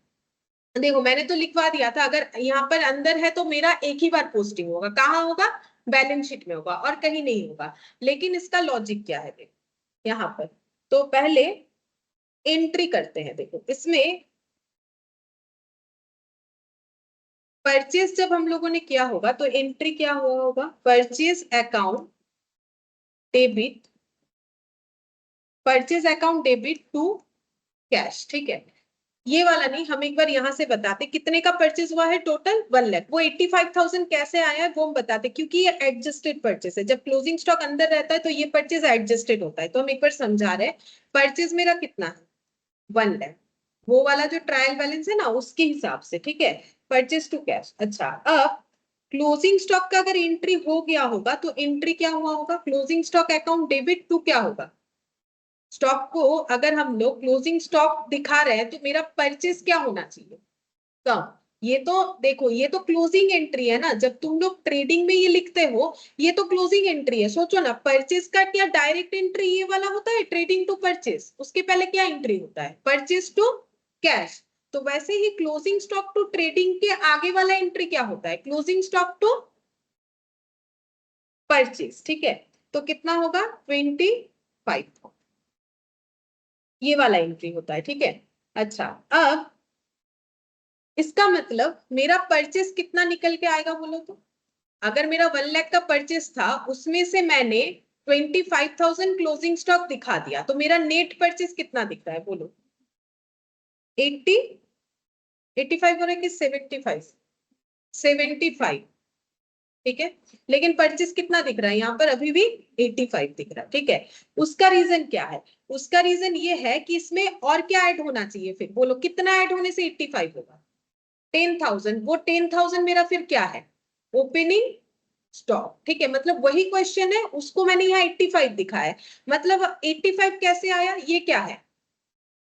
देखो मैंने तो लिखवा दिया था, अगर यहाँ पर अंदर है तो मेरा एक ही बार पोस्टिंग होगा, कहाँ होगा, बैलेंस शीट में होगा और कहीं नहीं होगा। लेकिन इसका लॉजिक क्या है, देखो यहाँ पर। तो पहले एंट्री करते हैं, देखो इसमें परचेज जब हम लोगों ने किया होगा तो एंट्री क्या हुआ होगा, purchase account debit, purchase account debit to cash, ठीक है। ये वाला नहीं, हम एक बार यहाँ से बताते कितने का परचेज हुआ है, टोटल 1 लाख। वो 85,000 कैसे आया है वो हम बताते, क्योंकि ये एडजस्टेड परचेज है। जब क्लोजिंग स्टॉक अंदर रहता है तो ये परचेज एडजस्टेड होता है। तो हम एक बार समझा रहे हैं, परचेज मेरा कितना है 1 लाख, वो वाला जो ट्रायल बैलेंस है ना उसके हिसाब से, ठीक है, परचेज टू कैश। अच्छा, अब क्लोजिंग स्टॉक का अगर एंट्री हो गया होगा तो एंट्री क्या हुआ होगा, closing stock account debit to क्या होगा, स्टॉक को अगर हम लोग क्लोजिंग स्टॉक दिखा रहे हैं तो मेरा परचेज क्या होना चाहिए, कम। ये तो देखो, ये तो क्लोजिंग एंट्री है ना, जब तुम लोग ट्रेडिंग में ये लिखते हो ये तो क्लोजिंग एंट्री है। सोचो ना, परचेज का क्या डायरेक्ट एंट्री ये वाला होता है, ट्रेडिंग टू परचेज, उसके पहले क्या एंट्री होता है, परचेज टू कैश। तो वैसे ही क्लोजिंग स्टॉक टू ट्रेडिंग के आगे वाला एंट्री क्या होता है, क्लोजिंग स्टॉक टू परचेज, ठीक है। तो कितना होगा 25, ये वाला एंट्री होता है, ठीक है। अच्छा, अब इसका मतलब मेरा परचेस कितना निकल के आएगा बोलो तो, अगर मेरा 1 लाख का परचेस था उसमें से मैंने 25,000 क्लोजिंग स्टॉक दिखा दिया, तो मेरा नेट परचेस कितना दिख रहा है बोलो, 80, 85 हो रहा है कि 75, 75, ठीक है। लेकिन परचेस कितना दिख रहा है यहाँ पर, अभी भी 85 दिख रहा है, ठीक है। उसका रीजन क्या है, उसका रीजन ये है कि इसमें और क्या ऐड होना चाहिए, फिर बोलो कितना ऐड होने से 85 होगा, 10,000। वो 10,000 मेरा फिर क्या है, ओपनिंग स्टॉक, ठीक है। मतलब वही क्वेश्चन है, उसको मैंने यहाँ 85 दिखा है। मतलब 85 कैसे आया, ये क्या है,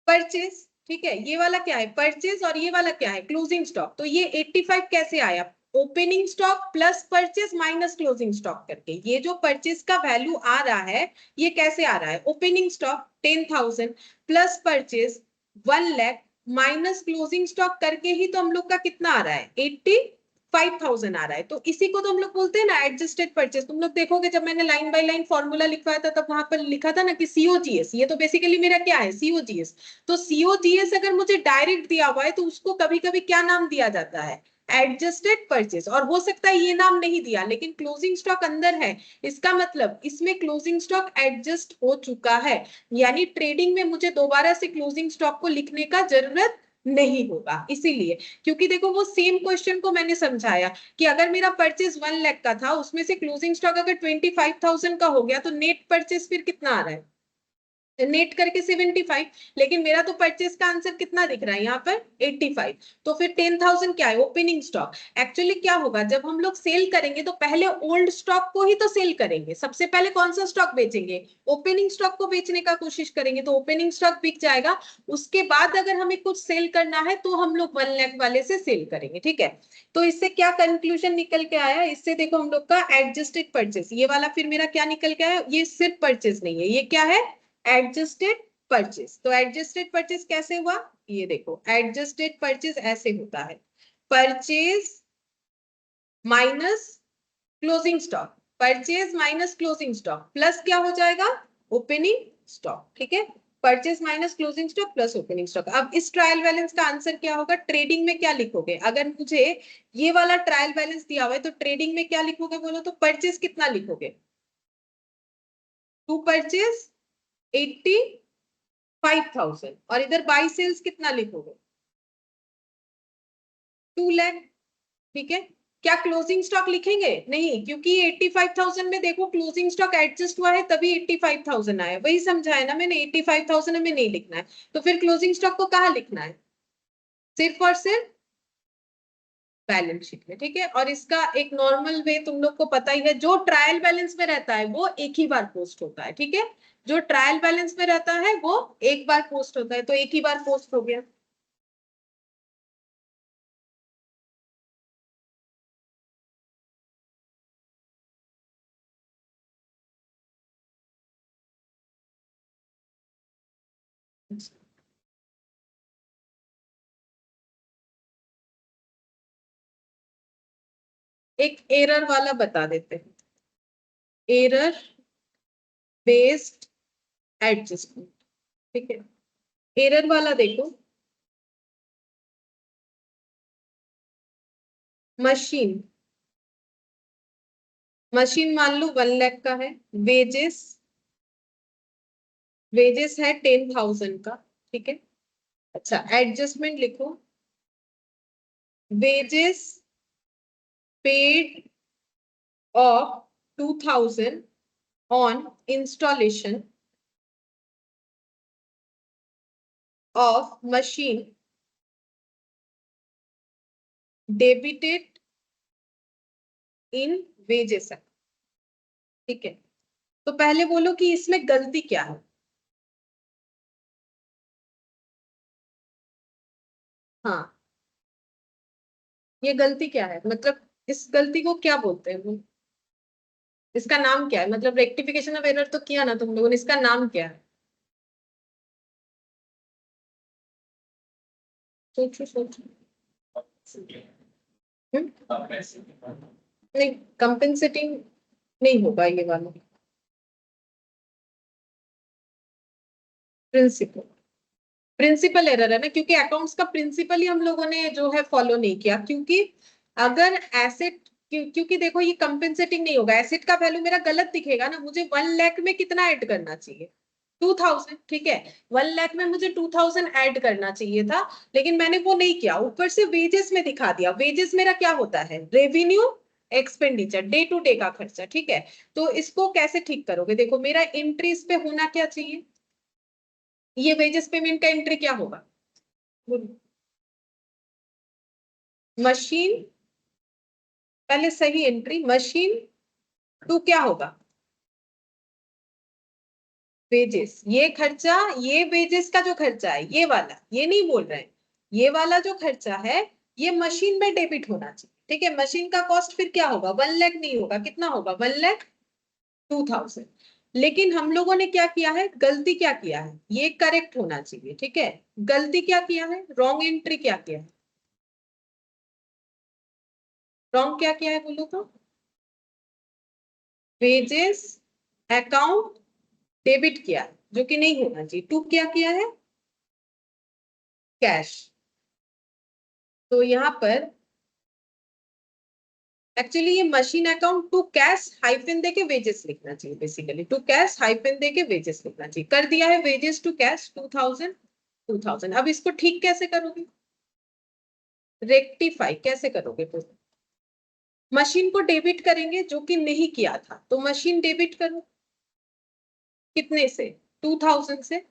परचेज, ठीक है। ये वाला क्या है, परचेज, और ये वाला क्या है, क्लोजिंग स्टॉक। तो ये 85 कैसे आया, opening stock plus purchase minus closing stock करके। ये जो परचेज का वैल्यू आ रहा है ये कैसे आ रहा है, opening stock 10,000 plus purchase 1 lakh minus closing stock करके ही तो हम लोग का कितना आ रहा है, 85,000 आ रहा है। तो इसी को तो हम लोग बोलते हैं ना एडजस्टेड परचेज। तुम लोग देखोगे जब मैंने लाइन बाय लाइन फॉर्मूला लिखवाया था तब वहां पर लिखा था ना कि सीओजीएस, ये तो बेसिकली मेरा क्या है, सीओजीएस। तो सीओजीएस अगर मुझे डायरेक्ट दिया हुआ है तो उसको कभी कभी क्या नाम दिया जाता है, एडजस्टेड परचेज। और हो सकता है ये नाम नहीं दिया लेकिन क्लोजिंग स्टॉक अंदर है, इसका मतलब इसमें क्लोजिंग स्टॉक एडजस्ट हो चुका है, यानी ट्रेडिंग में मुझे दोबारा से क्लोजिंग स्टॉक को लिखने का जरूरत नहीं होगा। इसीलिए, क्योंकि देखो वो सेम क्वेश्चन को मैंने समझाया कि अगर मेरा परचेज 1 लाख का था उसमें से क्लोजिंग स्टॉक अगर 25,000 का हो गया तो नेट परचेज फिर कितना आ रहा है, नेट करके 75। लेकिन मेरा तो परचेस का आंसर कितना दिख रहा है यहाँ पर 85। तो फिर 10,000 क्या है, ओपनिंग स्टॉक। एक्चुअली क्या होगा जब हम लोग सेल करेंगे तो पहले ओल्ड स्टॉक को ही तो सेल करेंगे, सबसे पहले कौन सा स्टॉक बेचेंगे, ओपनिंग स्टॉक को बेचने का कोशिश करेंगे, तो ओपनिंग स्टॉक बिक जाएगा। उसके बाद अगर हमें कुछ सेल करना है तो हम लोग 1 लाख वाले से सेल करेंगे, ठीक है। तो इससे क्या कंक्लूजन निकल के आया, इससे देखो हम लोग का एडजस्टेड परचेस, ये वाला फिर मेरा क्या निकल के आया, ये सिर्फ परचेस नहीं है, ये क्या है, एडजस्टेड परचेस। तो एडजस्टेड परचेस कैसे हुआ, ये देखो एडजस्टेड परचेस ऐसे होता है, purchase minus closing stock, purchase minus closing stock plus क्या हो जाएगा, ओपनिंग स्टॉक, ठीक है। Purchase minus closing stock plus opening stock. अब इस ट्रायल बैलेंस का आंसर क्या होगा, ट्रेडिंग में क्या लिखोगे, अगर मुझे ये वाला ट्रायल बैलेंस दिया हुआ है तो ट्रेडिंग में क्या लिखोगे बोलो तो, परचेज कितना लिखोगे, टू परचेज 85,000, और इधर बाई सेल्स कितना लिखोगे, 2 लाख, ठीक है। क्या क्लोजिंग स्टॉक लिखेंगे, नहीं, क्योंकि 85,000 में देखो क्लोजिंग स्टॉक एडजस्ट हुआ है तभी 85,000 आया, वही समझाया ना मैंने, 85,000 हमें नहीं लिखना है। तो फिर क्लोजिंग स्टॉक को कहाँ लिखना है, सिर्फ और सिर्फ बैलेंस शीट में, ठीक है। और इसका एक नॉर्मल वे तुम लोग को पता ही है, जो ट्रायल बैलेंस में रहता है वो एक ही बार पोस्ट होता है, ठीक है। जो ट्रायल बैलेंस में रहता है वो एक बार पोस्ट होता है, तो एक ही बार पोस्ट हो गया। एक एरर वाला बता देते हैं, एरर बेस्ड एडजस्टमेंट, ठीक है। एरर वाला देखो, मशीन, मशीन मान लो 1 लाख का है, वेजेस, वेजेस है 10,000 का, ठीक है। अच्छा, एडजस्टमेंट लिखो, wages paid of 2,000 on installation of machine debited in wages, ठीक है। तो पहले बोलो कि इसमें गलती क्या है, हाँ, ये गलती क्या है, मतलब इस गलती को क्या बोलते हैं, इसका नाम क्या है, मतलब रेक्टिफिकेशन ऑफ एरर तो किया ना तुम लोगों ने, इसका नाम क्या है, सोचो सोचो। नहीं, कंपेंसेटिंग नहीं होगा ये वाला। प्रिंसिपल, प्रिंसिपल एरर है ना, क्योंकि अकाउंट्स का प्रिंसिपल ही हम लोगों ने जो है फॉलो नहीं किया। क्योंकि अगर एसेट, क्योंकि देखो ये कंपेंसेटिंग नहीं होगा, एसेट का वैल्यू मेरा गलत दिखेगा ना। मुझे 1 लाख में कितना ऐड करना चाहिए? 2000, ठीक है। 1 लाख में मुझे 2000 ऐड करना चाहिए था, लेकिन मैंने वो नहीं किया। ऊपर से वेजेस में दिखा दिया। वेजेस मेरा क्या होता है? Revenue expenditure, day to day का खर्चा, ठीक है। तो इसको कैसे ठीक करोगे? देखो मेरा एंट्रीज पे होना क्या चाहिए? ये वेजेस पेमेंट का एंट्री क्या होगा? मशीन, पहले सही एंट्री, मशीन टू क्या होगा? वेजेस। ये खर्चा, ये वेजेस का जो खर्चा है ये वाला, ये नहीं बोल रहे हैं, ये वाला जो खर्चा है ये मशीन में डेबिट होना चाहिए, ठीक है। मशीन का कॉस्ट फिर क्या होगा? 1 लाख नहीं होगा, कितना होगा? 1 लाख 2000। लेकिन हम लोगों ने क्या किया है? गलती क्या किया है? ये करेक्ट होना चाहिए, ठीक है। गलती क्या किया है? रॉन्ग एंट्री क्या किया है? रॉन्ग क्या किया है बोलो तो? वेजेस अकाउंट डेबिट किया है, जो कि नहीं होना चाहिए। टू क्या किया है? कैश। तो यहाँ पर एक्चुअली ये machine account to cash hyphen देके वेजेस लिखना चाहिए। बेसिकली टू कैश हाइफन देके वेजेस लिखना चाहिए। कर दिया है वेजेस टू कैश 2000 2000। अब इसको ठीक कैसे करोगे? रेक्टिफाई कैसे करोगे? तो मशीन को डेबिट करेंगे, जो कि नहीं किया था, तो मशीन डेबिट करो कितने से? 2000 से।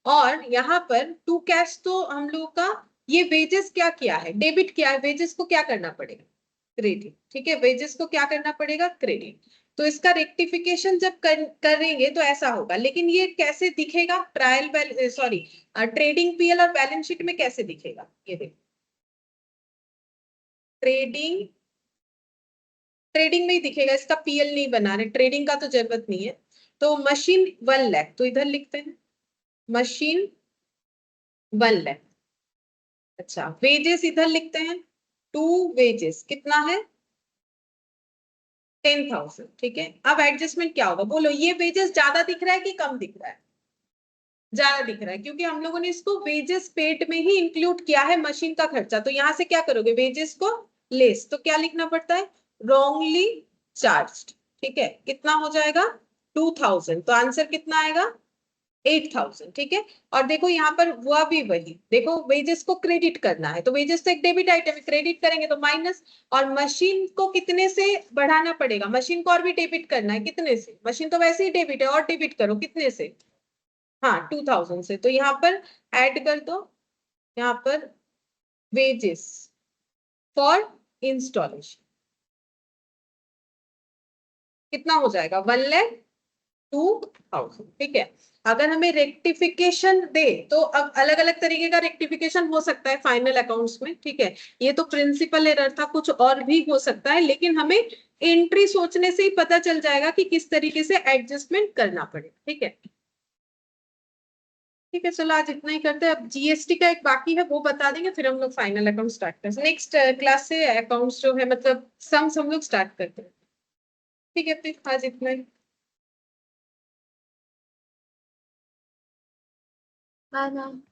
और यहाँ पर टू कैश तो हम लोग का ये वेजेस क्या किया है? डेबिट किया है। वेजेस को क्या करना पड़ेगा? क्रेडिट, ठीक है। वेजेस को क्या करना पड़ेगा? क्रेडिट। तो इसका रेक्टिफिकेशन जब करेंगे तो ऐसा होगा। लेकिन ये कैसे दिखेगा? ट्रायल सॉरी, ट्रेडिंग पीएल और बैलेंस शीट में कैसे दिखेगा? ये देखो, ट्रेडिंग, ट्रेडिंग में ही दिखेगा। इसका पीएल नहीं बना रहे, ट्रेडिंग का तो जरूरत नहीं है। तो मशीन 1 लाख, तो इधर लिखते हैं मशीन 1 लाख। अच्छा, वेजेस इधर लिखते हैं, टू वेजेस कितना है? 10,000, ठीक है। अब एडजस्टमेंट क्या होगा बोलो? ये वेजेस ज्यादा दिख रहा है कि कम दिख रहा है? ज्यादा दिख रहा है, क्योंकि हम लोगों ने इसको वेजेस पेड में ही इंक्लूड किया है, मशीन का खर्चा। तो यहां से क्या करोगे? वेजेस को लेस, तो क्या लिखना पड़ता है? रॉन्गली चार्ज्ड, ठीक है। कितना हो जाएगा? 2000। तो आंसर कितना आएगा? 8000, ठीक है। और देखो यहाँ पर हुआ भी वही। देखो वेजेस को क्रेडिट करना है, तो वेजेस तो एक डेबिट आइटम है, क्रेडिट करेंगे तो माइनस। और मशीन को कितने से बढ़ाना पड़ेगा? मशीन को और भी डेबिट करना है, कितने से? मशीन तो वैसे ही डेबिट है, और डेबिट करो कितने से? हाँ 2000 से। तो यहाँ पर ऐड कर दो, यहाँ पर वेजेस फॉर इंस्टॉलेशन कितना हो जाएगा? 1,02,000, ठीक है। अगर हमें रेक्टिफिकेशन दे तो अब अलग अलग तरीके का रेक्टिफिकेशन हो सकता है फाइनल अकाउंट्स में, ठीक है। ये तो प्रिंसिपल एरर था, कुछ और भी हो सकता है, लेकिन हमें एंट्री सोचने से ही पता चल जाएगा कि किस तरीके से एडजस्टमेंट करना पड़ेगा, ठीक है। ठीक है, चलो आज इतना ही करते हैं। अब जीएसटी का एक बाकी है, वो बता देंगे, फिर हम लोग फाइनल अकाउंट स्टार्ट करें। नेक्स्ट क्लास से अकाउंट्स जो है, मतलब सम्स हम लोग स्टार्ट करते हैं। ठीक है, फिर आज इतना ही। Bye bye.